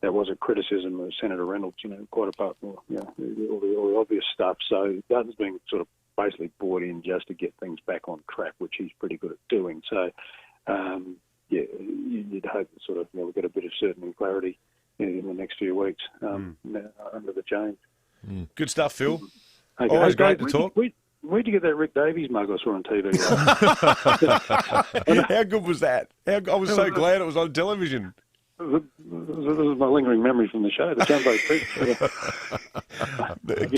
there was a criticism of Senator Reynolds. Quite apart from all the obvious stuff. So Dutton's been sort of basically brought in just to get things back on track, which he's pretty good at doing. So, you'd hope that sort of we'll get a bit of certainty and clarity in the next few weeks under the change. Good stuff, Phil. Okay. Always great to talk. Where'd you get that Rick Davies mug I saw on TV? How good was that? I was so glad it was on television. This is my lingering memory from the show, the Jumbo Treat.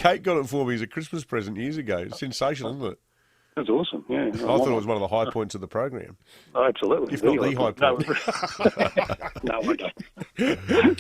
Kate got it for me as a Christmas present years ago. Sensational, isn't it? That's awesome, yeah. I thought it was one of the high points of the program. Oh, absolutely. If not the high point. No, I don't.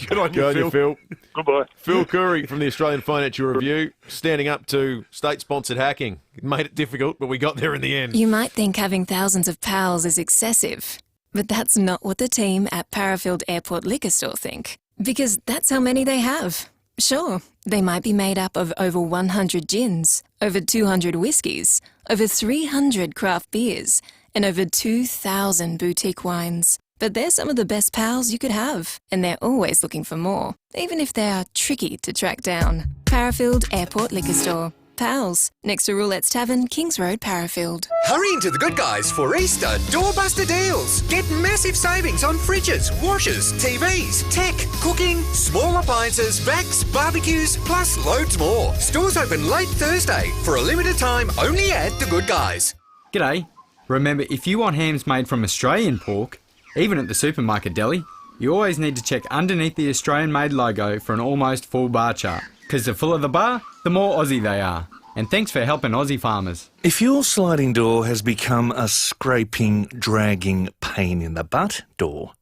Good on you, Phil. Goodbye. Phil Curry from the Australian Financial Review, standing up to state-sponsored hacking. It made it difficult, but we got there in the end. You might think having thousands of pals is excessive, but that's not what the team at Parafield Airport Liquor Store think, because that's how many they have. Sure, they might be made up of over 100 gins, over 200 whiskies, over 300 craft beers, and over 2,000 boutique wines. But they're some of the best pals you could have, and they're always looking for more, even if they are tricky to track down. Parafield Airport Liquor Store. Pals, next to Roulette's Tavern, Kings Road, Parafield. Hurry into the Good Guys for Easter doorbuster deals. Get massive savings on fridges, washers, TVs, tech, cooking, small appliances, vacs, barbecues, plus loads more. Stores open late Thursday. For a limited time, only at the Good Guys. G'day. Remember, if you want hams made from Australian pork, even at the supermarket deli, you always need to check underneath the Australian-made logo for an almost full bar chart. Because the fuller the bar, the more Aussie they are. And thanks for helping Aussie farmers. If your sliding door has become a scraping, dragging, pain in the butt door,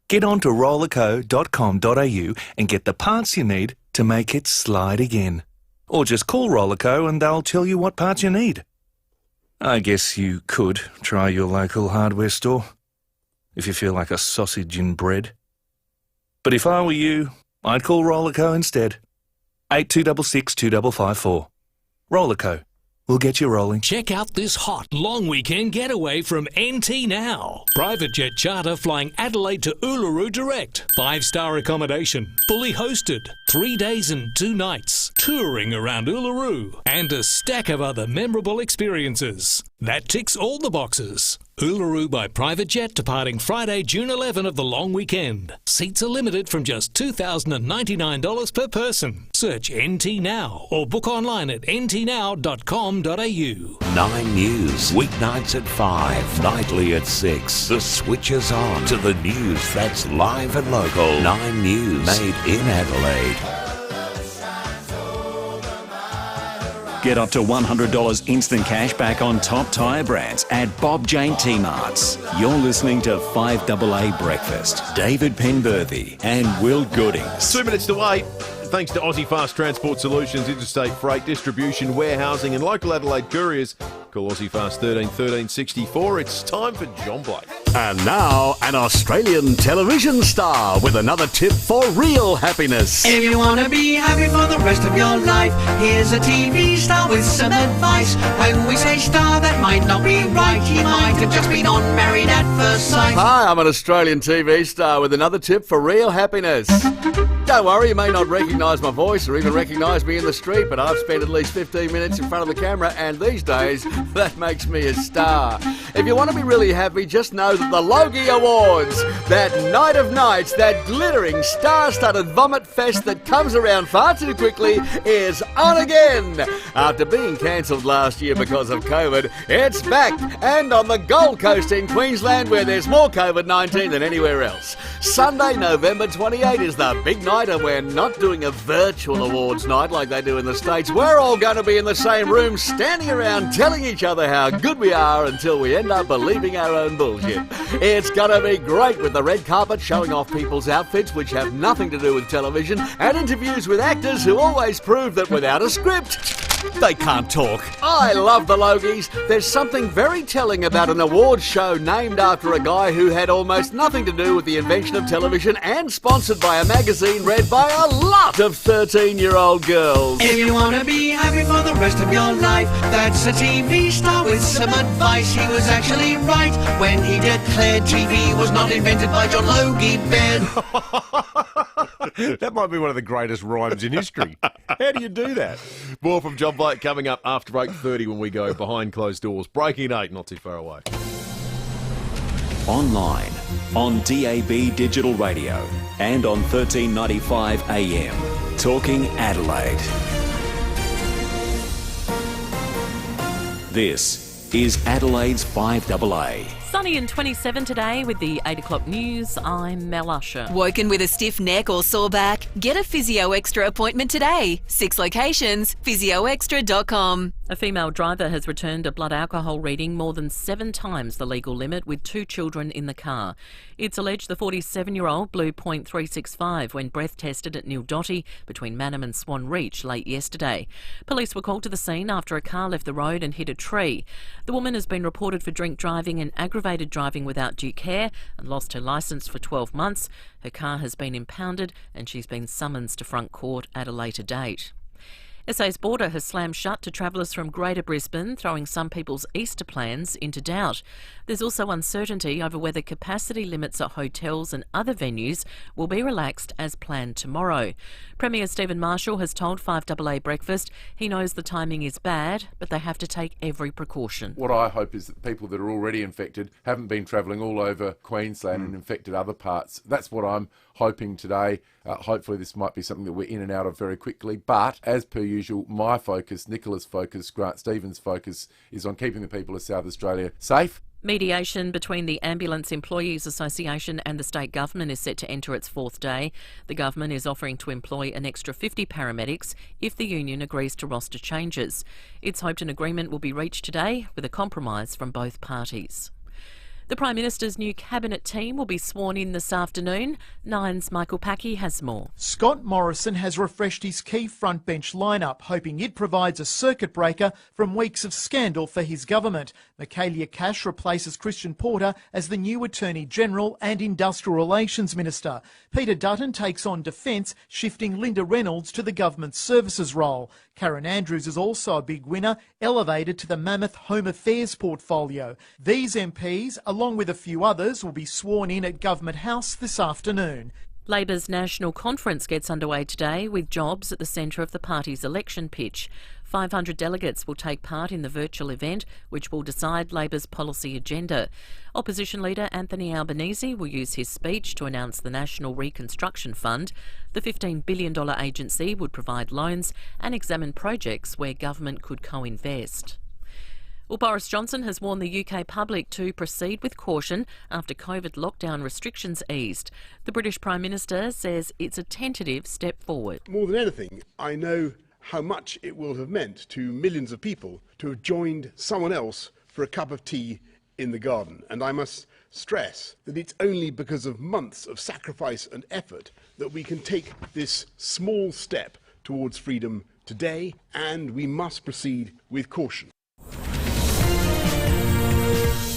get on to rollerco.com.au and get the parts you need to make it slide again. Or just call Rollerco and they'll tell you what parts you need. I guess you could try your local hardware store if you feel like a sausage in bread. But if I were you, I'd call Rollerco instead. 8266 2554. Rollerco. We'll get you rolling. Check out this hot long weekend getaway from NT Now. Private jet charter flying Adelaide to Uluru direct. 5-star accommodation. Fully hosted. 3 days and 2 nights. Touring around Uluru. And a stack of other memorable experiences. That ticks all the boxes. Uluru by private jet departing Friday, June 11 of the long weekend. Seats are limited from just $2,099 per person. Search NT Now or book online at ntnow.com.au. 9 News, weeknights at 5, nightly at 6. The switch is on to the news that's live and local. 9 News, made in Adelaide. Get up to $100 instant cash back on top tyre brands at Bob Jane T-Marts. You're listening to 5AA Breakfast. David Penberthy and Will Goodings. 2 minutes to 8. Thanks to Aussie Fast Transport Solutions, interstate freight distribution, warehousing and local Adelaide couriers. Call Aussie Fast 13 13 64. It's time for John Blake. And now, an Australian television star with another tip for real happiness. If you want to be happy for the rest of your life, here's a TV star with some advice. When we say star, that might not be right. He might have just been on Married at First Sight. Hi, I'm an Australian TV star with another tip for real happiness. Don't worry, you may not recognise my voice or even recognise me in the street, but I've spent at least 15 minutes in front of the camera, and these days, that makes me a star. If you want to be really happy, just know that the Logie Awards, that night of nights, that glittering star-studded vomit fest that comes around far too quickly, is on again. After being cancelled last year because of COVID, it's back, and on the Gold Coast in Queensland, where there's more COVID-19 than anywhere else. Sunday, November 28 is the big night, and we're not doing a virtual awards night like they do in the States. We're all going to be in the same room, standing around telling each other how good we are until we end up believing our own bullshit. It's going to be great with the red carpet showing off people's outfits which have nothing to do with television, and interviews with actors who always prove that without a script, They can't talk. I love the Logies. There's something very telling about an awards show named after a guy who had almost nothing to do with the invention of television and sponsored by a magazine read by a lot of 13-year-old girls. If you want to be happy for the rest of your life, that's a TV star with some advice. He was actually right when he declared TV was not invented by John Logie Baird. That might be one of the greatest rhymes in history. How do you do that? More from John Blake coming up after 8:30 when we go behind closed doors. Breaking 8, not too far away. Online, on DAB digital radio, and on 1395 AM. Talking Adelaide. This is Adelaide's 5AA. Sunny and 27 today with the 8 o'clock news. I'm Mel Usher. Woken with a stiff neck or sore back? Get a Physio Extra appointment today. 6 locations, physioextra.com. A female driver has returned a blood alcohol reading more than 7 times the legal limit with 2 children in the car. It's alleged the 47-year-old blew .365 when breath tested at Nildotty between Mannum and Swan Reach late yesterday. Police were called to the scene after a car left the road and hit a tree. The woman has been reported for drink driving and aggravated driving without due care and lost her licence for 12 months. Her car has been impounded and she's been summoned to front court at a later date. SA's border has slammed shut to travellers from Greater Brisbane, throwing some people's Easter plans into doubt. There's also uncertainty over whether capacity limits at hotels and other venues will be relaxed as planned tomorrow. Premier Stephen Marshall has told 5AA Breakfast he knows the timing is bad, but they have to take every precaution. What I hope is that people that are already infected haven't been travelling all over Queensland and infected other parts. That's what I'm hoping today. Hopefully this might be something that we're in and out of very quickly. But as per usual, my focus, Nicola's focus, Grant Stevens' focus is on keeping the people of South Australia safe. Mediation between the Ambulance Employees Association and the state government is set to enter its 4th day. The government is offering to employ an extra 50 paramedics if the union agrees to roster changes. It's hoped an agreement will be reached today with a compromise from both parties. The Prime Minister's new cabinet team will be sworn in this afternoon. Nine's Michael Packey has more. Scott Morrison has refreshed his key front bench lineup, hoping it provides a circuit breaker from weeks of scandal for his government. Michaelia Cash replaces Christian Porter as the new Attorney General and Industrial Relations Minister. Peter Dutton takes on defence, shifting Linda Reynolds to the government services role. Karen Andrews is also a big winner, elevated to the mammoth Home Affairs portfolio. These MPs, along with a few others, will be sworn in at Government House this afternoon. Labor's national conference gets underway today with jobs at the centre of the party's election pitch. 500 delegates will take part in the virtual event, which will decide Labor's policy agenda. Opposition leader Anthony Albanese will use his speech to announce the National Reconstruction Fund. The $15 billion agency would provide loans and examine projects where government could co-invest. Well, Boris Johnson has warned the UK public to proceed with caution after COVID lockdown restrictions eased. The British Prime Minister says it's a tentative step forward. More than anything, I know how much it will have meant to millions of people to have joined someone else for a cup of tea in the garden. And I must stress that it's only because of months of sacrifice and effort that we can take this small step towards freedom today, and we must proceed with caution.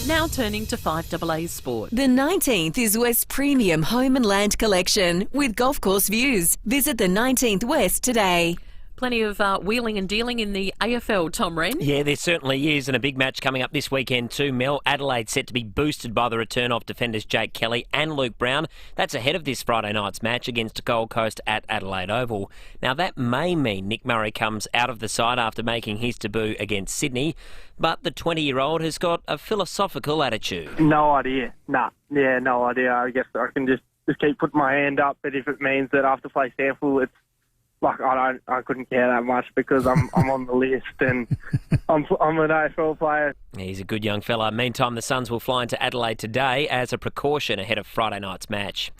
Now turning to 5AA Sport. The 19th is West Premium Home and Land Collection with golf course views. Visit the 19th West today. Plenty of wheeling and dealing in the AFL, Tom Wren. Yeah, there certainly is, and a big match coming up this weekend too, Mel. Adelaide set to be boosted by the return of defenders Jake Kelly and Luke Brown. That's ahead of this Friday night's match against Gold Coast at Adelaide Oval. Now, that may mean Nick Murray comes out of the side after making his debut against Sydney, but the 20-year-old has got a philosophical attitude. No idea. No idea. I guess I can just keep putting my hand up, but if it means that I have to play Stanfield, it's like I couldn't care that much because I'm on the list and I'm an AFL player. He's a good young fella. Meantime, the Suns will fly into Adelaide today as a precaution ahead of Friday night's match.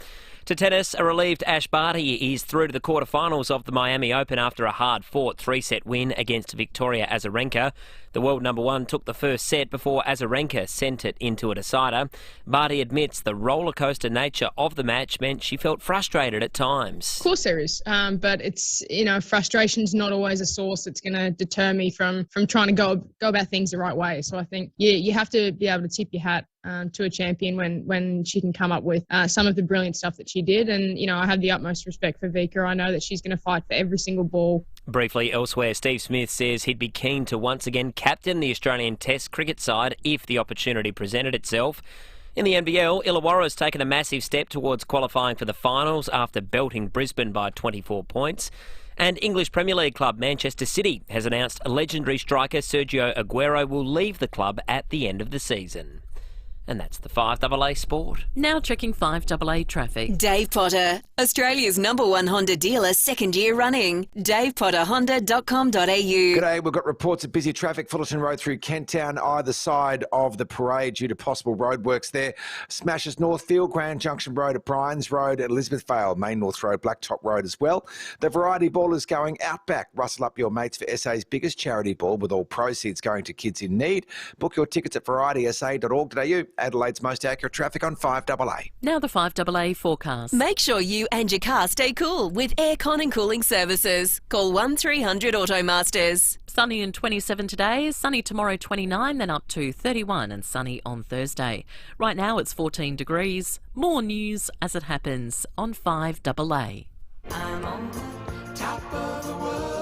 To tennis, a relieved Ash Barty is through to the quarterfinals of the Miami Open after a hard-fought 3-set win against Victoria Azarenka. The world number one took the first set before Azarenka sent it into a decider. Barty admits the rollercoaster nature of the match meant she felt frustrated at times. Of course there is, but it's, frustration's not always a source that's going to deter me from trying to go about things the right way. So I think, you have to be able to tip your hat to a champion when she can come up with some of the brilliant stuff that she did. And, I have the utmost respect for FIVEaa. I know that she's going to fight for every single ball. Briefly elsewhere, Steve Smith says he'd be keen to once again captain the Australian Test cricket side if the opportunity presented itself. In the NBL, Illawarra's taken a massive step towards qualifying for the finals after belting Brisbane by 24 points. And English Premier League club Manchester City has announced legendary striker Sergio Aguero will leave the club at the end of the season. And that's the 5AA Sport. Now checking 5AA traffic. Dave Potter, Australia's #1 Honda dealer, second year running. DavePotterHonda.com.au. G'day, we've got reports of busy traffic. Fullerton Road through Kent Town, either side of the parade due to possible roadworks there. Smashes Northfield, Grand Junction Road at Bryans Road, at Elizabeth Vale, Main North Road, Blacktop Road as well. The Variety Ball is going outback. Rustle up your mates for SA's biggest charity ball with all proceeds going to kids in need. Book your tickets at varietysa.org.au. Adelaide's most accurate traffic on 5AA. Now the 5AA forecast. Make sure you and your car stay cool with aircon and cooling services. Call 1300 Automasters. Sunny and 27 today, sunny tomorrow 29, then up to 31 and sunny on Thursday. Right now it's 14 degrees. More news as it happens on 5AA. I'm on top of the world.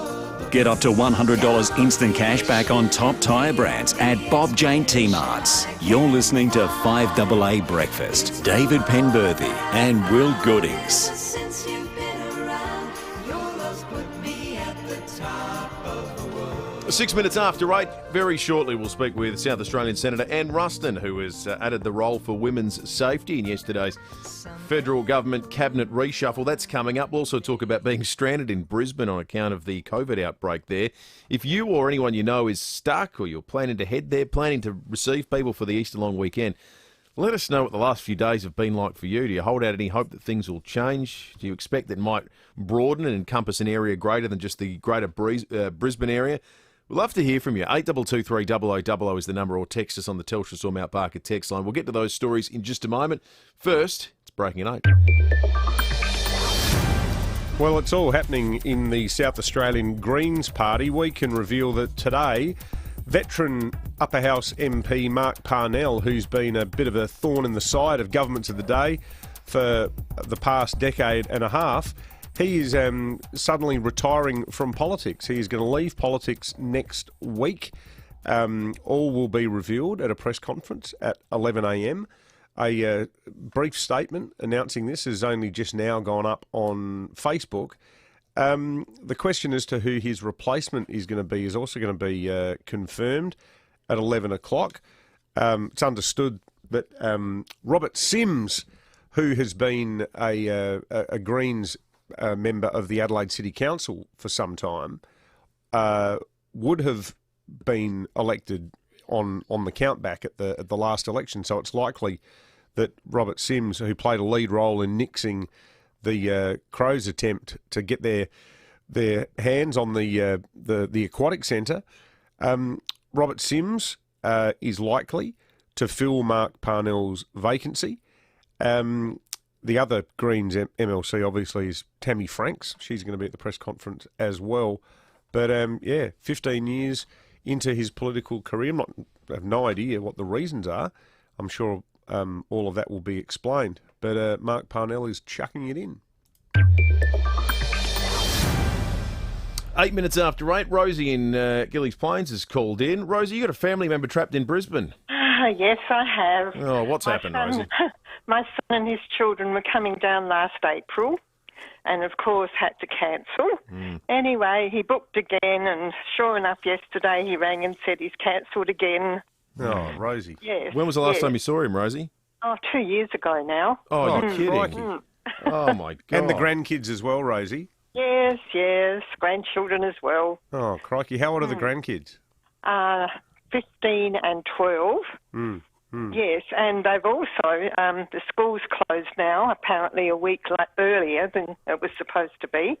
Get up to $100 instant cash back on top tyre brands at Bob Jane T-Marts. You're listening to 5AA Breakfast. David Penberthy and Will Goodings. Since you've been around, your love's put me at the top of the world. 6 minutes after 8, very shortly we'll speak with South Australian Senator Ann Ruston, who has added the role for women's safety in yesterday's federal government cabinet reshuffle. That's coming up. We'll also talk about being stranded in Brisbane on account of the COVID outbreak there. If you or anyone you know is stuck or you're planning to head there, planning to receive people for the Easter long weekend, let us know what the last few days have been like for you. Do you hold out any hope that things will change? Do you expect that it might broaden and encompass an area greater than just the greater Brisbane area? We'd love to hear from you. 8223 0000 is the number, or text us on the Telstra or Mount Barker text line. We'll get to those stories in just a moment. First, it's Breaking at 8. Well, it's all happening in the South Australian Greens Party. We can reveal that today, veteran Upper House MP Mark Parnell, who's been a bit of a thorn in the side of governments of the day for the past decade and a half, he is suddenly retiring from politics. He is going to leave politics next week. All will be revealed at a press conference at 11 a.m. A brief statement announcing this has only just now gone up on Facebook. The question as to who his replacement is going to be is also going to be confirmed at 11 o'clock. It's understood that Robert Sims, who has been a Greens member of the Adelaide City Council for some time, would have been elected on the countback at the last election. So it's likely that Robert Sims, who played a lead role in nixing the Crows' attempt to get their hands on the aquatic centre, Robert Sims is likely to fill Mark Parnell's vacancy. The other Greens MLC, obviously, is Tammy Franks. She's going to be at the press conference as well. But, 15 years into his political career, I have no idea what the reasons are. I'm sure all of that will be explained. But Mark Parnell is chucking it in. 8 minutes after 8, Rosie in Gillies Plains has called in. Rosie, you got a family member trapped in Brisbane. Yes, I have. Oh, what's happened, Rosie? My son and his children were coming down last April and, of course, had to cancel. Anyway, he booked again, and sure enough, yesterday he rang and said he's cancelled again. Oh, Rosie. Yes. When was the last time you saw him, Rosie? Oh, 2 years ago now. Oh, you're kidding. Oh, my God. And the grandkids as well, Rosie. Yes, grandchildren as well. Oh, crikey. How old are the grandkids? 15 and 12. Yes, and they've also, the school's closed now, apparently a week earlier than it was supposed to be.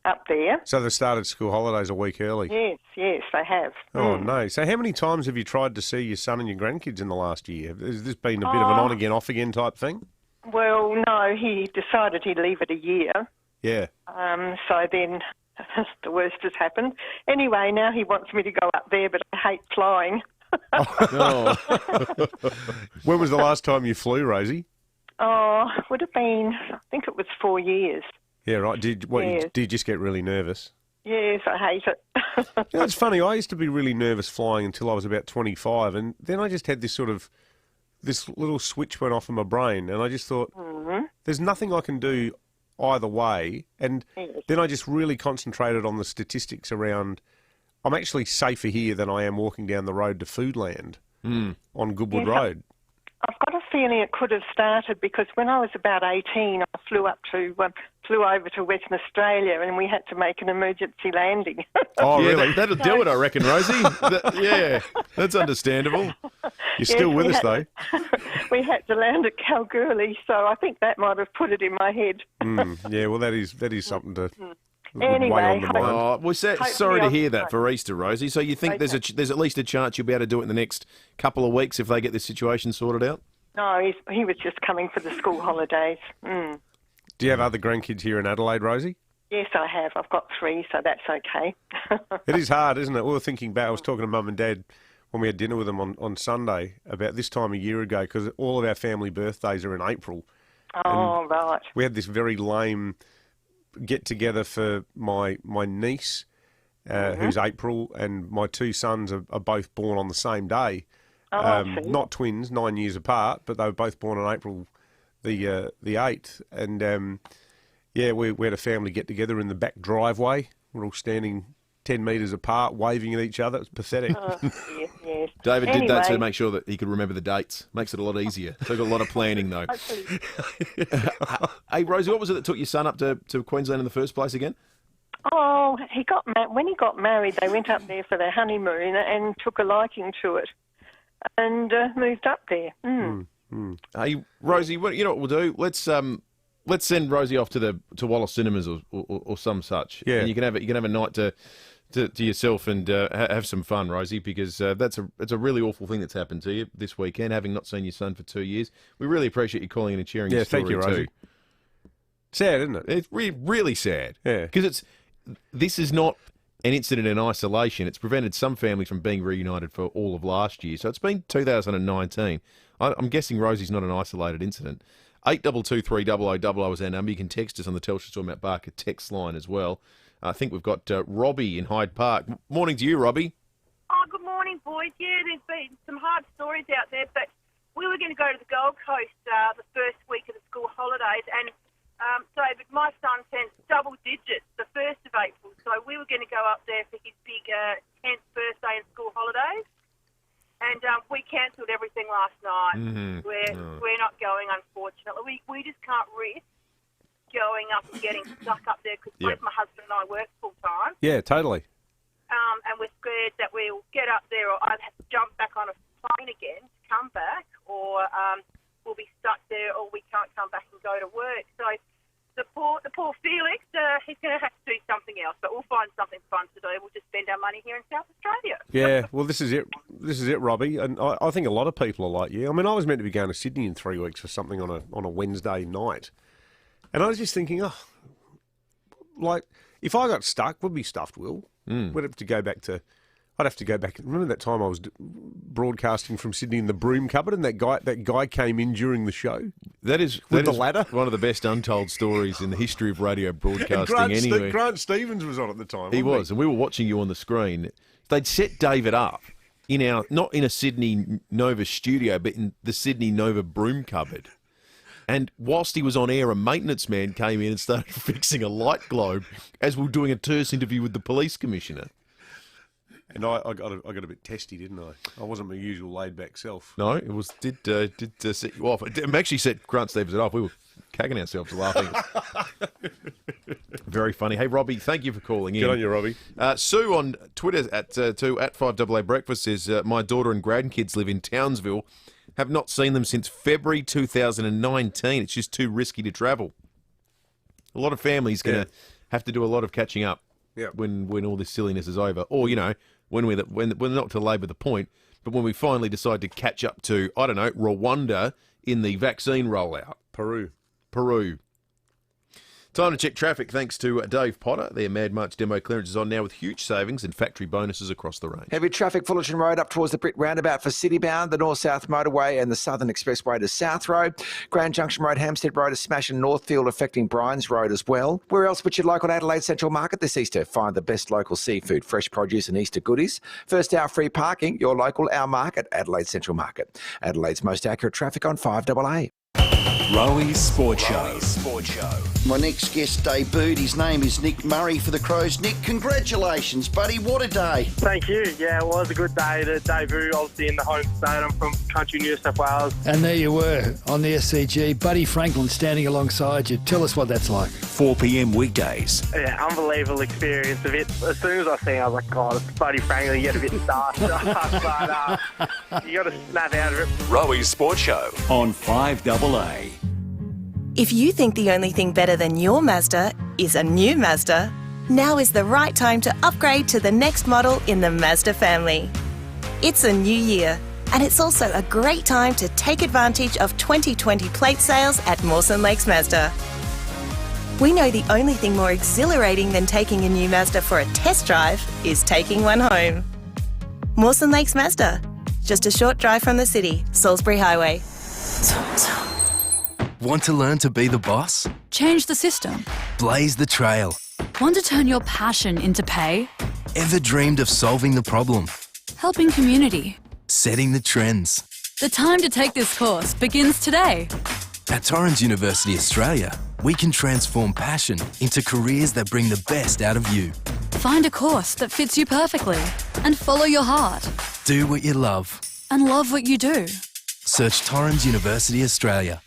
up there. So they started school holidays a week early? Yes, they have. Oh, no. So how many times have you tried to see your son and your grandkids in the last year? Has this been a bit of an on-again, off-again type thing? Well, no, he decided he'd leave it a year. Yeah. So then the worst has happened. Anyway, now he wants me to go up there, but I hate flying. Oh. When was the last time you flew, Rosie? Oh, would have been, I think it was 4 years. Yeah, right. Did you just get really nervous? Yes, I hate it. You know, it's funny. I used to be really nervous flying until I was about 25, and then I just had this little switch went off in my brain, and I just thought, there's nothing I can do either way. And then I just really concentrated on the statistics around, I'm actually safer here than I am walking down the road to Foodland on Goodwood Road. I've got a feeling it could have started because when I was about 18, I flew over to Western Australia and we had to make an emergency landing. Oh, really? That'll do it, I reckon, Rosie. Yeah, that's understandable. You're still with us, though. We had to land at Kalgoorlie, so I think that might have put it in my head. Yeah, well, that is something to... Anyway, sorry to hear that for Easter, Rosie. So you think there's at least a chance you'll be able to do it in the next couple of weeks if they get this situation sorted out? No, he was just coming for the school holidays. Do you have other grandkids here in Adelaide, Rosie? Yes, I have. I've got 3, so that's okay. It is hard, isn't it? We were thinking back. I was talking to Mum and Dad when we had dinner with them on Sunday about this time a year ago because all of our family birthdays are in April. Oh, right. We had this very lame get-together for my niece, who's April, and my 2 sons are both born on the same day. Not twins, 9 years apart, but they were both born on April the 8th. And, we had a family get-together in the back driveway. We're all standing 10 metres apart, waving at each other. It's pathetic. Yes. David did that to make sure that he could remember the dates. Makes it a lot easier. Took a lot of planning, though. Hey, Rosie, what was it that took your son up to Queensland in the first place again? Oh, when he got married, they went up there for their honeymoon and took a liking to it and moved up there. Hey, Rosie, you know what we'll do? Let's send Rosie off to Wallace Cinemas or some such. Yeah. And you can have a night to yourself and have some fun, Rosie, because it's a really awful thing that's happened to you this weekend, having not seen your son for 2 years. We really appreciate you calling in and sharing your story. Thank you, Rosie. Too. Sad, isn't it? It's really sad. Yeah. Because this is not an incident in isolation. It's prevented some families from being reunited for all of last year. So it's been 2019. I'm guessing Rosie's not an isolated incident. 82230000 is our number. You can text us on the Telstra Storm Mount Barker text line as well. I think we've got Robbie in Hyde Park. Morning to you, Robbie. Oh, good morning, boys. Yeah, there's been some hard stories out there, but we were going to go to the Gold Coast the first week of the school holidays, and David, my son sent double digits the 1st of April, so we were going to go up there for his big 10th birthday and school holidays, and we cancelled everything last night. We're not going, unfortunately. We just can't risk going up and getting stuck up there because both my husband and I work full time. Yeah, totally. And we're scared that we'll get up there or either have to jump back on a plane again to come back, or we'll be stuck there, or we can't come back and go to work. So the poor Felix, he's going to have to do something else, but we'll find something fun to do. We'll just spend our money here in South Australia. Yeah, well, this is it. This is it, Robbie. And I think a lot of people are like you. I mean, I was meant to be going to Sydney in 3 weeks for something on a Wednesday night. And I was just thinking, like, if I got stuck, we'd be stuffed, Will. We'd have to go back to... I'd have to go back. Remember that time I was broadcasting from Sydney in the broom cupboard, and that guy came in during the show? That is the ladder? One of the best untold stories in the history of radio broadcasting. Anyway, Grant Stevens was on at the time. He was, and we were watching you on the screen. They'd set David up not in a Sydney Nova studio, but in the Sydney Nova broom cupboard. And whilst he was on air, a maintenance man came in and started fixing a light globe as we were doing a terse interview with the police commissioner. And I got a bit testy, didn't I? I wasn't my usual laid-back self. No, it was did set you off. It actually set Grant Stevens off. We were cagging ourselves laughing. Very funny. Hey, Robbie, thank you for calling in. Good on you, Robbie. Sue on Twitter at 5AA Breakfast says, my daughter and grandkids live in Townsville. Have not seen them since February 2019. It's just too risky to travel. A lot of families going to have to do a lot of catching up when all this silliness is over. Or, when we're not to labour the point, but when we finally decide to catch up to, I don't know, Rwanda in the vaccine rollout. Peru. Time to check traffic thanks to Dave Potter. Their Mad March demo clearance is on now with huge savings and factory bonuses across the range. Heavy traffic, Fullerton Road up towards the Britt roundabout for Citybound, the North-South motorway and the Southern Expressway to South Road. Grand Junction Road, Hampstead Road is smashing Northfield, affecting Bryans Road as well. Where else but your local Adelaide Central Market this Easter? Find the best local seafood, fresh produce and Easter goodies. First hour free parking, your local, our market, Adelaide Central Market. Adelaide's most accurate traffic on 5AA. Rowie Sports Show. My next guest debuted. His name is Nick Murray for the Crows. Nick, congratulations, buddy. What a day. Thank you. Yeah, it was a good day to debut, obviously, in the home state. I'm from country New South Wales. And there you were on the SCG. Buddy Franklin standing alongside you. Tell us what that's like. 4 p.m. weekdays. Yeah, unbelievable experience of it. As soon as I seen it, I was like, God, it's Buddy Franklin. You get a bit starstruck, but you got to snap out of it. Rowie Sports Show on 5AA. If you think the only thing better than your Mazda is a new Mazda, now is the right time to upgrade to the next model in the Mazda family. It's a new year, and it's also a great time to take advantage of 2020 plate sales at Mawson Lakes Mazda. We know the only thing more exhilarating than taking a new Mazda for a test drive is taking one home. Mawson Lakes Mazda, just a short drive from the city, Salisbury Highway. Want to learn to be the boss? Change the system. Blaze the trail. Want to turn your passion into pay? Ever dreamed of solving the problem? Helping community. Setting the trends. The time to take this course begins today. At Torrens University Australia, we can transform passion into careers that bring the best out of you. Find a course that fits you perfectly and follow your heart. Do what you love. And love what you do. Search Torrens University Australia.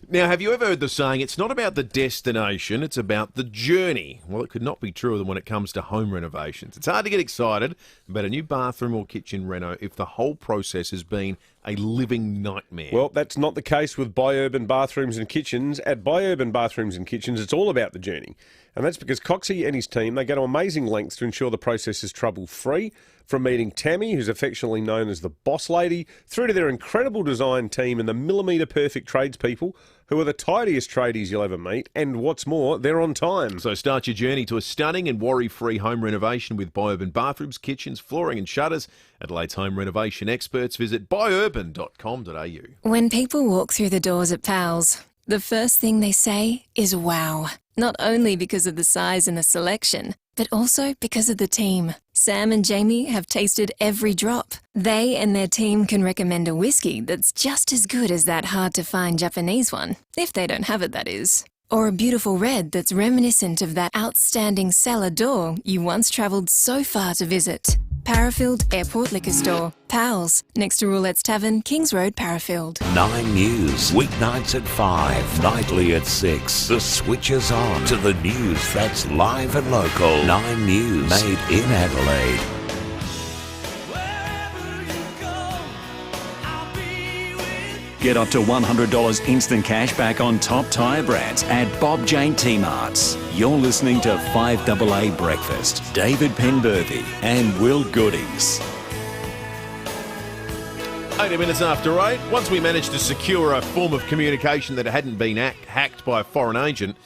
Now, have you ever heard the saying, it's not about the destination, it's about the journey? Well, it could not be truer when it comes to home renovations. It's hard to get excited about a new bathroom or kitchen reno if the whole process has been a living nightmare. Well, that's not the case with Bi-Urban Bathrooms and Kitchens. At Bi-Urban Bathrooms and Kitchens, it's all about the journey. And that's because Coxie and his team, they go to amazing lengths to ensure the process is trouble-free. From meeting Tammy, who's affectionately known as the Boss Lady, through to their incredible design team and the millimetre-perfect tradespeople, who are the tidiest tradies you'll ever meet, and what's more, they're on time. So start your journey to a stunning and worry-free home renovation with Bi-Urban Bathrooms, Kitchens, Flooring and Shutters. Adelaide's home renovation experts. Visit biurban.com.au. When people walk through the doors at Powell's, the first thing they say is wow. Not only because of the size and the selection, but also because of the team. Sam and Jamie have tasted every drop. They and their team can recommend a whiskey that's just as good as that hard-to-find Japanese one, if they don't have it, that is. Or a beautiful red that's reminiscent of that outstanding cellar door you once travelled so far to visit. Parafield Airport Liquor Store. Powell's, next to Roulette's Tavern, Kings Road, Parafield. 9 News, weeknights at 5, nightly at 6. The switch is on to the news that's live and local. 9 News, made in Adelaide. Get up to $100 instant cash back on top tyre brands at Bob Jane T-Marts. You're listening to 5AA Breakfast. David Penberthy and Will Goodings. 80 minutes after 8. Once we managed to secure a form of communication that hadn't been hacked by a foreign agent,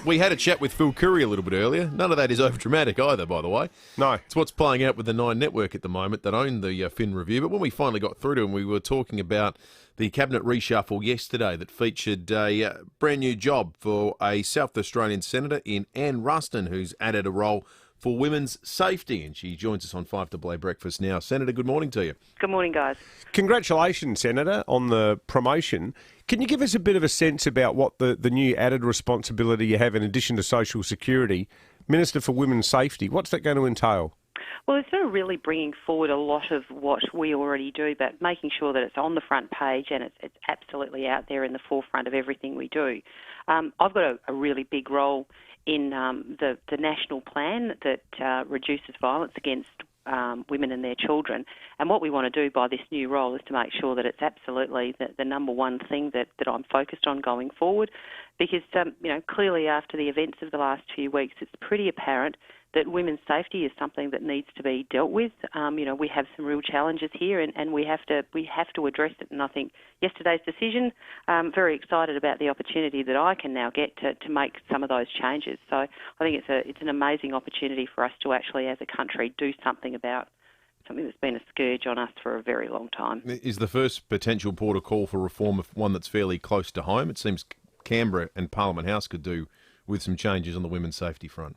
we had a chat with Phil Curry a little bit earlier. None of that is overdramatic either, by the way. No. It's what's playing out with the Nine Network at the moment that own the Fin Review. But when we finally got through to him, we were talking about the cabinet reshuffle yesterday that featured a brand new job for a South Australian senator in Anne Ruston, who's added a role for women's safety. And she joins us on 5AA Breakfast now. Senator, good morning to you. Good morning, guys. Congratulations, Senator, on the promotion. Can you give us a bit of a sense about what the new added responsibility you have in addition to social security? Minister for Women's Safety, what's that going to entail? Well, it's sort of really bringing forward a lot of what we already do, but making sure that it's on the front page and it's absolutely out there in the forefront of everything we do. I've got a really big role in the national plan that reduces violence against women and their children. And what we want to do by this new role is to make sure that it's absolutely the number one thing that I'm focused on going forward, because, clearly after the events of the last few weeks, it's pretty apparent that women's safety is something that needs to be dealt with. We have some real challenges here, and we have to address it. And I think yesterday's decision, I'm very excited about the opportunity that I can now get to make some of those changes. So I think it's an amazing opportunity for us to actually, as a country, do something about something that's been a scourge on us for a very long time. Is the first potential port of call for reform of one that's fairly close to home? It seems Canberra and Parliament House could do with some changes on the women's safety front.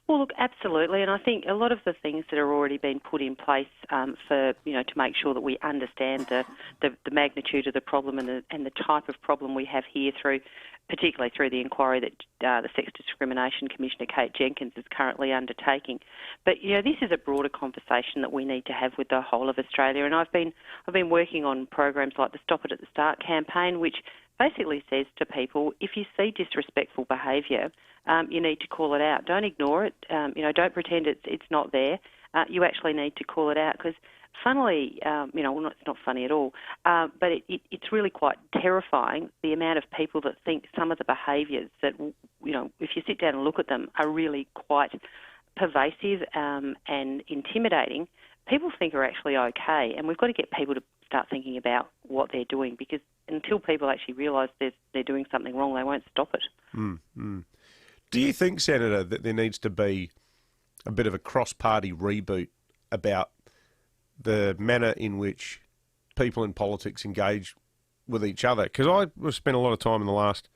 Well, look, absolutely, and I think a lot of the things that are already been put in place to make sure that we understand the magnitude of the problem and the type of problem we have here particularly through the inquiry that the Sex Discrimination Commissioner Kate Jenkins is currently undertaking. But this is a broader conversation that we need to have with the whole of Australia, and I've been working on programs like the Stop It at the Start campaign, which basically says to people, if you see disrespectful behaviour, you need to call it out. Don't ignore it. Don't pretend it's not there. You actually need to call it out, because funnily, it's not funny at all, but it's really quite terrifying, the amount of people that think some of the behaviours that, if you sit down and look at them, are really quite pervasive and intimidating, people think are actually okay. And we've got to get people to start thinking about what they're doing, because until people actually realise they're doing something wrong, they won't stop it. Mm-hmm. Do you think, Senator, that there needs to be a bit of a cross-party reboot about the manner in which people in politics engage with each other? Because I've spent a lot of time in the last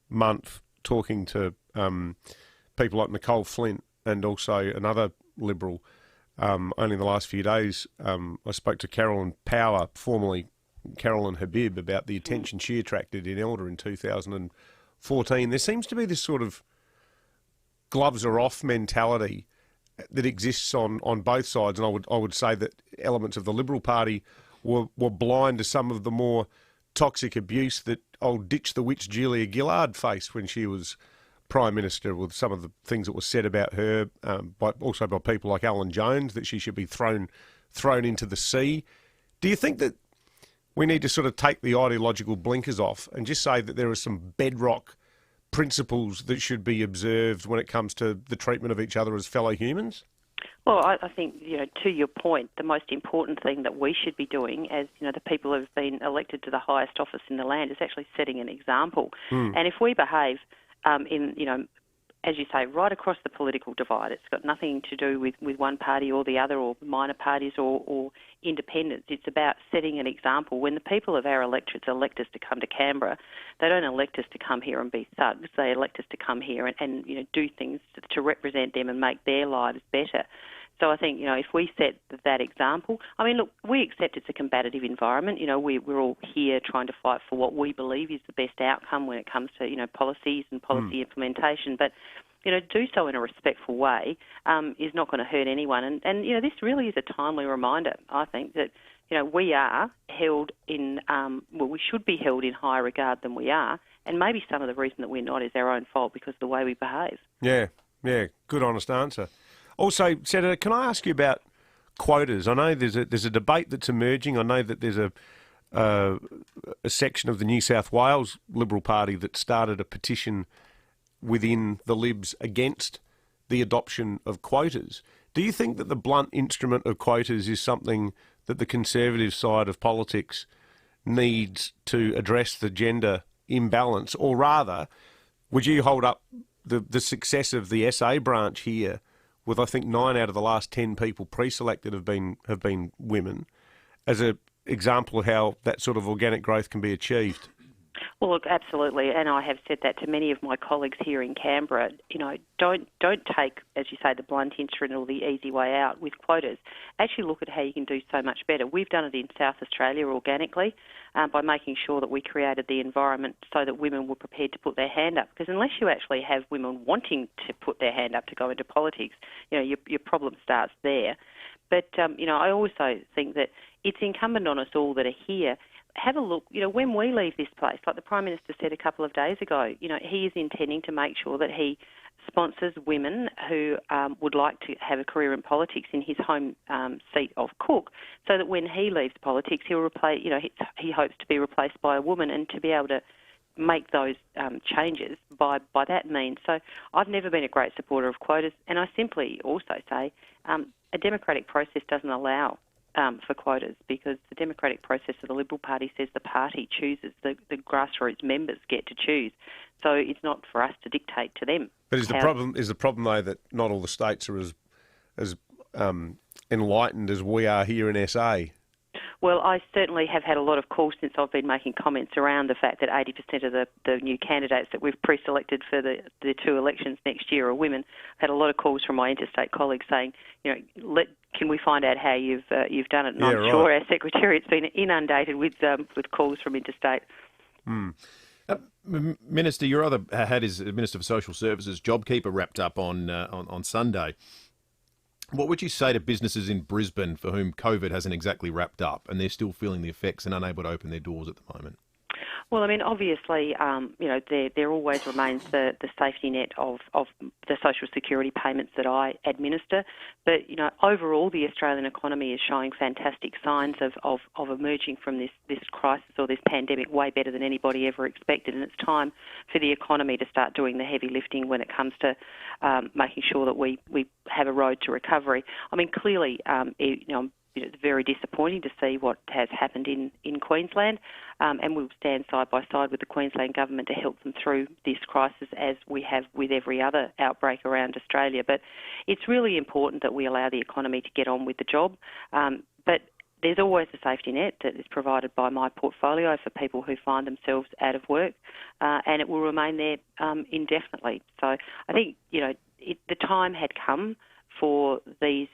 month talking to people like Nicole Flint and also another Liberal. Only in the last few days, I spoke to Carolyn Power, formerly Carolyn Habib, about the attention she attracted in Elder in 2014. There seems to be this sort of gloves are off mentality that exists on both sides, and I would say that elements of the Liberal Party were blind to some of the more toxic abuse that old Ditch the Witch Julia Gillard faced when she was Prime Minister, with some of the things that were said about her, also by people like Alan Jones, that she should be thrown into the sea. Do you think that we need to sort of take the ideological blinkers off and just say that there are some bedrock principles that should be observed when it comes to the treatment of each other as fellow humans? Well, I think, to your point, the most important thing that we should be doing as, the people who have been elected to the highest office in the land is actually setting an example. And if we behave as you say, right across the political divide, it's got nothing to do with one party or the other, or minor parties or independents. It's about setting an example. When the people of our electorates elect us to come to Canberra, they don't elect us to come here and be thugs. They elect us to come here and do things to represent them and make their lives better. So I think, if we set that example, look, we accept it's a combative environment. We're all here trying to fight for what we believe is the best outcome when it comes to, policies and policy implementation. But, do so in a respectful way is not going to hurt anyone. And this really is a timely reminder, I think, that, we are held in, we should be held in higher regard than we are. And maybe some of the reason that we're not is our own fault because of the way we behave. Yeah, good honest answer. Also, Senator, can I ask you about quotas? I know there's a debate that's emerging. I know that there's a section of the New South Wales Liberal Party that started a petition within the Libs against the adoption of quotas. Do you think that the blunt instrument of quotas is something that the Conservative side of politics needs to address the gender imbalance? Or rather, would you hold up the success of the SA branch here, with I think 9 out of the last 10 people pre-selected have been women, as an example of how that sort of organic growth can be achieved? Well, look, absolutely, and I have said that to many of my colleagues here in Canberra. Don't take, as you say, the blunt instrument or the easy way out with quotas. Actually look at how you can do so much better. We've done it in South Australia organically by making sure that we created the environment so that women were prepared to put their hand up. Because unless you actually have women wanting to put their hand up to go into politics, your problem starts there. But, I also think that it's incumbent on us all that are here have a look, when we leave this place, like the Prime Minister said a couple of days ago, he is intending to make sure that he sponsors women who would like to have a career in politics in his home seat of Cook, so that when he leaves politics, he'll replace, he hopes to be replaced by a woman, and to be able to make those changes by that means. So I've never been a great supporter of quotas, and I simply also say a democratic process doesn't allow for quotas, because the democratic process of the Liberal Party says the party chooses, the grassroots members get to choose. So it's not for us to dictate to them. But is the problem though that not all the states are as enlightened as we are here in SA? Well, I certainly have had a lot of calls since I've been making comments around the fact that 80% of the new candidates that we've pre-selected for the two elections next year are women. I've had a lot of calls from my interstate colleagues saying, can we find out how you've done it? And I'm sure our Secretariat's been inundated with calls from interstate. Minister, your other hat is Minister for Social Services, JobKeeper, wrapped up on Sunday. What would you say to businesses in Brisbane for whom COVID hasn't exactly wrapped up and they're still feeling the effects and unable to open their doors at the moment? Well, I mean, obviously, there always remains the safety net of the social security payments that I administer. But, overall, the Australian economy is showing fantastic signs of emerging from this crisis or this pandemic way better than anybody ever expected. And it's time for the economy to start doing the heavy lifting when it comes to making sure that we have a road to recovery. I mean, clearly, it's very disappointing to see what has happened in Queensland, and we'll stand side by side with the Queensland Government to help them through this crisis, as we have with every other outbreak around Australia. But it's really important that we allow the economy to get on with the job. But there's always a safety net that is provided by my portfolio for people who find themselves out of work, and it will remain there indefinitely. So I think, the time had come for these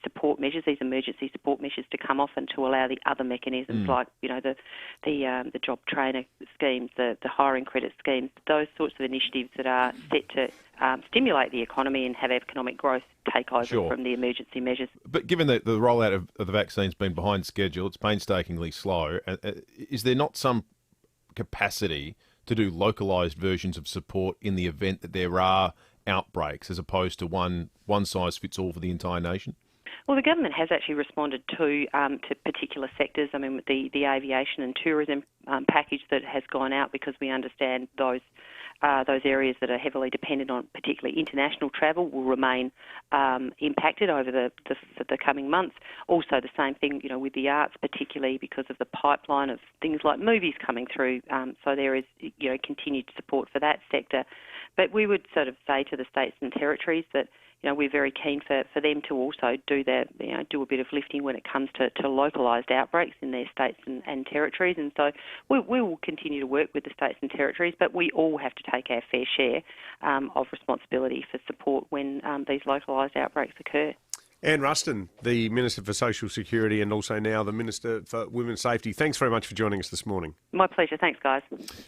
support measures, these emergency support measures, to come off and to allow the other mechanisms like the job trainer schemes, the hiring credit schemes, those sorts of initiatives that are set to stimulate the economy and have economic growth take over from the emergency measures. But given that the rollout of the vaccine's been behind schedule, it's painstakingly slow, is there not some capacity to do localised versions of support in the event that there are outbreaks, as opposed to one size fits all for the entire nation? Well, the government has actually responded to particular sectors. I mean, the aviation and tourism package that has gone out, because we understand those areas that are heavily dependent on particularly international travel will remain impacted over the coming months. Also, the same thing, with the arts, particularly because of the pipeline of things like movies coming through. So there is, continued support for that sector. But we would sort of say to the states and territories that, we're very keen for them to also do do a bit of lifting when it comes to localised outbreaks in their states and territories. And so we will continue to work with the states and territories, but we all have to take our fair share of responsibility for support when these localised outbreaks occur. Anne Ruston, the Minister for Social Security and also now the Minister for Women's Safety, thanks very much for joining us this morning. My pleasure. Thanks, guys.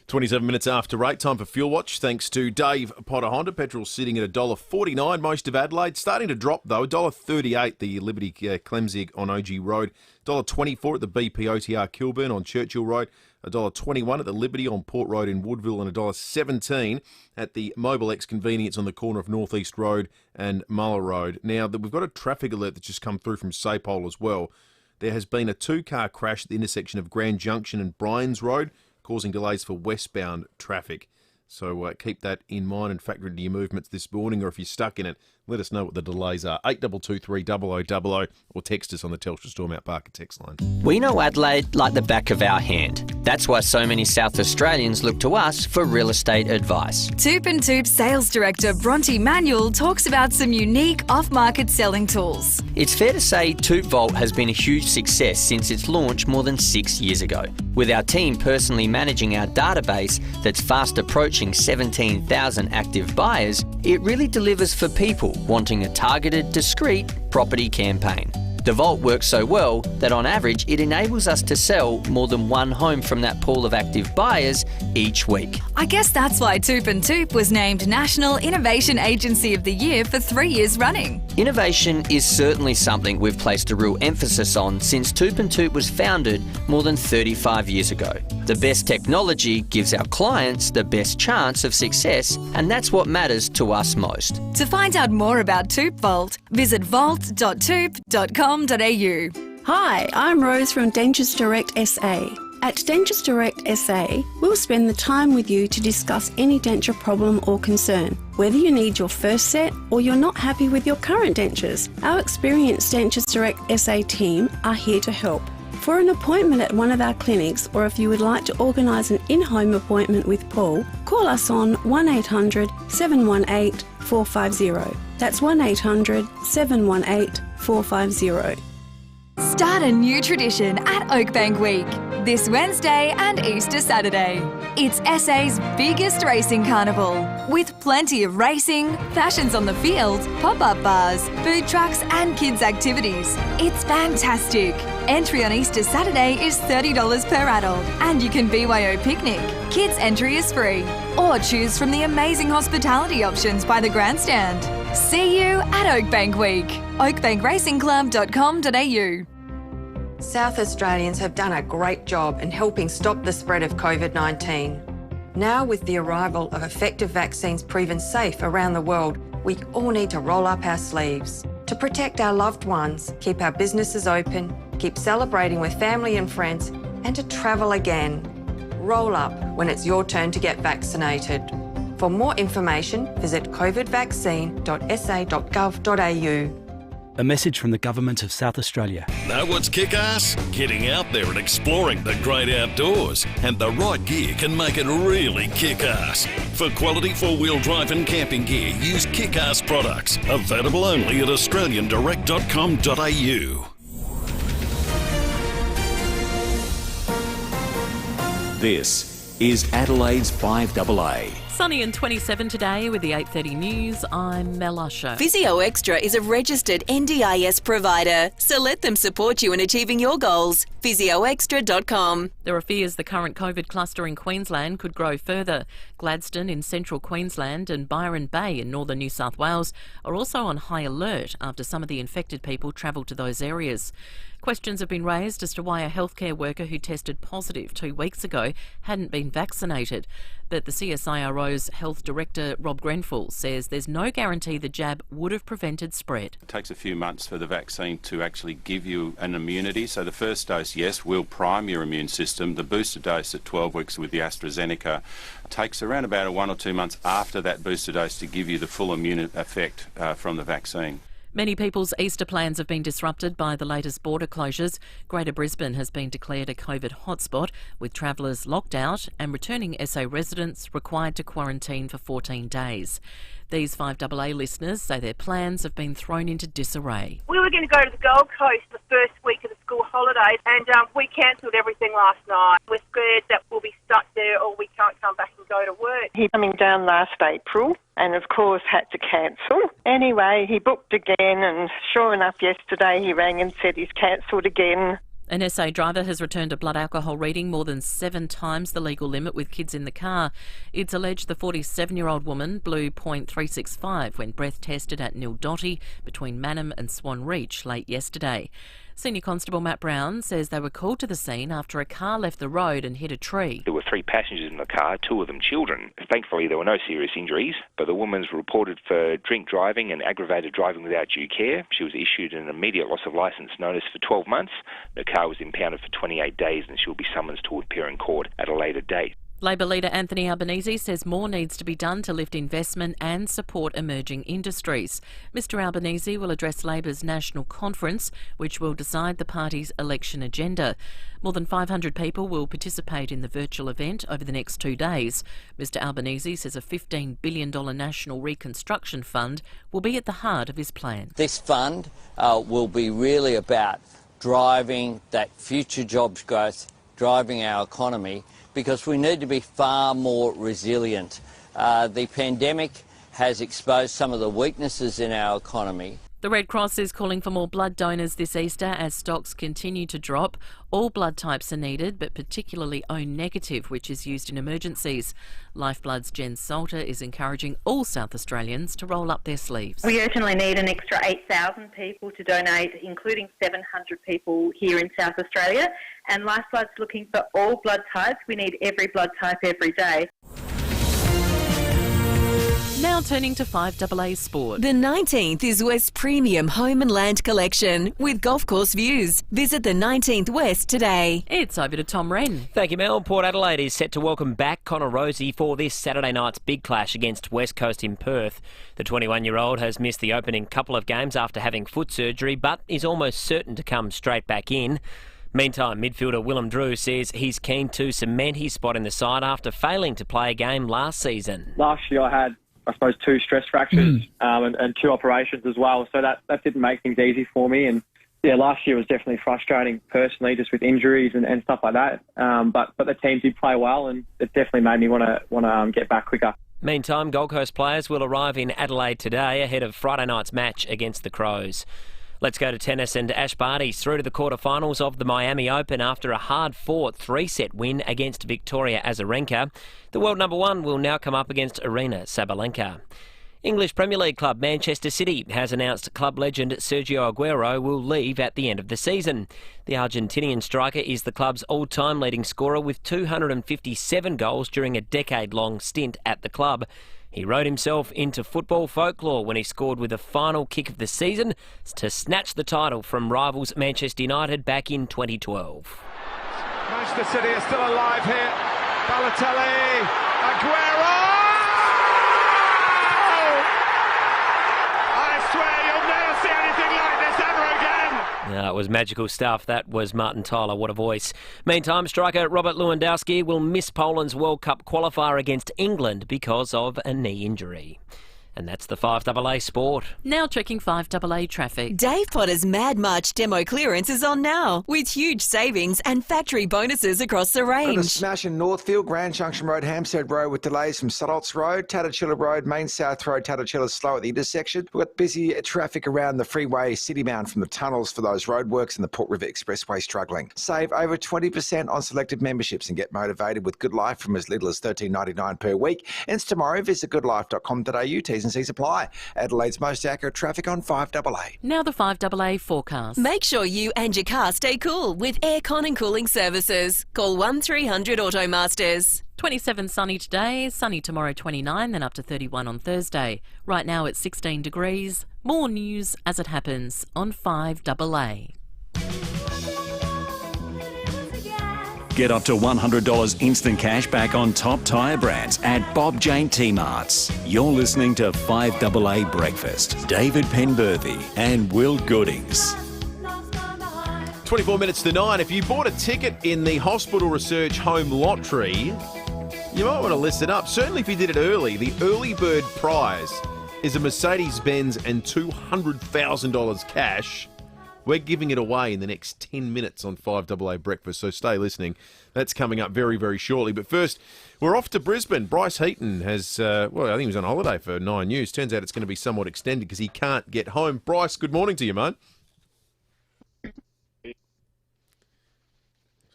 27 minutes after 8, time for Fuel Watch. Thanks to Dave Potter Honda. Petrol sitting at $1.49 most of Adelaide. Starting to drop, though. $1.38 the Liberty Clemzig on OG Road. $1.24 at the BP OTR Kilburn on Churchill Road. $1.21 at the Liberty on Port Road in Woodville, and $1.17 at the Mobile X Convenience on the corner of North East Road and Muller Road. Now, we've got a traffic alert that's just come through from Sapole as well. There has been a two-car crash at the intersection of Grand Junction and Bryans Road, causing delays for westbound traffic. So keep that in mind and factor into your movements this morning, or if you're stuck in it, let us know what the delays are. 8223 0000 or text us on the Telstra Storm Out Parker text line. We know Adelaide like the back of our hand. That's why so many South Australians look to us for real estate advice. Toop and Toop Sales Director Bronte Manuel talks about some unique off-market selling tools. It's fair to say Toop Vault has been a huge success since its launch more than 6 years ago. With our team personally managing our database that's fast approaching 17,000 active buyers, it really delivers for people wanting a targeted, discreet property campaign. The vault works so well that on average it enables us to sell more than one home from that pool of active buyers each week. I guess that's why Toop & Toop was named National Innovation Agency of the Year for 3 years running. Innovation is certainly something we've placed a real emphasis on since Toop & Toop was founded more than 35 years ago. The best technology gives our clients the best chance of success, and that's what matters to us most. To find out more about Toop Vault, visit vault.toop.com.au. Hi, I'm Rose from Dentures Direct SA. At Dentures Direct SA, we'll spend the time with you to discuss any denture problem or concern. Whether you need your first set or you're not happy with your current dentures, our experienced Dentures Direct SA team are here to help. For an appointment at one of our clinics, or if you would like to organise an in-home appointment with Paul, call us on 1800 718 450. That's 1800 718 450. Start a new tradition at Oakbank Week, this Wednesday and Easter Saturday. It's SA's biggest racing carnival, with plenty of racing, fashions on the field, pop-up bars, food trucks and kids' activities. It's fantastic. Entry on Easter Saturday is $30 per adult, and you can BYO picnic. Kids' entry is free. Or choose from the amazing hospitality options by the grandstand. See you at Oakbank Week. oakbankracingclub.com.au. South Australians have done a great job in helping stop the spread of COVID-19. Now, with the arrival of effective vaccines proven safe around the world, we all need to roll up our sleeves. To protect our loved ones, keep our businesses open, keep celebrating with family and friends, and to travel again. Roll up when it's your turn to get vaccinated. For more information, visit covidvaccine.sa.gov.au. A message from the Government of South Australia. Know what's kick-ass? Getting out there and exploring the great outdoors. And the right gear can make it really kick-ass. For quality four-wheel drive and camping gear, use kick-ass products. Available only at australiandirect.com.au. This is Adelaide's 5AA. Sunny and 27 today with the 8:30 news. I'm Mel Usher. Physio Extra is a registered NDIS provider, so let them support you in achieving your goals. physioextra.com. There are fears the current COVID cluster in Queensland could grow further. Gladstone in central Queensland and Byron Bay in northern New South Wales are also on high alert after some of the infected people travelled to those areas. Questions have been raised as to why a healthcare worker who tested positive 2 weeks ago hadn't been vaccinated. But the CSIRO's Health Director Rob Grenfell says there's no guarantee the jab would have prevented spread. It takes a few months for the vaccine to actually give you an immunity. So the first dose, yes, will prime your immune system. The booster dose at 12 weeks with the AstraZeneca takes around about 1 or 2 months after that booster dose to give you the full immune effect from the vaccine. Many people's Easter plans have been disrupted by the latest border closures. Greater Brisbane has been declared a COVID hotspot, with travellers locked out and returning SA residents required to quarantine for 14 days. These 5AA listeners say their plans have been thrown into disarray. We were going to go to the Gold Coast the first week of the school holidays, and we cancelled everything last night. We're scared that we'll be stuck there or we can't come back and go to work. He coming down last April and, of course, had to cancel. Anyway, he booked again, and sure enough, yesterday he rang and said he's cancelled again. An SA driver has returned a blood alcohol reading more than 7 times the legal limit with kids in the car. It's alleged the 47-year-old woman blew .365 when breath tested at Nildotty between Mannum and Swan Reach late yesterday. Senior Constable Matt Brown says they were called to the scene after a car left the road and hit a tree. There were 3 passengers in the car, 2 of them children. Thankfully, there were no serious injuries, but the woman's reported for drink driving and aggravated driving without due care. She was issued an immediate loss of licence notice for 12 months. The car was impounded for 28 days and she'll be summoned to appear in court at a later date. Labor leader Anthony Albanese says more needs to be done to lift investment and support emerging industries. Mr Albanese will address Labor's national conference, which will decide the party's election agenda. More than 500 people will participate in the virtual event over the next 2 days. Mr Albanese says a $15 billion national reconstruction fund will be at the heart of his plan. This fund will be really about driving that future jobs growth, driving our economy, because we need to be far more resilient. The pandemic has exposed some of the weaknesses in our economy. The Red Cross is calling for more blood donors this Easter as stocks continue to drop. All blood types are needed, but particularly O negative, which is used in emergencies. Lifeblood's Jen Salter is encouraging all South Australians to roll up their sleeves. We urgently need an extra 8,000 people to donate, including 700 people here in South Australia. And Lifeblood's looking for all blood types. We need every blood type every day. Now turning to 5AA Sport. The 19th is West's premium home and land collection with golf course views. Visit the 19th West today. It's over to Tom Wren. Thank you, Mel. Port Adelaide is set to welcome back Connor Rosie for this Saturday night's big clash against West Coast in Perth. The 21-year-old has missed the opening couple of games after having foot surgery, but is almost certain to come straight back in. Meantime, midfielder Willem Drew says he's keen to cement his spot in the side after failing to play a game last season. Last year I had, I suppose, 2 stress fractures and 2 operations as well. So that didn't make things easy for me. And yeah, last year was definitely frustrating personally, just with injuries and stuff like that. But the team did play well, and it definitely made me want to get back quicker. Meantime, Gold Coast players will arrive in Adelaide today ahead of Friday night's match against the Crows. Let's go to tennis, and Ash Barty's through to the quarterfinals of the Miami Open after a hard-fought 3-set win against Victoria Azarenka. The world number 1 will now come up against Arina Sabalenka. English Premier League club Manchester City has announced club legend Sergio Aguero will leave at the end of the season. The Argentinian striker is the club's all-time leading scorer with 257 goals during a decade-long stint at the club. He wrote himself into football folklore when he scored with the final kick of the season to snatch the title from rivals Manchester United back in 2012. Manchester City are still alive here. Balotelli, Aguero! I swear you'll never see anything like this ever again! It was magical stuff. That was Martin Tyler. What a voice. Meantime, striker Robert Lewandowski will miss Poland's World Cup qualifier against England because of a knee injury. And that's the 5AA Sport. Now checking 5AA traffic. Dave Potter's Mad March demo clearance is on now, with huge savings and factory bonuses across the Got a range. smash in Northfield, Grand Junction Road, Hampstead Road, with delays from Sutolts Road, Tatachilla Road, Main South Road. Tatachilla slow at the intersection. We've got busy traffic around the freeway citybound from the tunnels for those roadworks, and the Port River Expressway struggling. Save over 20% on selected memberships and get motivated with Good Life from as little as $13.99 per week. Ends tomorrow. Visit goodlife.com.au. T's and C's apply. Adelaide's most accurate traffic on 5AA. Now the 5AA forecast. Make sure you and your car stay cool with aircon and cooling services. Call 1300 Automasters. 27 sunny today, sunny tomorrow 29, then up to 31 on Thursday. Right now it's 16 degrees. More news as it happens on 5AA. Get up to $100 instant cash back on top tyre brands at Bob Jane T-Marts. You're listening to 5AA Breakfast. David Penberthy and Will Goodings. 24 minutes to 9. If you bought a ticket in the Hospital Research Home Lottery, you might want to listen up. Certainly if you did it early. The early bird prize is a Mercedes-Benz and $200,000 cash. We're giving it away in the next 10 minutes on 5AA Breakfast, so stay listening. That's coming up very, very shortly. But first, we're off to Brisbane. Bryce Heaton has, I think he was on holiday for 9 News. Turns out it's going to be somewhat extended because he can't get home. Bryce, good morning to you, mate.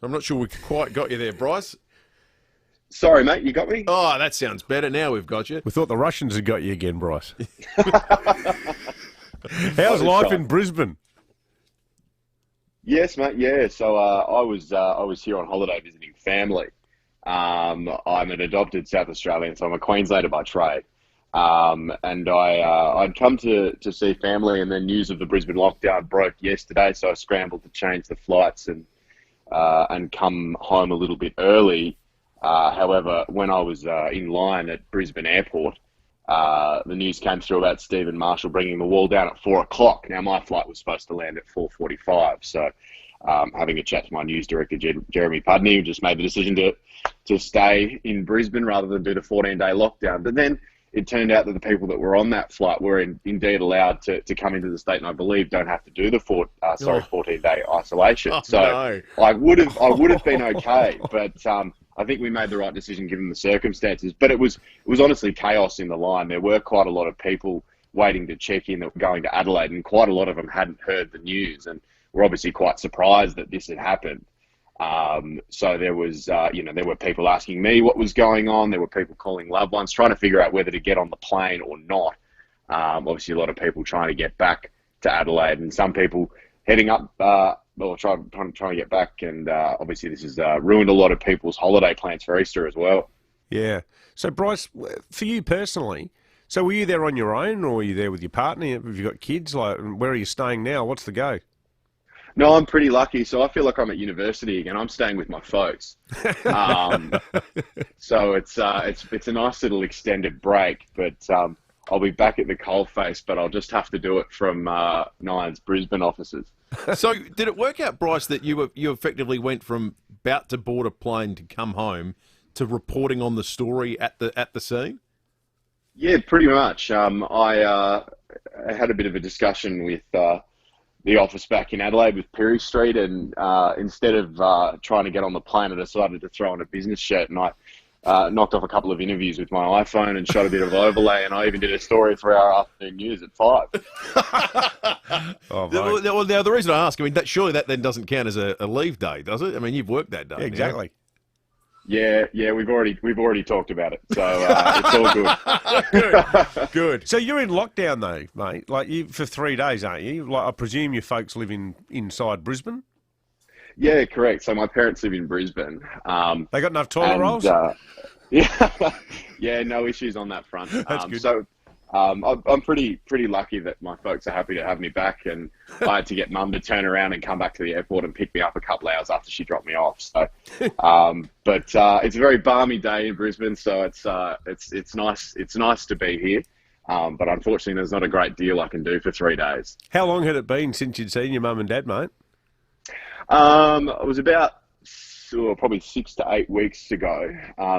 I'm not sure we quite got you there, Bryce. Sorry, mate, you got me? Oh, that sounds better. Now we've got you. We thought the Russians had got you again, Bryce. How's life in Brisbane? Yes, mate. Yeah. So I was here on holiday visiting family. I'm an adopted South Australian, so I'm a Queenslander by trade. And I'd come to see family, and then news of the Brisbane lockdown broke yesterday. So I scrambled to change the flights and come home a little bit early. However, when I was in line at Brisbane Airport, the news came through about Stephen Marshall bringing the wall down at 4 o'clock. Now, my flight was supposed to land at 4:45. So having a chat to my news director, Jeremy Pudney, who just made the decision to stay in Brisbane rather than do the 14-day lockdown. But then it turned out that the people that were on that flight were indeed allowed to come into the state, and I believe don't have to do the 14-day isolation. No. I would have been okay, but I think we made the right decision given the circumstances. But it was honestly chaos in the line. There were quite a lot of people waiting to check in that were going to Adelaide, and quite a lot of them hadn't heard the news and were obviously quite surprised that this had happened. So there was, there were people asking me what was going on. There were people calling loved ones, trying to figure out whether to get on the plane or not. Obviously, a lot of people trying to get back to Adelaide, and some people heading up, trying to get back. And obviously, this has ruined a lot of people's holiday plans for Easter as well. Yeah. So, Bryce, for you personally, so were you there on your own, or were you there with your partner? Have you got kids? Like, where are you staying now? What's the go? No, I'm pretty lucky. So I feel like I'm at university again. I'm staying with my folks. So it's a nice little extended break, but I'll be back at the coalface, but I'll just have to do it from Nine's Brisbane offices. So did it work out, Bryce, that you effectively went from about to board a plane to come home to reporting on the story at the scene? Yeah, pretty much. I had a bit of a discussion with the office back in Adelaide with Perry Street, and instead of trying to get on the plane, I decided to throw on a business shirt, and I knocked off a couple of interviews with my iPhone and shot a bit of overlay, and I even did a story for our afternoon news at 5. Well, now, the reason I ask, I mean, surely that then doesn't count as a leave day, does it? I mean, you've worked that day. Yeah, exactly. Yeah, we've already talked about it, so it's all good. Good. So you're in lockdown though, mate. Like for 3 days, aren't you? Like I presume your folks live inside Brisbane. Yeah, correct. So my parents live in Brisbane. They got enough toilet rolls? Yeah, no issues on that front. That's good. So I'm pretty lucky that my folks are happy to have me back, and I had to get Mum to turn around and come back to the airport and pick me up a couple of hours after she dropped me off. So, but it's a very balmy day in Brisbane, so it's nice. It's nice to be here. But unfortunately, there's not a great deal I can do for 3 days. How long had it been since you'd seen your mum and dad, mate? It was about probably 6 to 8 weeks ago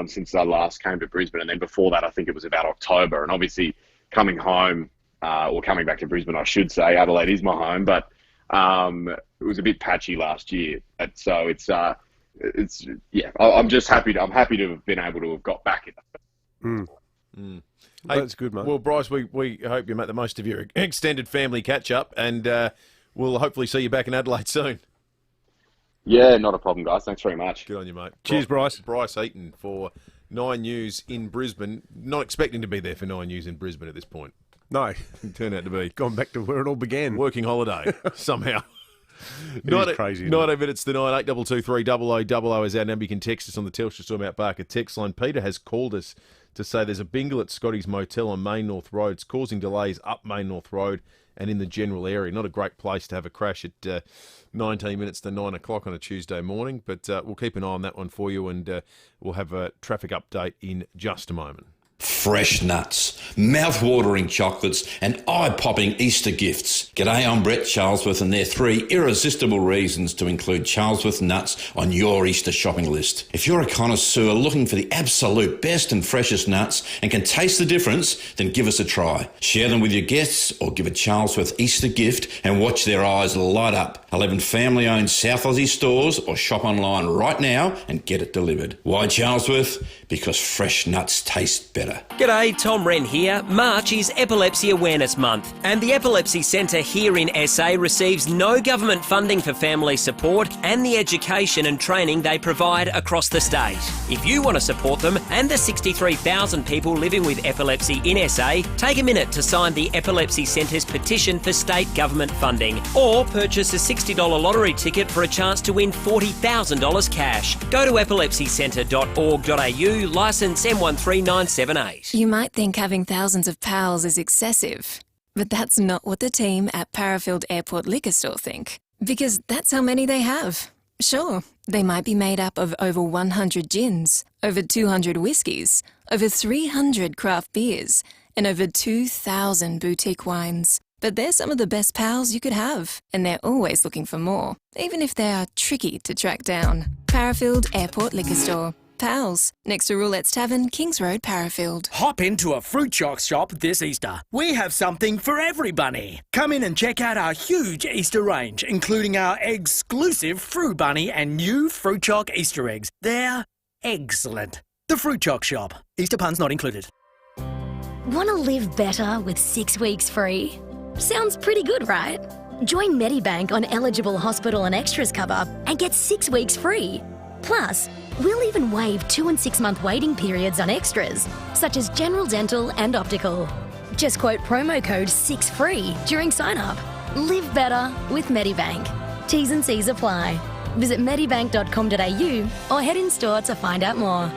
since I last came to Brisbane, and then before that, I think it was about October. And obviously, coming home or coming back to Brisbane, I should say, Adelaide is my home, but it was a bit patchy last year. So I'm just happy. I'm happy to have been able to have got back in. Hey, that's good, mate. Well, Bryce, we hope you make the most of your extended family catch-up, and we'll hopefully see you back in Adelaide soon. Yeah, not a problem, guys. Thanks very much. Good on you, mate. Cheers, Bryce. Bryce Eaton for 9 News in Brisbane. Not expecting to be there for 9 News in Brisbane at this point. No. It turned out to be. Gone back to where it all began. Working holiday, somehow. It is crazy. 9 minutes to 9, 8223 0000 is our number. You can text us on the Telstra Storm Out Barker text line. Peter has called us to say there's a bingle at Scotty's Motel on Main North Road. It's causing delays up Main North Road and in the general area. Not a great place to have a crash at 19 minutes to 9 o'clock on a Tuesday morning, but we'll keep an eye on that one for you, and we'll have a traffic update in just a moment. Fresh nuts, mouth-watering chocolates and eye-popping Easter gifts. G'day, I'm Brett Charlesworth, and there are 3 irresistible reasons to include Charlesworth nuts on your Easter shopping list. If you're a connoisseur looking for the absolute best and freshest nuts and can taste the difference, then give us a try. Share them with your guests or give a Charlesworth Easter gift and watch their eyes light up. 11 family-owned South Aussie stores, or shop online right now and get it delivered. Why Charlesworth? Because fresh nuts taste better. G'day, Tom Wren here. March is Epilepsy Awareness Month, and the Epilepsy Centre here in SA receives no government funding for family support and the education and training they provide across the state. If you want to support them and the 63,000 people living with epilepsy in SA, take a minute to sign the Epilepsy Centre's petition for state government funding, or purchase a $60 lottery ticket for a chance to win $40,000 cash. Go to epilepsycentre.org.au, licence M13978. You might think having thousands of pals is excessive, but that's not what the team at Parafield Airport Liquor Store think, because that's how many they have. Sure, they might be made up of over 100 gins, over 200 whiskies, over 300 craft beers, and over 2,000 boutique wines. But they're some of the best pals you could have, and they're always looking for more, even if they are tricky to track down. Parafield Airport Liquor Store. Pals, next to Roulette's Tavern, Kings Road, Parafield. Hop into a Fruit Chalk shop this Easter. We have something for everybody. Come in and check out our huge Easter range, including our exclusive Fruit Bunny and new Fruit Chalk Easter eggs. They're excellent. The Fruit Chalk shop. Easter puns not included. Want to live better with 6 weeks free? Sounds pretty good, right? Join Medibank on eligible hospital and extras cover and get 6 weeks free. Plus, we'll even waive 2 and 6 month waiting periods on extras, such as general dental and optical. Just quote promo code 6FREE during sign up. Live better with Medibank. T's and C's apply. Visit medibank.com.au or head in store to find out more.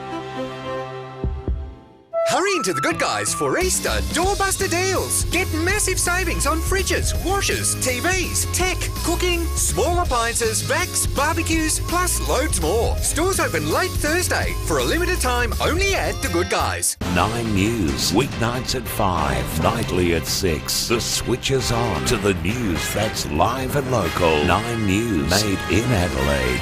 Hurry into the Good Guys for Easter doorbuster deals. Get massive savings on fridges, washers, TVs, tech, cooking, small appliances, vacs, barbecues, plus loads more. Stores open late Thursday. For a limited time, only at the Good Guys. 9 News, weeknights at 5, nightly at 6. The switch is on to the news that's live and local. 9 News, made in Adelaide.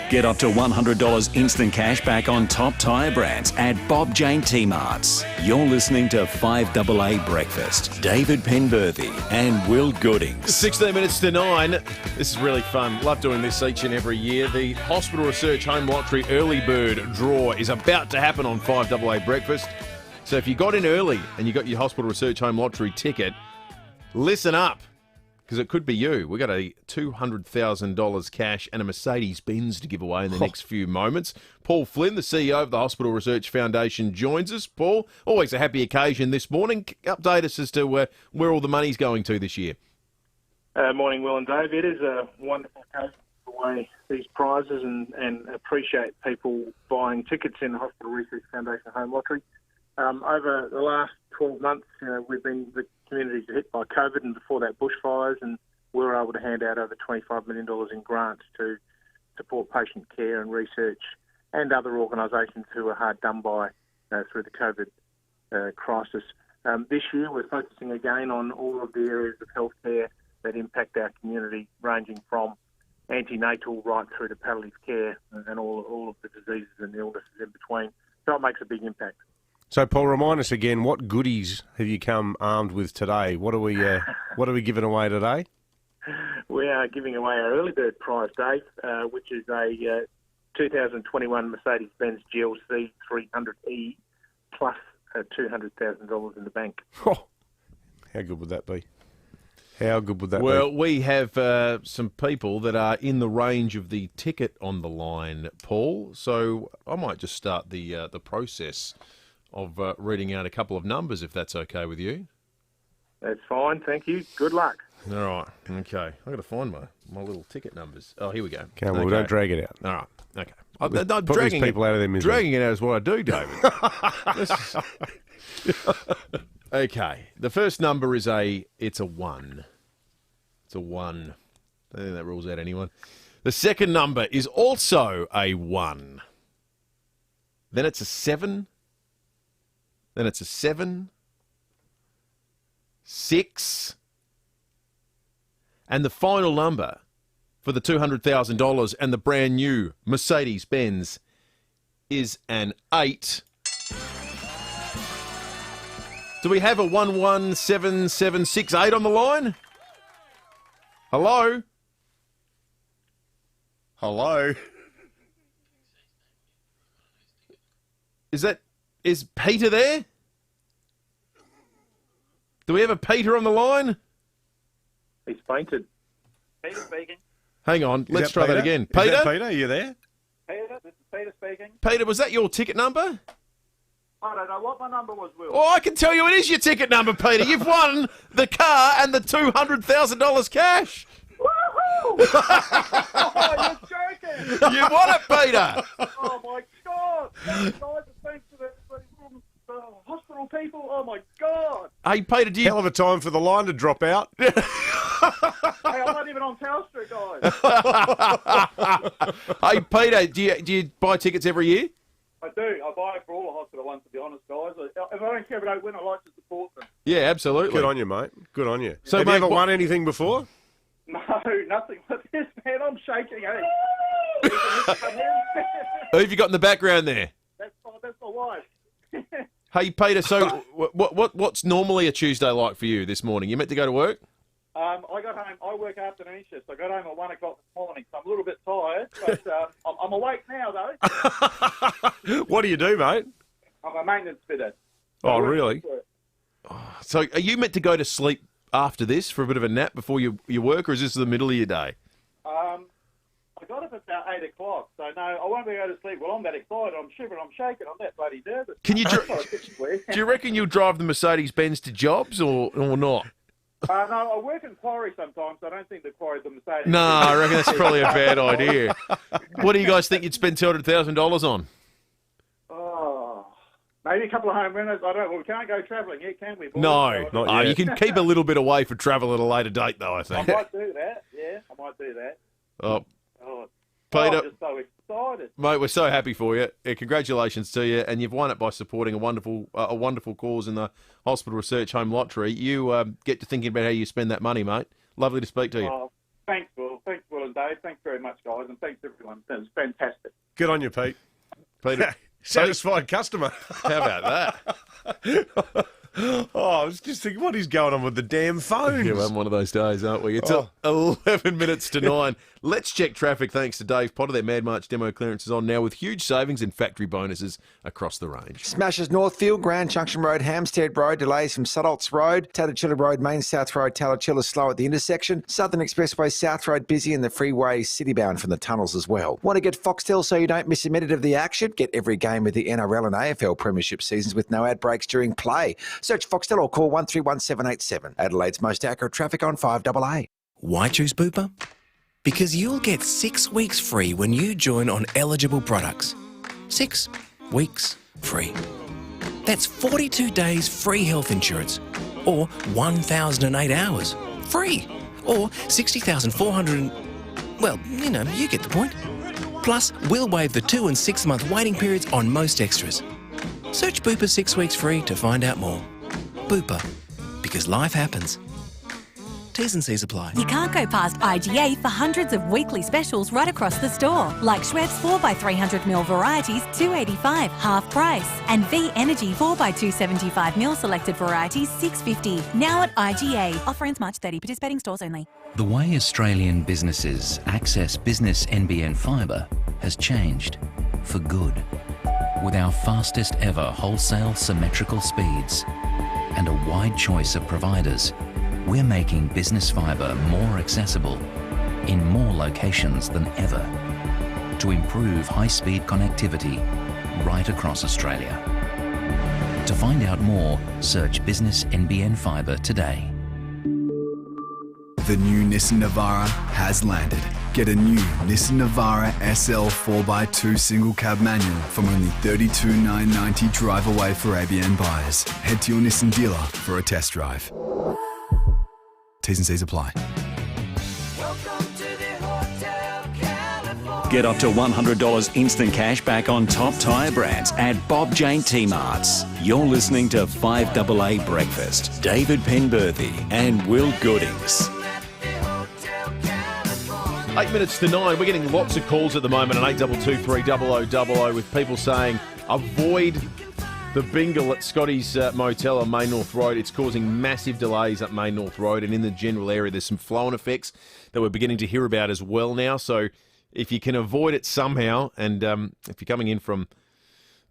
Get up to $100 instant cash back on top tyre brands at Bob Jane T-Marts. You're listening to 5AA Breakfast. David Penberthy and Will Goodings. 16 minutes to 9. This is really fun. Love doing this each and every year. The Hospital Research Home Lottery Early Bird Draw is about to happen on 5AA Breakfast. So if you got in early and you got your Hospital Research Home Lottery ticket, listen up, because it could be you. We've got a $200,000 cash and a Mercedes-Benz to give away in the next few moments. Paul Flynn, the CEO of the Hospital Research Foundation, joins us. Paul, always a happy occasion this morning. Update us as to where all the money's going to this year. Morning, Will and Dave. It is a wonderful occasion to give away these prizes and appreciate people buying tickets in the Hospital Research Foundation Home Lottery. Over the last 12 months, the communities are hit by COVID and before that bushfires, and we were able to hand out over $25 million in grants to support patient care and research and other organisations who were hard done by through the COVID crisis. This year we're focusing again on all of the areas of healthcare that impact our community, ranging from antenatal right through to palliative care and all of the diseases and illnesses in between. So it makes a big impact. So, Paul, remind us again, what goodies have you come armed with today? What are we giving away today? We are giving away our early bird prize, Dave, which is a 2021 Mercedes-Benz GLC 300E plus $200,000 in the bank. Oh, how good would that be? How good would that be? Well, we have some people that are in the range of the ticket on the line, Paul. So I might just start the process of reading out a couple of numbers, if that's okay with you. That's fine, thank you. Good luck. All right, okay. I've got to find my little ticket numbers. Oh, here we go. Come on, don't drag it out. All right, okay. Put these people out of their misery. Dragging it out is what I do, David. Okay, the first number is it's a 1. It's a 1. I don't think that rules out anyone. The second number is also a 1. Then it's a 7. Then it's a 7, 6, and the final number for the $200,000 and the brand new Mercedes-Benz is an 8. Do we have a 117768 on the line? Hello? Hello? Is Peter there? Do we have a Peter on the line? He's fainted. Peter speaking. Hang on, let's try that again. Peter? Is that Peter? Are you there? Peter, this is Peter speaking. Peter, was that your ticket number? I don't know what my number was, Will. Oh, I can tell you it is your ticket number, Peter. You've won the car and the $200,000 cash. Woohoo! Oh, you're joking. You won it, Peter. Oh, my God. Guys, thanks to the hospital people. Oh, my God. Hey, Peter, do you... Hell of a time for the line to drop out. Hey, I'm not even on Telstra, guys. Hey, Peter, do you buy tickets every year? I do. I buy it for all the hospital ones, to be honest, guys. If I don't care if I don't win, I like to support them. Yeah, absolutely. Good on you, mate. Good on you. So, have mate, you ever won anything before? No, nothing. But this, man, I'm shaking, eh? Who have you got in the background there? That's my wife. Hey, Peter, so what's normally a Tuesday like for you this morning? You meant to go to work? I got home. I work afternoon shifts. I got home at 1 o'clock this morning, so I'm a little bit tired, but I'm awake now, though. What do you do, mate? I'm a maintenance fitter. Oh, really? So are you meant to go to sleep after this for a bit of a nap before you work, or is this the middle of your day? I got up at about 8 o'clock, so no, I won't be able to sleep. Well, I'm that excited. I'm shivering, I'm shaking, I'm that bloody nervous. Can you do you reckon you'll drive the Mercedes-Benz to jobs or not? No, I work in quarry sometimes, so I don't think the quarry's a Mercedes. No, I reckon that's probably a bad idea. What do you guys think you'd spend $200,000 on? Oh, maybe a couple of home runners. I don't. Well, we can't go travelling yet, can we? Boys? No, So not yet. You can keep a little bit away for travel at a later date, though, I I think. might do that. Yeah, I might do that. Oh, Oh, Peter, I'm just so excited. mate, we're so happy for you. Congratulations to you, and you've won it by supporting a wonderful cause in the Hospital Research Home Lottery. You get to thinking about how you spend that money, mate. Lovely to speak to you. Oh, thanks, Will. Thanks, Will and Dave. Thanks very much, guys, and thanks everyone. That was fantastic. Good on you, Pete. Peter, Satisfied customer. How about that? I was just thinking, what is going on with the damn phones? Yeah, we're having one of those days, aren't we? It's 11 minutes to 9. Let's check traffic thanks to Dave Potter. Their Mad March demo clearance is on now with huge savings and factory bonuses across the range. Smashes Northfield, Grand Junction Road, Hampstead Road, delays from Sutholts Road, Tatachilla Road, Main South Road, Tatachilla slow at the intersection, Southern Expressway South Road busy and the freeway citybound from the tunnels as well. Want to get Foxtel so you don't miss a minute of the action? Get every game of the NRL and AFL premiership seasons with no ad breaks during play. Search Foxtel or call 131787. Adelaide's most accurate traffic on 5AA. Why choose Bupa? Because you'll get 6 weeks free when you join on eligible products. 6 weeks free. That's 42 days free health insurance, or 1,008 hours free, or 60,400. Well, you get the point. Plus, we'll waive the 2 and 6 month waiting periods on most extras. Search Bupa 6 weeks free to find out more. Bupa, because life happens. T's and C's apply. You can't go past IGA for hundreds of weekly specials right across the store, like Schweppes 4x300ml varieties, $2.85, half price, and V Energy 4x275ml selected varieties, $6.50. Now at IGA. Offer ends March 30. Participating stores only. The way Australian businesses access business NBN fibre has changed for good. With our fastest ever wholesale symmetrical speeds and a wide choice of providers, we're making business fibre more accessible in more locations than ever to improve high-speed connectivity right across Australia. To find out more, search Business NBN Fibre today. The new Nissan Navara has landed. Get a new Nissan Navara SL 4x2 single cab manual from only $32,990 drive away for ABN buyers. Head to your Nissan dealer for a test drive. T's and C's apply. Get up to $100 instant cash back on top tyre brands at Bob Jane T-Marts. You're listening to 5AA Breakfast. David Penberthy and Will Goodings. 8 minutes to 9. We're getting lots of calls at the moment on 8223 with people saying avoid the bingle at Scotty's Motel on Main North Road. It's causing massive delays at Main North Road, and in the general area there's some flow-on effects that we're beginning to hear about as well now. So if you can avoid it somehow, and if you're coming in from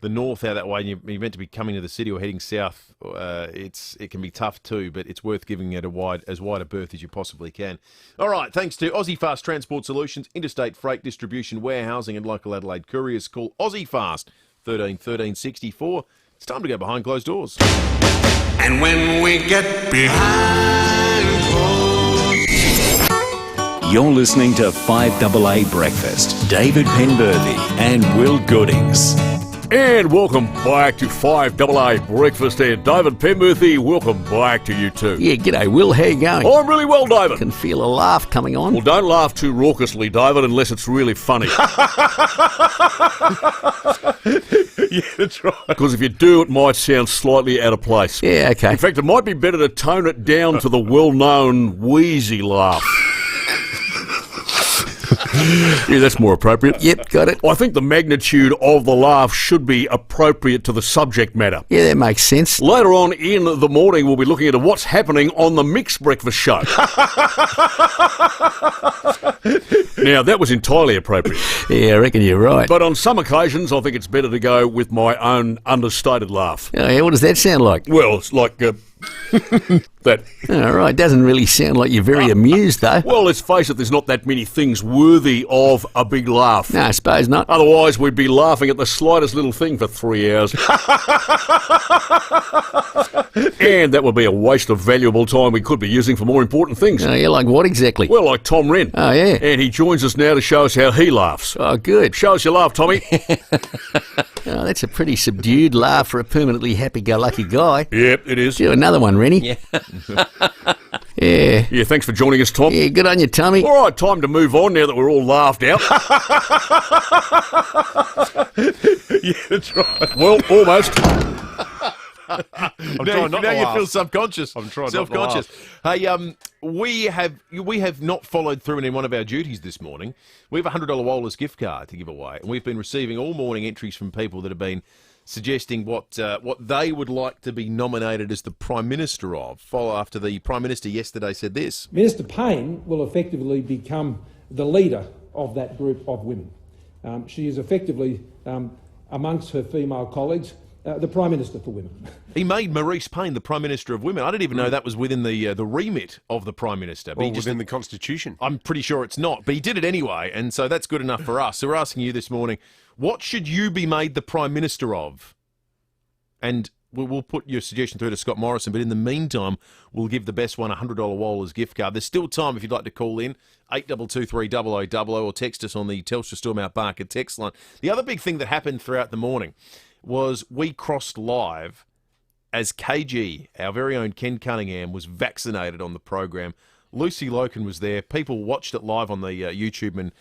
the north out that way and you're meant to be coming to the city or heading south, it can be tough too, but it's worth giving it as wide a berth as you possibly can. All right, thanks to Aussie Fast Transport Solutions, Interstate Freight Distribution, Warehousing and local Adelaide couriers. Call Aussie Fast 13 13 64. It's time to go behind closed doors. And when we get behind closed... You're listening to 5AA Breakfast. David Penberthy and Will Goodings. And welcome back to 5AA Breakfast here. David Penberthy, welcome back to you too. Yeah, g'day Will, how you going? Oh, I'm really well, David. Can feel a laugh coming on. Well, don't laugh too raucously, David, unless it's really funny. Yeah, that's right. Because if you do, it might sound slightly out of place. Yeah, okay. In fact, it might be better to tone it down to the well-known wheezy laugh. Yeah, that's more appropriate. Yep, got it. I think the magnitude of the laugh should be appropriate to the subject matter. Yeah, that makes sense. Later on in the morning, we'll be looking at what's happening on the Mixed Breakfast Show. Now, that was entirely appropriate. Yeah, I reckon you're right. But on some occasions, I think it's better to go with my own understated laugh. Oh, yeah, what does that sound like? Well, it's like that. All right, doesn't really sound like you're very amused, though. Well, let's face it, there's not that many things worthy of a big laugh. No, I suppose not. Otherwise, we'd be laughing at the slightest little thing for 3 hours. And that would be a waste of valuable time we could be using for more important things. Oh, yeah, like what exactly? Well, like Tom Wren. Oh, yeah. And he joins us now to show us how he laughs. Oh, good. Show us your laugh, Tommy. Oh, that's a pretty subdued laugh for a permanently happy-go-lucky guy. Yep, it is. Do another one, Rennie. Yeah. Yeah. Yeah, thanks for joining us, Tom. Yeah, good on you, Tommy. All right, time to move on now that we're all laughed out. Yeah, that's right. Well, almost. I'm trying not to you laugh. feel subconscious. I'm trying not to self-conscious. Hey, we have not followed through in one of our duties this morning. We have a $100 Wohlers gift card to give away, and we've been receiving all morning entries from people that have been suggesting what they would like to be nominated as the Prime Minister of. Follow after the Prime Minister yesterday said this. Minister Payne will effectively become the leader of that group of women. She is effectively, amongst her female colleagues, the Prime Minister for women. He made Maurice Payne the Prime Minister of Women. I didn't even know that was within the remit of the Prime Minister. But Or within the Constitution. I'm pretty sure it's not, but he did it anyway, and so that's good enough for us. So we're asking you this morning, what should you be made the Prime Minister of? And we'll put your suggestion through to Scott Morrison, but in the meantime, we'll give the best one a $100 Wohlers gift card. There's still time if you'd like to call in, 8223 0000, or text us on the Telstra Stormount Barker text line. The other big thing that happened throughout the morning was we crossed live as KG, our very own Ken Cunningham, was vaccinated on the program. Lucy Loken was there. People watched it live on the YouTube and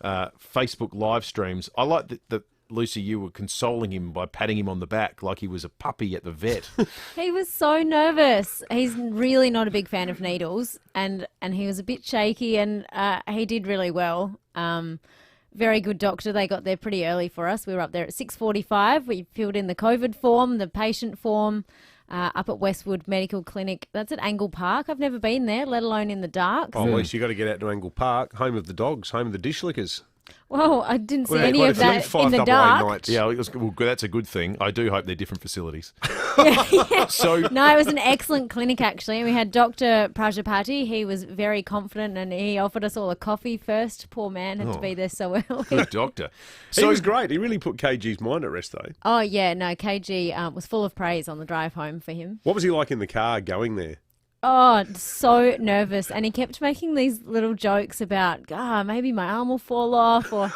Facebook live streams. I like that Lucy, you were consoling him by patting him on the back like he was a puppy at the vet. He was so nervous. He's really not a big fan of needles, and he was a bit shaky, and he did really well. Very good doctor. They got there pretty early for us. We were up there at 6:45. We filled in the COVID form, the patient form, up at Westwood Medical Clinic. That's at Angle Park. I've never been there, let alone in the dark. Oh, at least you got to get out to Angle Park, home of the dogs, home of the dish lickers. Well, I didn't see any of that in the dark. Yeah, well, that's a good thing. I do hope they're different facilities. So no, it was an excellent clinic, actually. We had Dr. Prajapati. He was very confident, and he offered us all a coffee first. Poor man had to be there so early. Good doctor. He was great. He really put KG's mind at rest, though. Oh, yeah, no, KG was full of praise on the drive home for him. What was he like in the car going there? Oh, so nervous. And he kept making these little jokes about, maybe my arm will fall off, or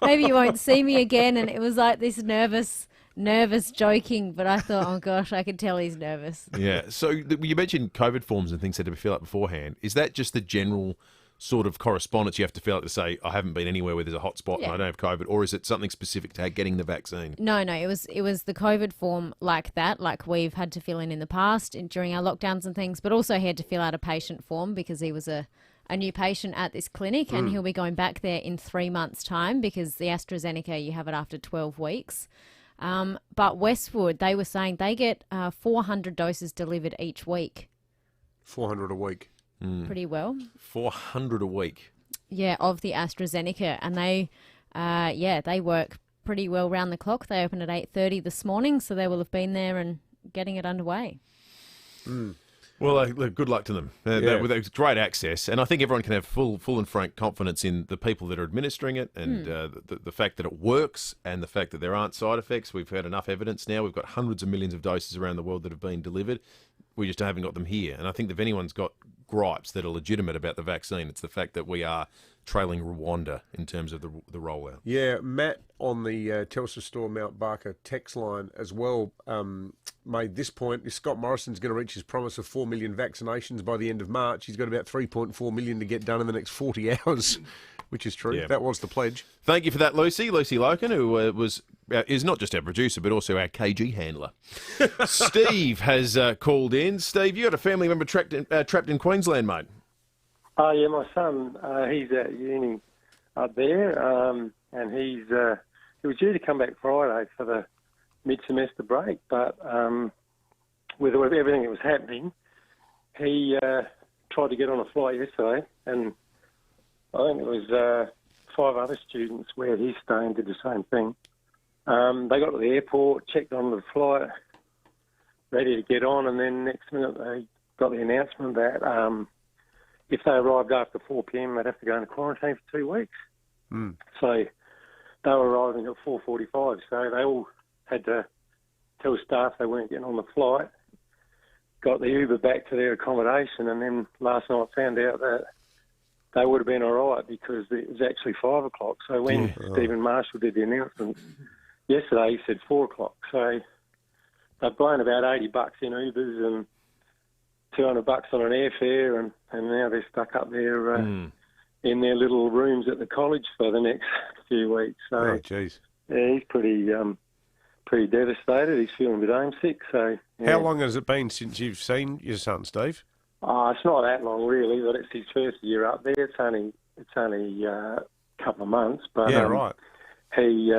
maybe you won't see me again. And it was like this nervous joking. But I thought, oh gosh, I could tell he's nervous. Yeah. So you mentioned COVID forms and things had to be filled out beforehand. Is that just the general sort of correspondence you have to fill out to say, I haven't been anywhere where there's a hot spot and I don't have COVID, or is it something specific to getting the vaccine? No, it was the COVID form like that, like we've had to fill in the past during our lockdowns and things, but also he had to fill out a patient form because he was a new patient at this clinic, and he'll be going back there in 3 months' time because the AstraZeneca, you have it after 12 weeks. But Westwood, they were saying they get 400 doses delivered each week. 400 a week. Pretty well. 400 a week. Yeah, of the AstraZeneca, and they work pretty well round the clock. They opened at 8:30 this morning, so they will have been there and getting it underway. Well, good luck to them. With great access, and I think everyone can have full and frank confidence in the people that are administering it, and the fact that it works, and the fact that there aren't side effects. We've had enough evidence now. We've got hundreds of millions of doses around the world that have been delivered. We just haven't got them here. And I think if anyone's got gripes that are legitimate about the vaccine, it's the fact that we are trailing Rwanda in terms of the rollout. Yeah, Matt on the Telstra Store Mount Barker text line as well made this point. If Scott Morrison's going to reach his promise of 4 million vaccinations by the end of March, he's got about 3.4 million to get done in the next 40 hours, which is true. Yeah. That was the pledge. Thank you for that, Lucy. Lucy Loken, who is not just our producer, but also our KG handler. Steve has called in. Steve, you got a family member trapped in Queensland, mate. Oh, yeah, my son, he's at uni up there, and he was due to come back Friday for the mid-semester break, but with everything that was happening, he tried to get on a flight yesterday, and I think it was 5 other students where he's staying did the same thing. They got to the airport, checked on the flight, ready to get on, and then next minute they got the announcement that if they arrived after 4 p.m, they'd have to go into quarantine for 2 weeks. Mm. So they were arriving at 4:45, so they all had to tell staff they weren't getting on the flight, got the Uber back to their accommodation, and then last night found out that they would have been all right because it was actually 5 o'clock. So when Stephen Marshall did the announcement yesterday, he said 4 o'clock. So they've blown about $80 in Ubers and $200 on an airfare, and now they're stuck up there in their little rooms at the college for the next few weeks. So yeah, he's pretty devastated. He's feeling a bit homesick. So yeah. How long has it been since you've seen your son, Steve? It's not that long really, but it's his first year up there. It's only a couple of months, but yeah, right. He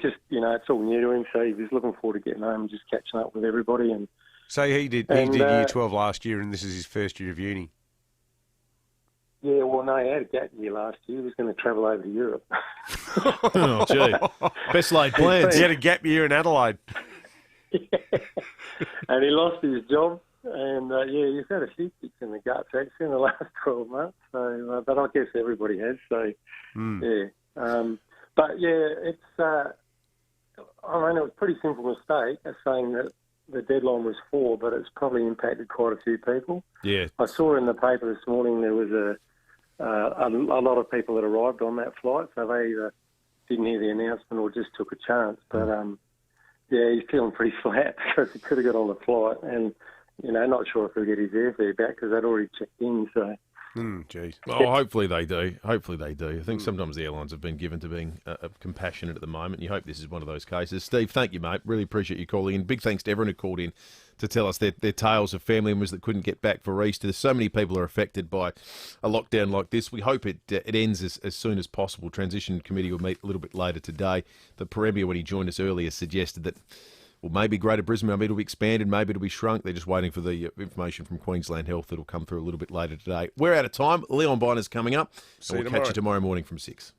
just it's all new to him, so he was looking forward to getting home and just catching up with everybody. And so he did year 12 last year, and this is his first year of uni. Yeah, well, no, he had a gap year last year. He was going to travel over to Europe. Oh, gee. Best laid plans. He had a gap year in Adelaide. And he lost his job. And, he's had a few kicks in the guts, actually, in the last 12 months. So, but I guess everybody has. So, yeah. But, yeah, it's... it was a pretty simple mistake saying that the deadline was 4, but it's probably impacted quite a few people. Yeah. I saw in the paper this morning there was a lot of people that arrived on that flight, so they either didn't hear the announcement or just took a chance. But, he's feeling pretty flat because he could have got on the flight and, not sure if he'll get his airfare back because they'd already checked in, so... Geez. Oh, hopefully they do. I think sometimes the airlines have been given to being compassionate at the moment. You hope this is one of those cases. Steve, thank you, mate. Really appreciate you calling in. Big thanks to everyone who called in to tell us their tales of family members that couldn't get back for Easter. There's so many people are affected by a lockdown like this. We hope it ends as soon as possible. Transition Committee will meet a little bit later today. The Premier, when he joined us earlier, suggested that maybe Greater Brisbane, maybe it'll be expanded, maybe it'll be shrunk. They're just waiting for the information from Queensland Health that'll come through a little bit later today. We're out of time. Leon Biner's coming up, and we'll catch you tomorrow morning from 6.